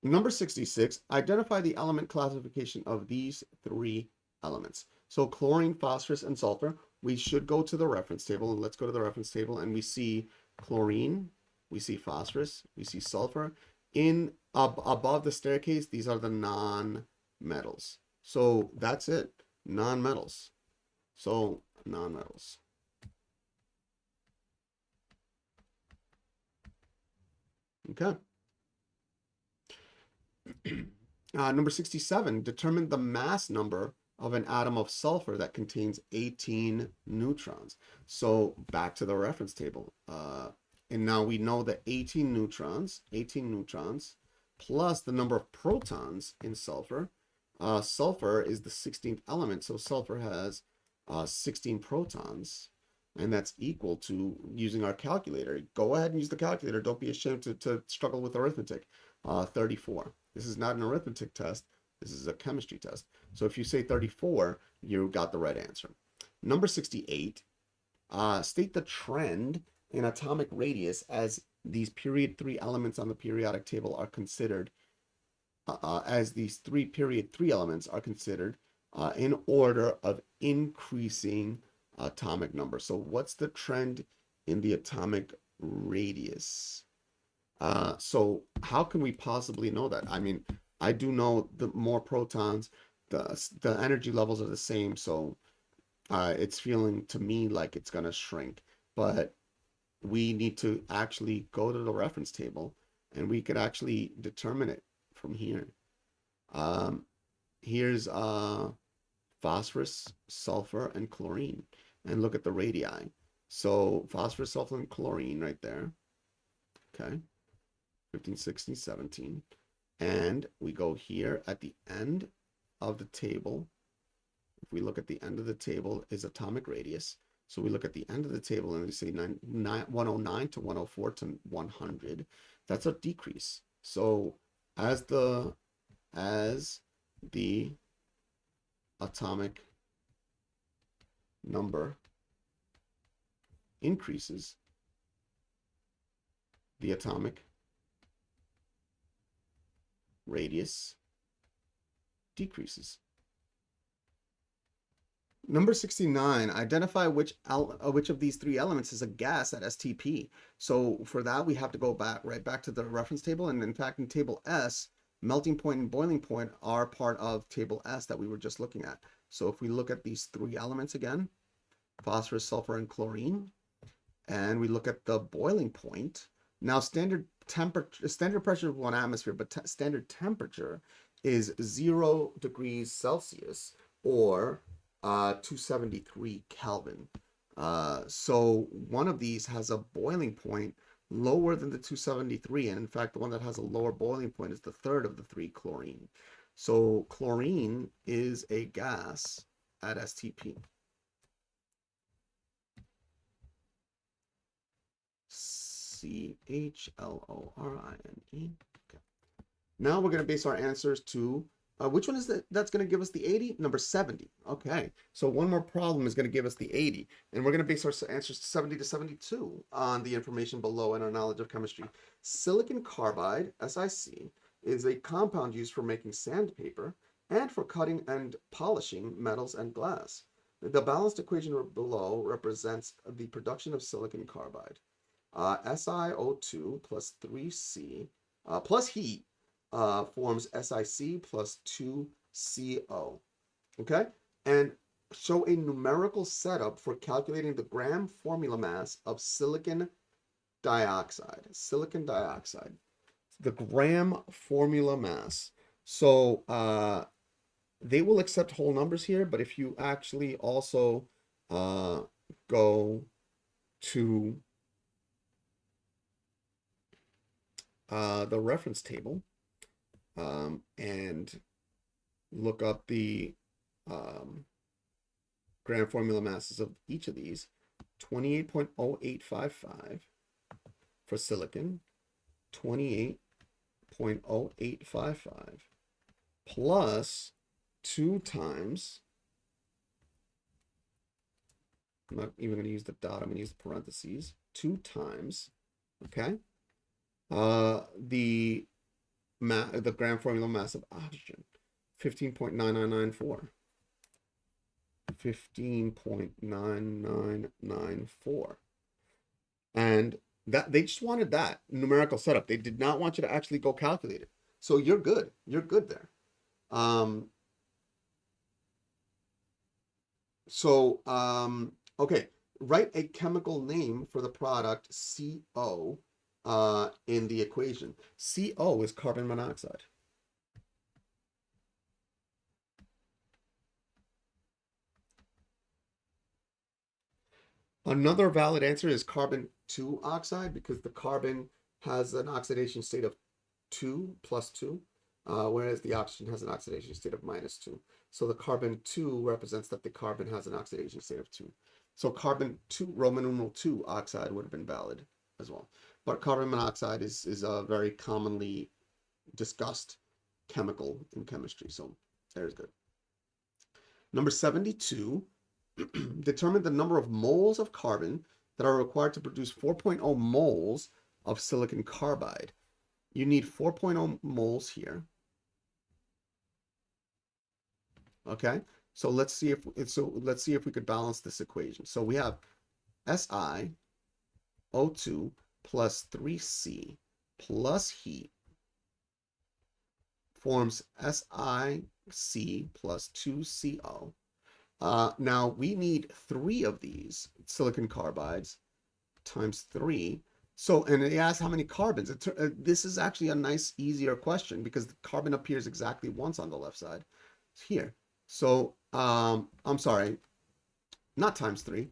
Number 66, identify the element classification of these 3 elements. So chlorine, phosphorus, and sulfur, we should go to the reference table, and let's go to the reference table, and we see chlorine, we see phosphorus, we see sulfur. Above the staircase, these are the non-metals. So that's it, non-metals. So non-metals. Okay. Number 67, determine the mass number of an atom of sulfur that contains 18 neutrons. So back to the reference table. And now we know that 18 neutrons plus the number of protons in sulfur. Sulfur is the 16th element, so sulfur has 16 protons, and that's equal to, using our calculator. Go ahead and use the calculator. Don't be ashamed to struggle with arithmetic. 34. This is not an arithmetic test. This is a chemistry test. So if you say 34, you got the right answer. Number 68, state the trend in atomic radius as these period 3 elements on the periodic table are considered, as these period 3 elements are considered in order of increasing atomic number. So what's the trend in the atomic radius? So how can we possibly know that? I mean, I do know the more protons, the energy levels are the same, so it's feeling to me like it's going to shrink. But we need to actually go to the reference table, and we could actually determine it from here. Here's phosphorus, sulfur, and chlorine. And look at the radii. So phosphorus, sulfur, and chlorine right there. Okay. 15, 16, 17. And we go here at the end of the table. If we look at the end of the table is atomic radius. So we look at the end of the table and we say 109 to 104 to 100. That's a decrease. So as the atomic number increases, the atomic radius decreases. Number 69, identify which of these three elements is a gas at STP. So for that, we have to go right back to the reference table. And in fact, in table S, melting point and boiling point are part of table S that we were just looking at. So if we look at these three elements again, phosphorus, sulfur, and chlorine, and we look at the boiling point. Now, standard pressure is 1 atmosphere, but standard temperature is 0 degrees Celsius or 273 Kelvin. So one of these has a boiling point lower than the 273, and in fact, the one that has a lower boiling point is the third of the three, chlorine. So chlorine is a gas at STP. CHLORINE. Okay. Now we're going to base our answers to which one is that's going to give us the 80? Number 70. Okay. So one more problem is going to give us the 80. And we're going to base our answers to 70 to 72 on the information below and our knowledge of chemistry. Silicon carbide, SiC, is a compound used for making sandpaper and for cutting and polishing metals and glass. The balanced equation below represents the production of silicon carbide. SiO2 plus 3C plus heat forms SiC plus 2CO. Okay? And show a numerical setup for calculating the gram formula mass of silicon dioxide. Silicon dioxide. The gram formula mass. So they will accept whole numbers here, but if you actually also go to the reference table and look up the gram formula masses of each of these. 28.0855 for silicon, 28.0855 plus 2 times, I'm not even going to use the dot, I'm going to use the parentheses, 2 times, okay, the gram formula mass of oxygen, 15.9994. 15.9994. And that they just wanted that numerical setup. They did not want you to actually go calculate it. So you're good. You're good there. Okay, write a chemical name for the product CO in the equation. CO is carbon monoxide. Another valid answer is carbon 2 oxide because the carbon has an oxidation state of 2 plus 2, whereas the oxygen has an oxidation state of minus 2. So the carbon 2 represents that the carbon has an oxidation state of 2. So carbon 2, Roman numeral 2 oxide would have been valid as well. But carbon monoxide is a very commonly discussed chemical in chemistry. So there's good. Number 72. Determine the number of moles of carbon that are required to produce 4.0 moles of silicon carbide. You need 4.0 moles here. Okay, so let's see if we could balance this equation. So we have SiO2 plus 3C plus heat forms SiC plus 2CO. Now we need 3 of these silicon carbides times 3 So, and they asked how many carbons. This is actually a nice, easier question because the carbon appears exactly once on the left side. It's here. So, I'm sorry, not times 3,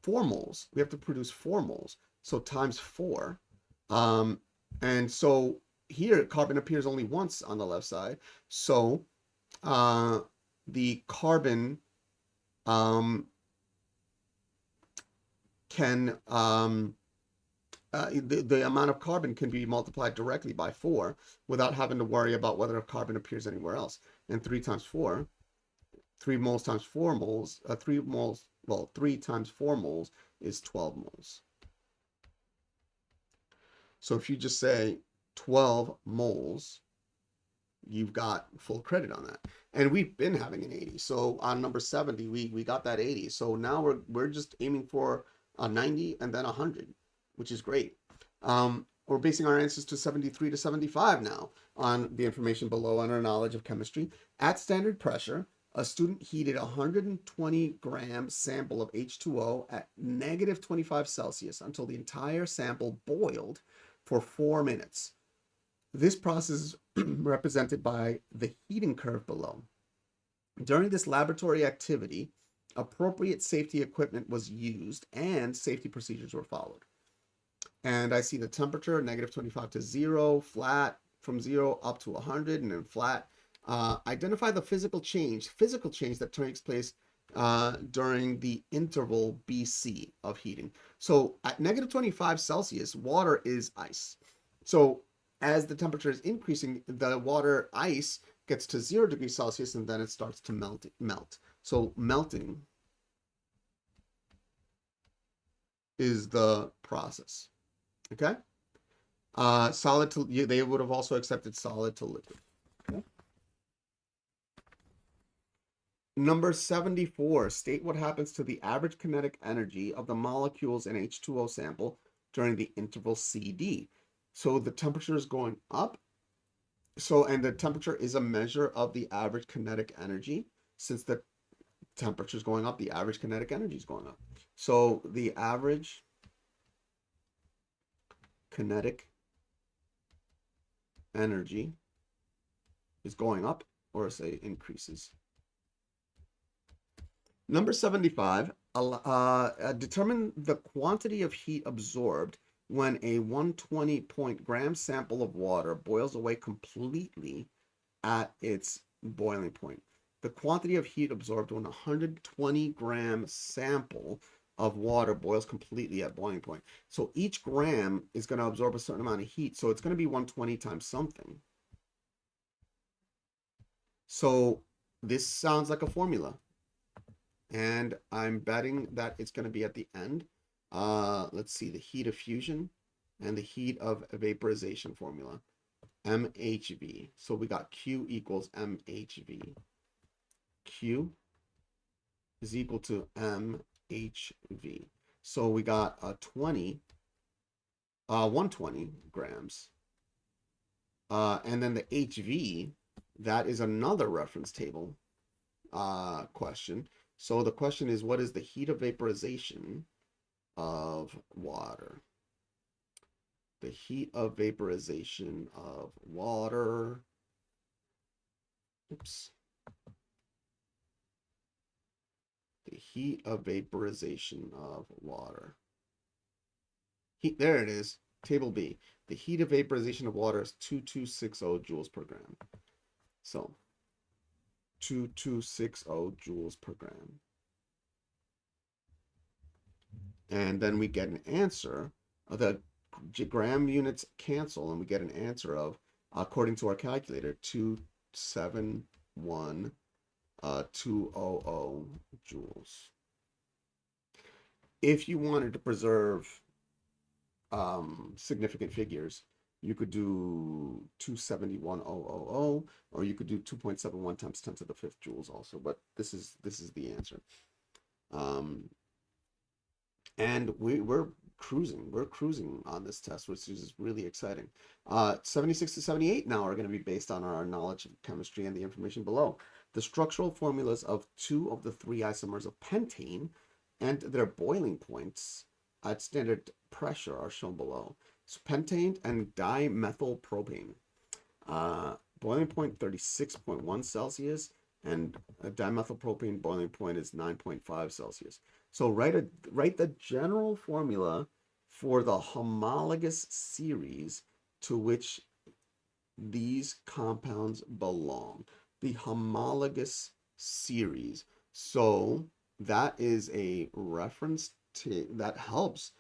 4 moles. We have to produce 4 moles. So times 4. Um, and so here, carbon appears only once on the left side. So uh, the carbon um, can the amount of carbon can be multiplied directly by 4 without having to worry about whether a carbon appears anywhere else. And 3 times 4, 3 moles times 4 moles, 3 moles, well, 3 times 4 moles is 12 moles. So if you just say 12 moles, you've got full credit on that. And we've been having an 80. So on number 70, we got that 80. So now we're just aiming for a 90 and then 100, which is great. We're basing our answers to 73 to 75 now on the information below on our knowledge of chemistry. At standard pressure, a student heated a 120 gram sample of H2O at negative 25 Celsius until the entire sample boiled for 4 minutes. This process is represented by the heating curve below. During this laboratory activity, appropriate safety equipment was used and safety procedures were followed. And I see the temperature, negative 25 to 0, flat from 0 up to 100, and then flat. Identify the physical change that takes place during the interval BC of heating. So at negative 25 Celsius, water is ice. So as the temperature is increasing, the water ice gets to 0 degrees Celsius and then it starts to melt. So melting is the process. Okay? Solid to, they would have also accepted solid to liquid. Okay? Number 74, state what happens to the average kinetic energy of the molecules in H2O sample during the interval CD. So the temperature is going up. So, and the temperature is a measure of the average kinetic energy. Since the temperature is going up, the average kinetic energy is going up. So the average kinetic energy is going up, or say increases. Number 75, determine the quantity of heat absorbed when a 120 gram sample of water boils away completely at its boiling point. The quantity of heat absorbed when a 120 gram sample of water boils completely at boiling point. So each gram is going to absorb a certain amount of heat. So it's going to be 120 times something. So this sounds like a formula. And I'm betting that it's going to be at the end. Let's see, the heat of fusion and the heat of vaporization formula. MHV. So we got Q equals MHV. Q is equal to MHV. So we got 120 grams. And then the HV, that is another reference table question. So the question is, what is the heat of vaporization of water? The heat of vaporization of water. Oops. The heat of vaporization of water. There it is. Table B. The heat of vaporization of water is 2260 joules per gram. So 2260 joules per gram. And then we get an answer. The gram units cancel, and we get an answer of, according to our calculator, 271 200 joules. If you wanted to preserve significant figures, you could do 271,000, or you could do 2.71 times 10 to the 5th joules also, but this is the answer. And we're cruising on this test, which is really exciting. 76 to 78 now are going to be based on our knowledge of chemistry and the information below. The structural formulas of 2 of the 3 isomers of pentane and their boiling points at standard pressure are shown below. So pentane and dimethylpropane. Boiling point 36.1 Celsius, and dimethylpropane boiling point is 9.5 Celsius. So write the general formula for the homologous series to which these compounds belong. The homologous series. So that is a reference that helps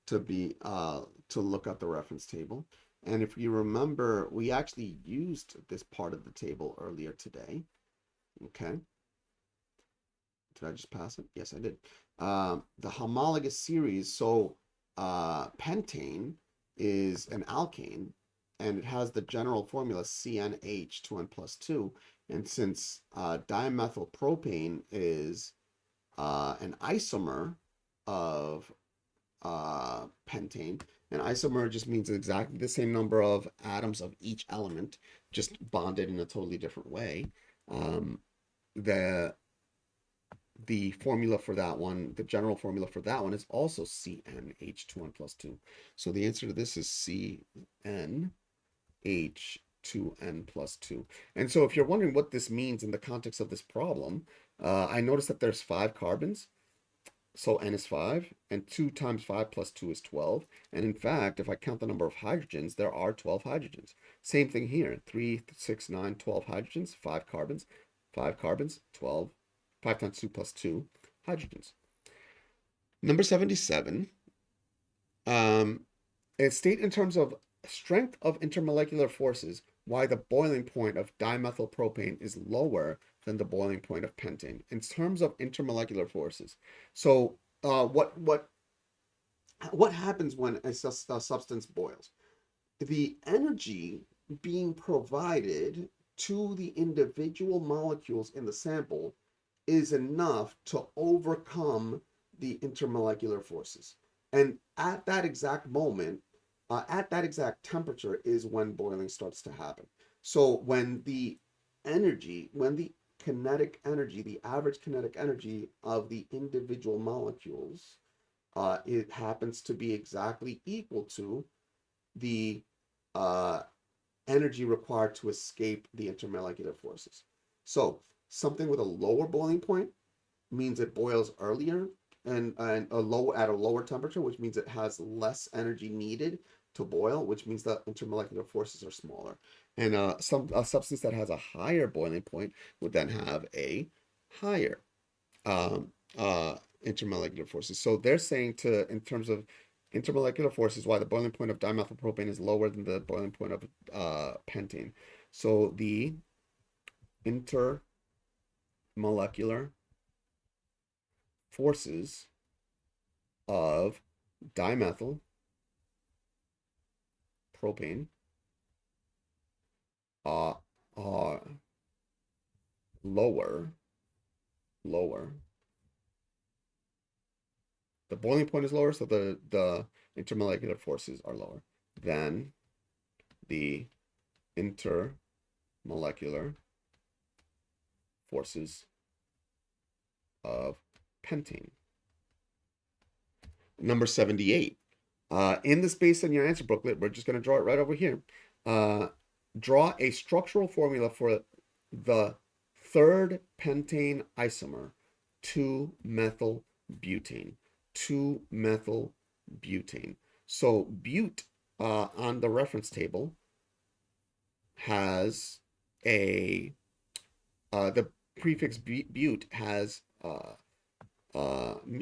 to be to look at the reference table. And if you remember, we actually used this part of the table earlier today. Okay. Did I just pass it? Yes, I did. The homologous series. So pentane is an alkane, and it has the general formula CnH2n plus 2. And since dimethylpropane is an isomer of pentane, and isomer just means exactly the same number of atoms of each element, just bonded in a totally different way. The formula for that one, the general formula for that one is also CnH2n plus 2. So the answer to this is CnH2n plus 2. And so if you're wondering what this means in the context of this problem, I noticed that there's 5 carbons. So n is 5, and 2 times 5 plus 2 is 12. And in fact, if I count the number of hydrogens, there are 12 hydrogens. Same thing here, 3, 6, 9, 12 hydrogens, 5 carbons, 12, 5 times 2 plus 2 hydrogens. Number 77, state in terms of strength of intermolecular forces why the boiling point of dimethylpropane is lower than the boiling point of pentane in terms of intermolecular forces. So what happens when a substance boils? The energy being provided to the individual molecules in the sample is enough to overcome the intermolecular forces. And at that exact moment, at that exact temperature is when boiling starts to happen. So when the kinetic energy, the average kinetic energy of the individual molecules, it happens to be exactly equal to the energy required to escape the intermolecular forces. So something with a lower boiling point means it boils earlier and at a lower temperature, which means it has less energy needed to boil, which means the intermolecular forces are smaller. And a substance that has a higher boiling point would then have a higher intermolecular forces. So they're saying in terms of intermolecular forces, why the boiling point of dimethylpropane is lower than the boiling point of pentane. So the intermolecular forces of dimethylpropane are lower. The boiling point is lower, so the intermolecular forces are lower than the intermolecular forces of pentane. Number 78. In the space in your answer booklet, we're just going to draw it right over here. Draw a structural formula for the third pentane isomer, 2-methylbutane. 2-methylbutane. So bute on the reference table has the prefix bute has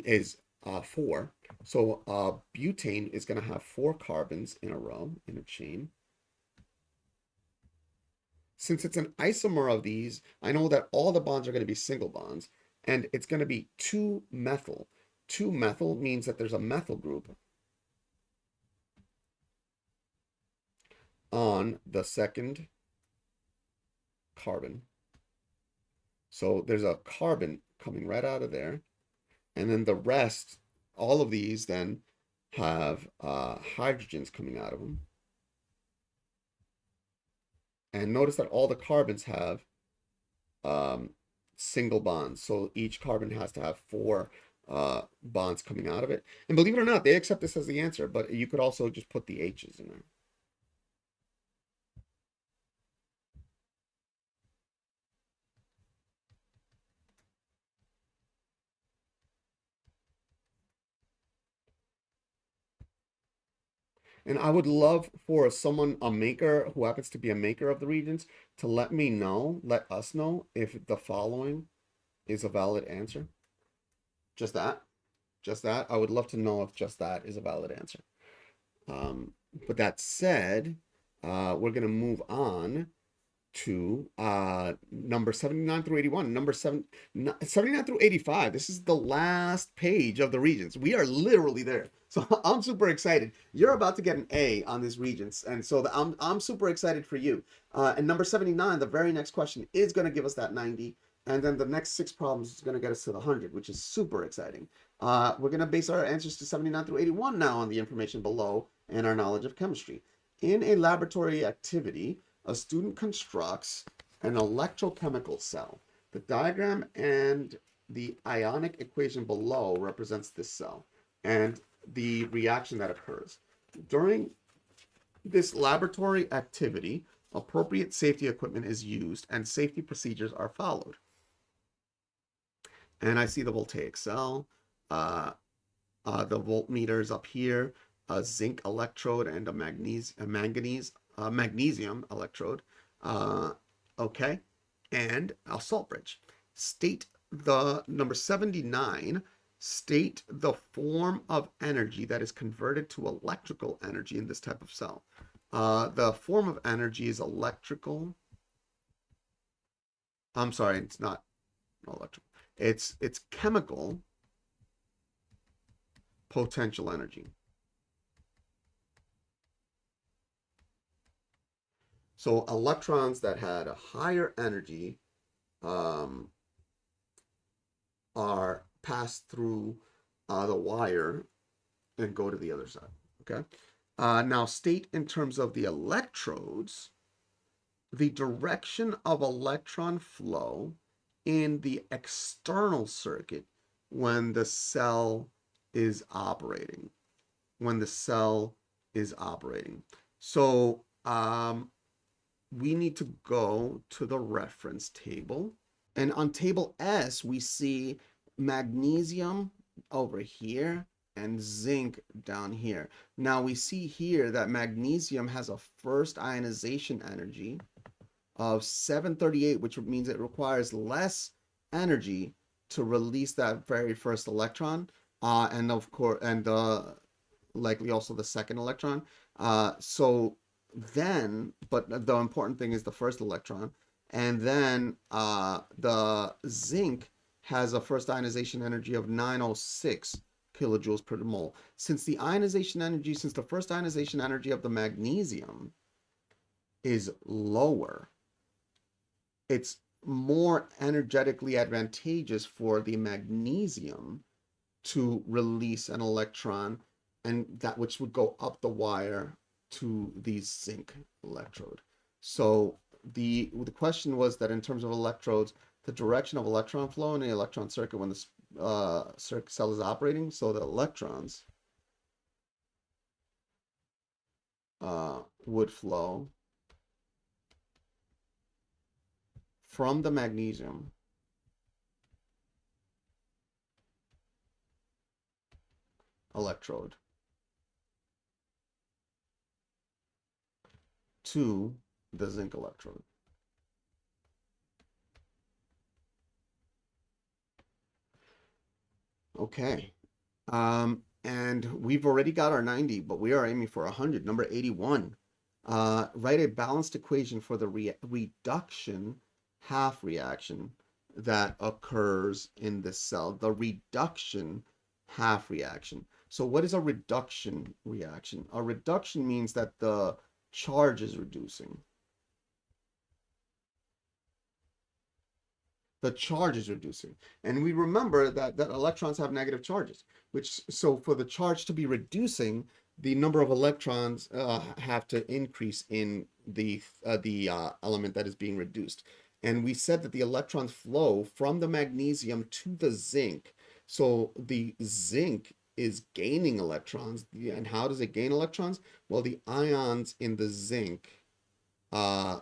is 4. So butane is going to have 4 carbons in a row in a chain. Since it's an isomer of these, I know that all the bonds are going to be single bonds, and it's going to be 2-methyl. 2-methyl means that there's a methyl group on the second carbon. So there's a carbon coming right out of there. And then the rest, all of these then have hydrogens coming out of them. And notice that all the carbons have single bonds. So each carbon has to have 4 bonds coming out of it. And believe it or not, they accept this as the answer, but you could also just put the H's in there. And I would love for someone, a maker who happens to be a maker of the Regents, to let me know, let us know if the following is a valid answer. Just that. Just that. I would love to know if just that is a valid answer. But that said, we're going to move on to number 79 through 81. Number 79 through 85. This is the last page of the Regents. We are literally there. So I'm super excited. You're about to get an A on this Regents. And so I'm super excited for you. And number 79, the very next question is going to give us that 90. And then the next 6 problems is going to get us to the 100, which is super exciting. We're going to base our answers to 79 through 81 now on the information below and our knowledge of chemistry. In a laboratory activity, a student constructs an electrochemical cell. The diagram and the ionic equation below represents this cell and the reaction that occurs. During this laboratory activity, appropriate safety equipment is used and safety procedures are followed. And I see the voltaic cell, the voltmeters up here, a zinc electrode and a magnesium electrode. Okay, and a salt bridge. State the number 79. State the form of energy that is converted to electrical energy in this type of cell. The form of energy is electrical. I'm sorry, it's not electrical. It's chemical potential energy. So electrons that had a higher energy are passed through the wire and go to the other side. Okay. Now state in terms of the electrodes, the direction of electron flow in the external circuit when the cell is operating. So we need to go to the reference table. And on table S, we see magnesium over here and zinc down here. Now we see here that magnesium has a first ionization energy of 738, which means it requires less energy to release that very first electron, and of course, and likely also the second electron. So then, but the important thing is the first electron, and then the zinc has a first ionization energy of 906 kilojoules per mole. Since the first ionization energy of the magnesium is lower, it's more energetically advantageous for the magnesium to release an electron, and that which would go up the wire to the zinc electrode. So the question was that in terms of electrodes, the direction of electron flow in the electron circuit when the cell is operating, so the electrons would flow from the magnesium electrode to the zinc electrode. Okay. And we've already got our 90, but we are aiming for 100. Number 81. Write a balanced equation for the reduction half reaction that occurs in the cell. The reduction half reaction. So what is a reduction reaction? A reduction means that the charge is reducing. The charge is reducing. And we remember that electrons have negative charges, so for the charge to be reducing, the number of electrons have to increase in the element that is being reduced. And we said that the electrons flow from the magnesium to the zinc. So the zinc is gaining electrons. And how does it gain electrons? Well, the ions in the zinc uh,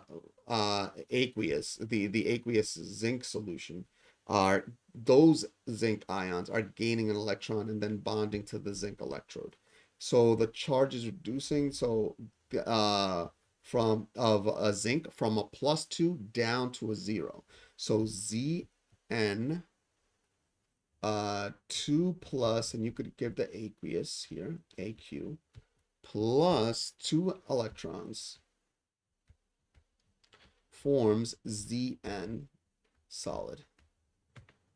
aqueous, the aqueous zinc solution, are those zinc ions are gaining an electron and then bonding to the zinc electrode. So the charge is reducing. So from of a zinc from a +2 down to a 0. So Zn 2 plus, and you could give the aqueous here, AQ, plus 2 electrons forms Zn solid.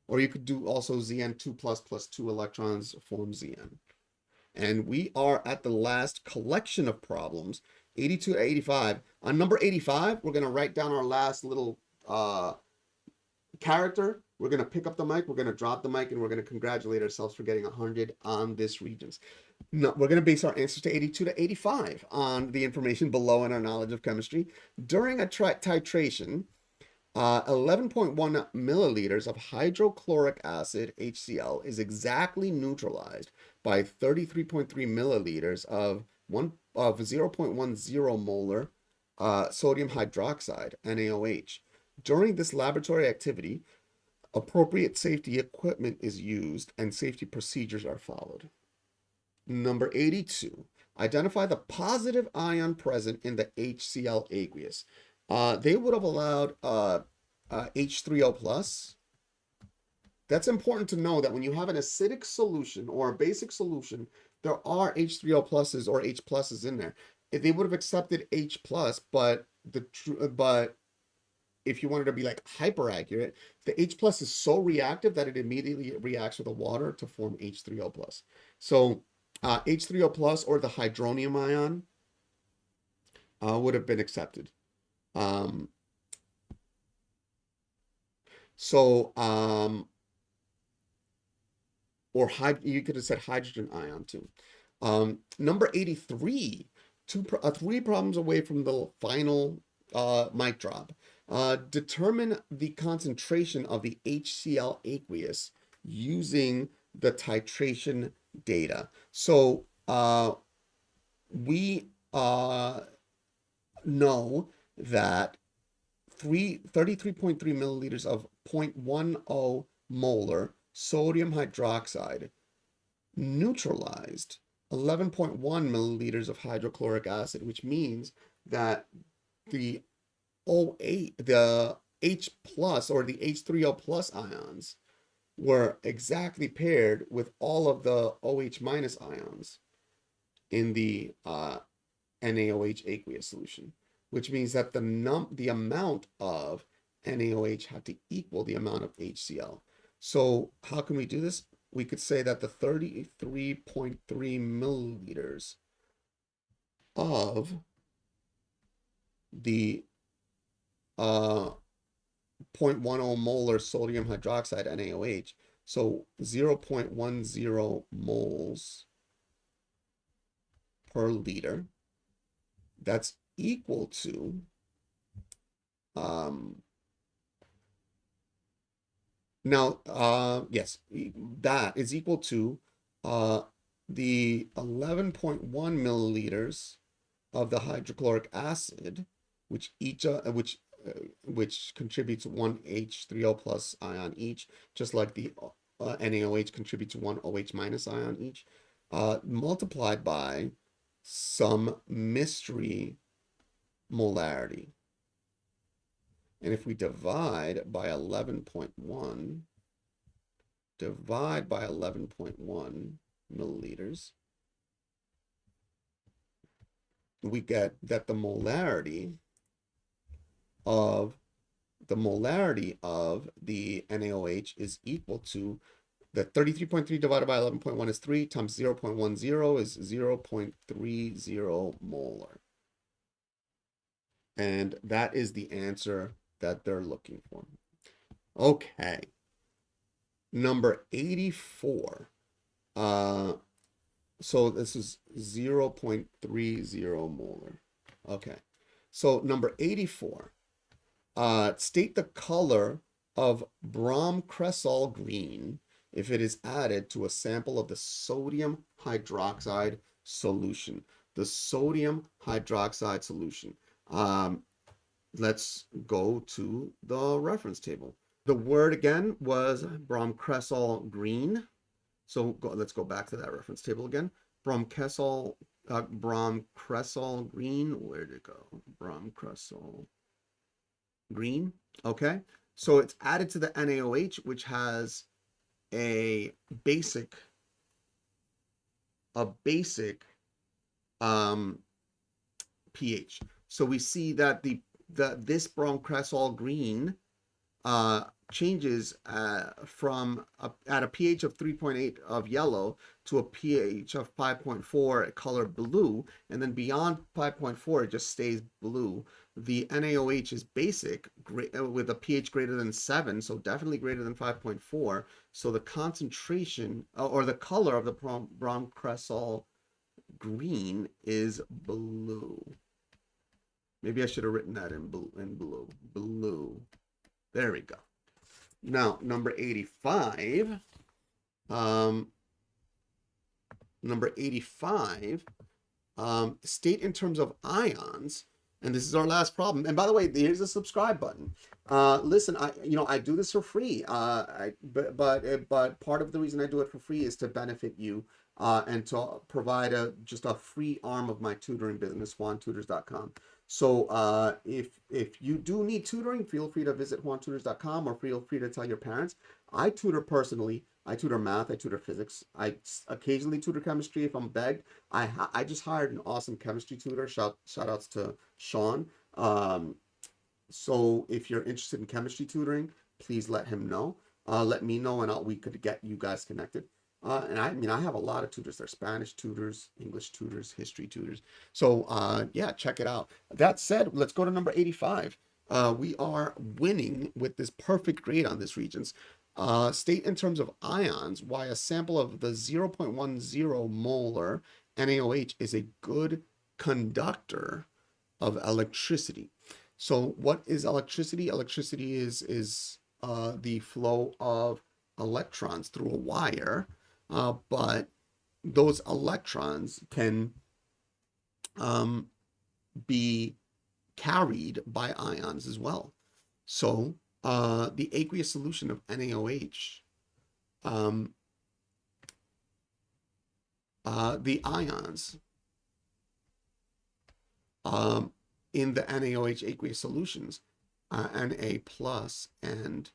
Or you could do also Zn 2 plus 2 electrons forms Zn. And we are at the last collection of problems, 82 to 85. On number 85, we're going to write down our last little character. We're going to pick up the mic, we're going to drop the mic, and we're going to congratulate ourselves for getting 100 on this Regents. No, we're going to base our answers to 82 to 85 on the information below and our knowledge of chemistry. During a titration, 11.1 milliliters of hydrochloric acid, HCl, is exactly neutralized by 33.3 milliliters of 0.10 molar sodium hydroxide, NaOH. During this laboratory activity, appropriate safety equipment is used and safety procedures are followed. Number 82. Identify the positive ion present in the HCl aqueous. They would have allowed H3O plus. That's important to know that when you have an acidic solution or a basic solution, there are H3O pluses or H pluses in there. If they would have accepted H plus, but if you wanted to be like hyper accurate, the H plus is so reactive that it immediately reacts with the water to form H3O plus. So H3O plus or the hydronium ion would have been accepted. Or you could have said hydrogen ion too. Number 83, 3 problems away from the final mic drop. Determine the concentration of the HCl aqueous using the titration data. So we know that 33.3 milliliters of 0.10 molar sodium hydroxide neutralized 11.1 milliliters of hydrochloric acid, which means that the the H plus or the H3O plus ions were exactly paired with all of the OH minus ions in the NaOH aqueous solution, which means that the amount of NaOH had to equal the amount of HCl. So how can we do this? We could say that the 33.3 milliliters of the 0.10 molar sodium hydroxide NaOH, so 0.10 moles per liter, that's equal to yes, that is equal to the 11.1 milliliters of the hydrochloric acid, which contributes 1 H3O plus ion each, just like the NaOH contributes 1 OH minus ion each, multiplied by some mystery molarity. And if we divide by 11.1, milliliters, we get that the molarity of the NaOH is equal to the 33.3 divided by 11.1 is 3 times 0.10 is 0.30 molar. And that is the answer that they're looking for. Okay. Number 84. So this is 0.30 molar. Okay. So number 84. State the color of Brom Cresol green if it is added to a sample of the sodium hydroxide solution. The sodium hydroxide solution. Let's go to the reference table. The word again was bromcresol green. So let's go back to that reference table again. Bromcresol green. Where'd it go? Bromcresol green. Okay. So it's added to the NaOH, which has a basic pH. So we see that this bromcresol green changes from at a pH of 3.8 of yellow to a pH of 5.4 color blue, and then beyond 5.4 it just stays blue. The NaOH is basic with a pH greater than 7, so definitely greater than 5.4. So the concentration or the color of the bromcresol green is blue. Maybe I should have written that in blue. There we go. Now, number 85. State in terms of ions, and this is our last problem. And by the way, here's the subscribe button. Listen, I do this for free. But part of the reason I do it for free is to benefit you and to provide just a free arm of my tutoring business, JuanTutors.com. So if you do need tutoring, feel free to visit JuanTutors.com or feel free to tell your parents. I tutor personally. I tutor math. I tutor physics. I occasionally tutor chemistry if I'm begged. I just hired an awesome chemistry tutor. Shout outs to Sean. So if you're interested in chemistry tutoring, please let him know. Let me know, and we could get you guys connected. And I have a lot of tutors. They're Spanish tutors, English tutors, history tutors. So yeah, check it out. That said, let's go to number 85. We are winning with this perfect grade on this Regents. State in terms of ions why a sample of the 0.10 molar NaOH is a good conductor of electricity. So what is electricity? Electricity is the flow of electrons through a wire, but those electrons can be carried by ions as well. So the aqueous solution of NaOH, the ions in the NaOH aqueous solutions, Na plus and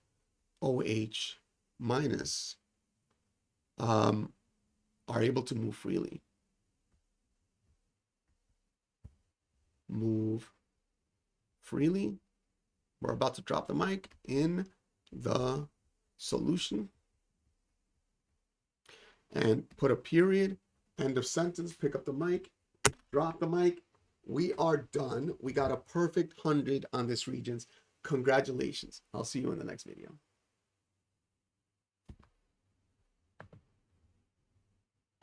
OH minus, are able to move freely. Move freely. We're about to drop the mic in the solution and put a period, end of sentence, pick up the mic, drop the mic. We are done. We got a perfect 100 on this Regents. Congratulations. I'll see you in the next video.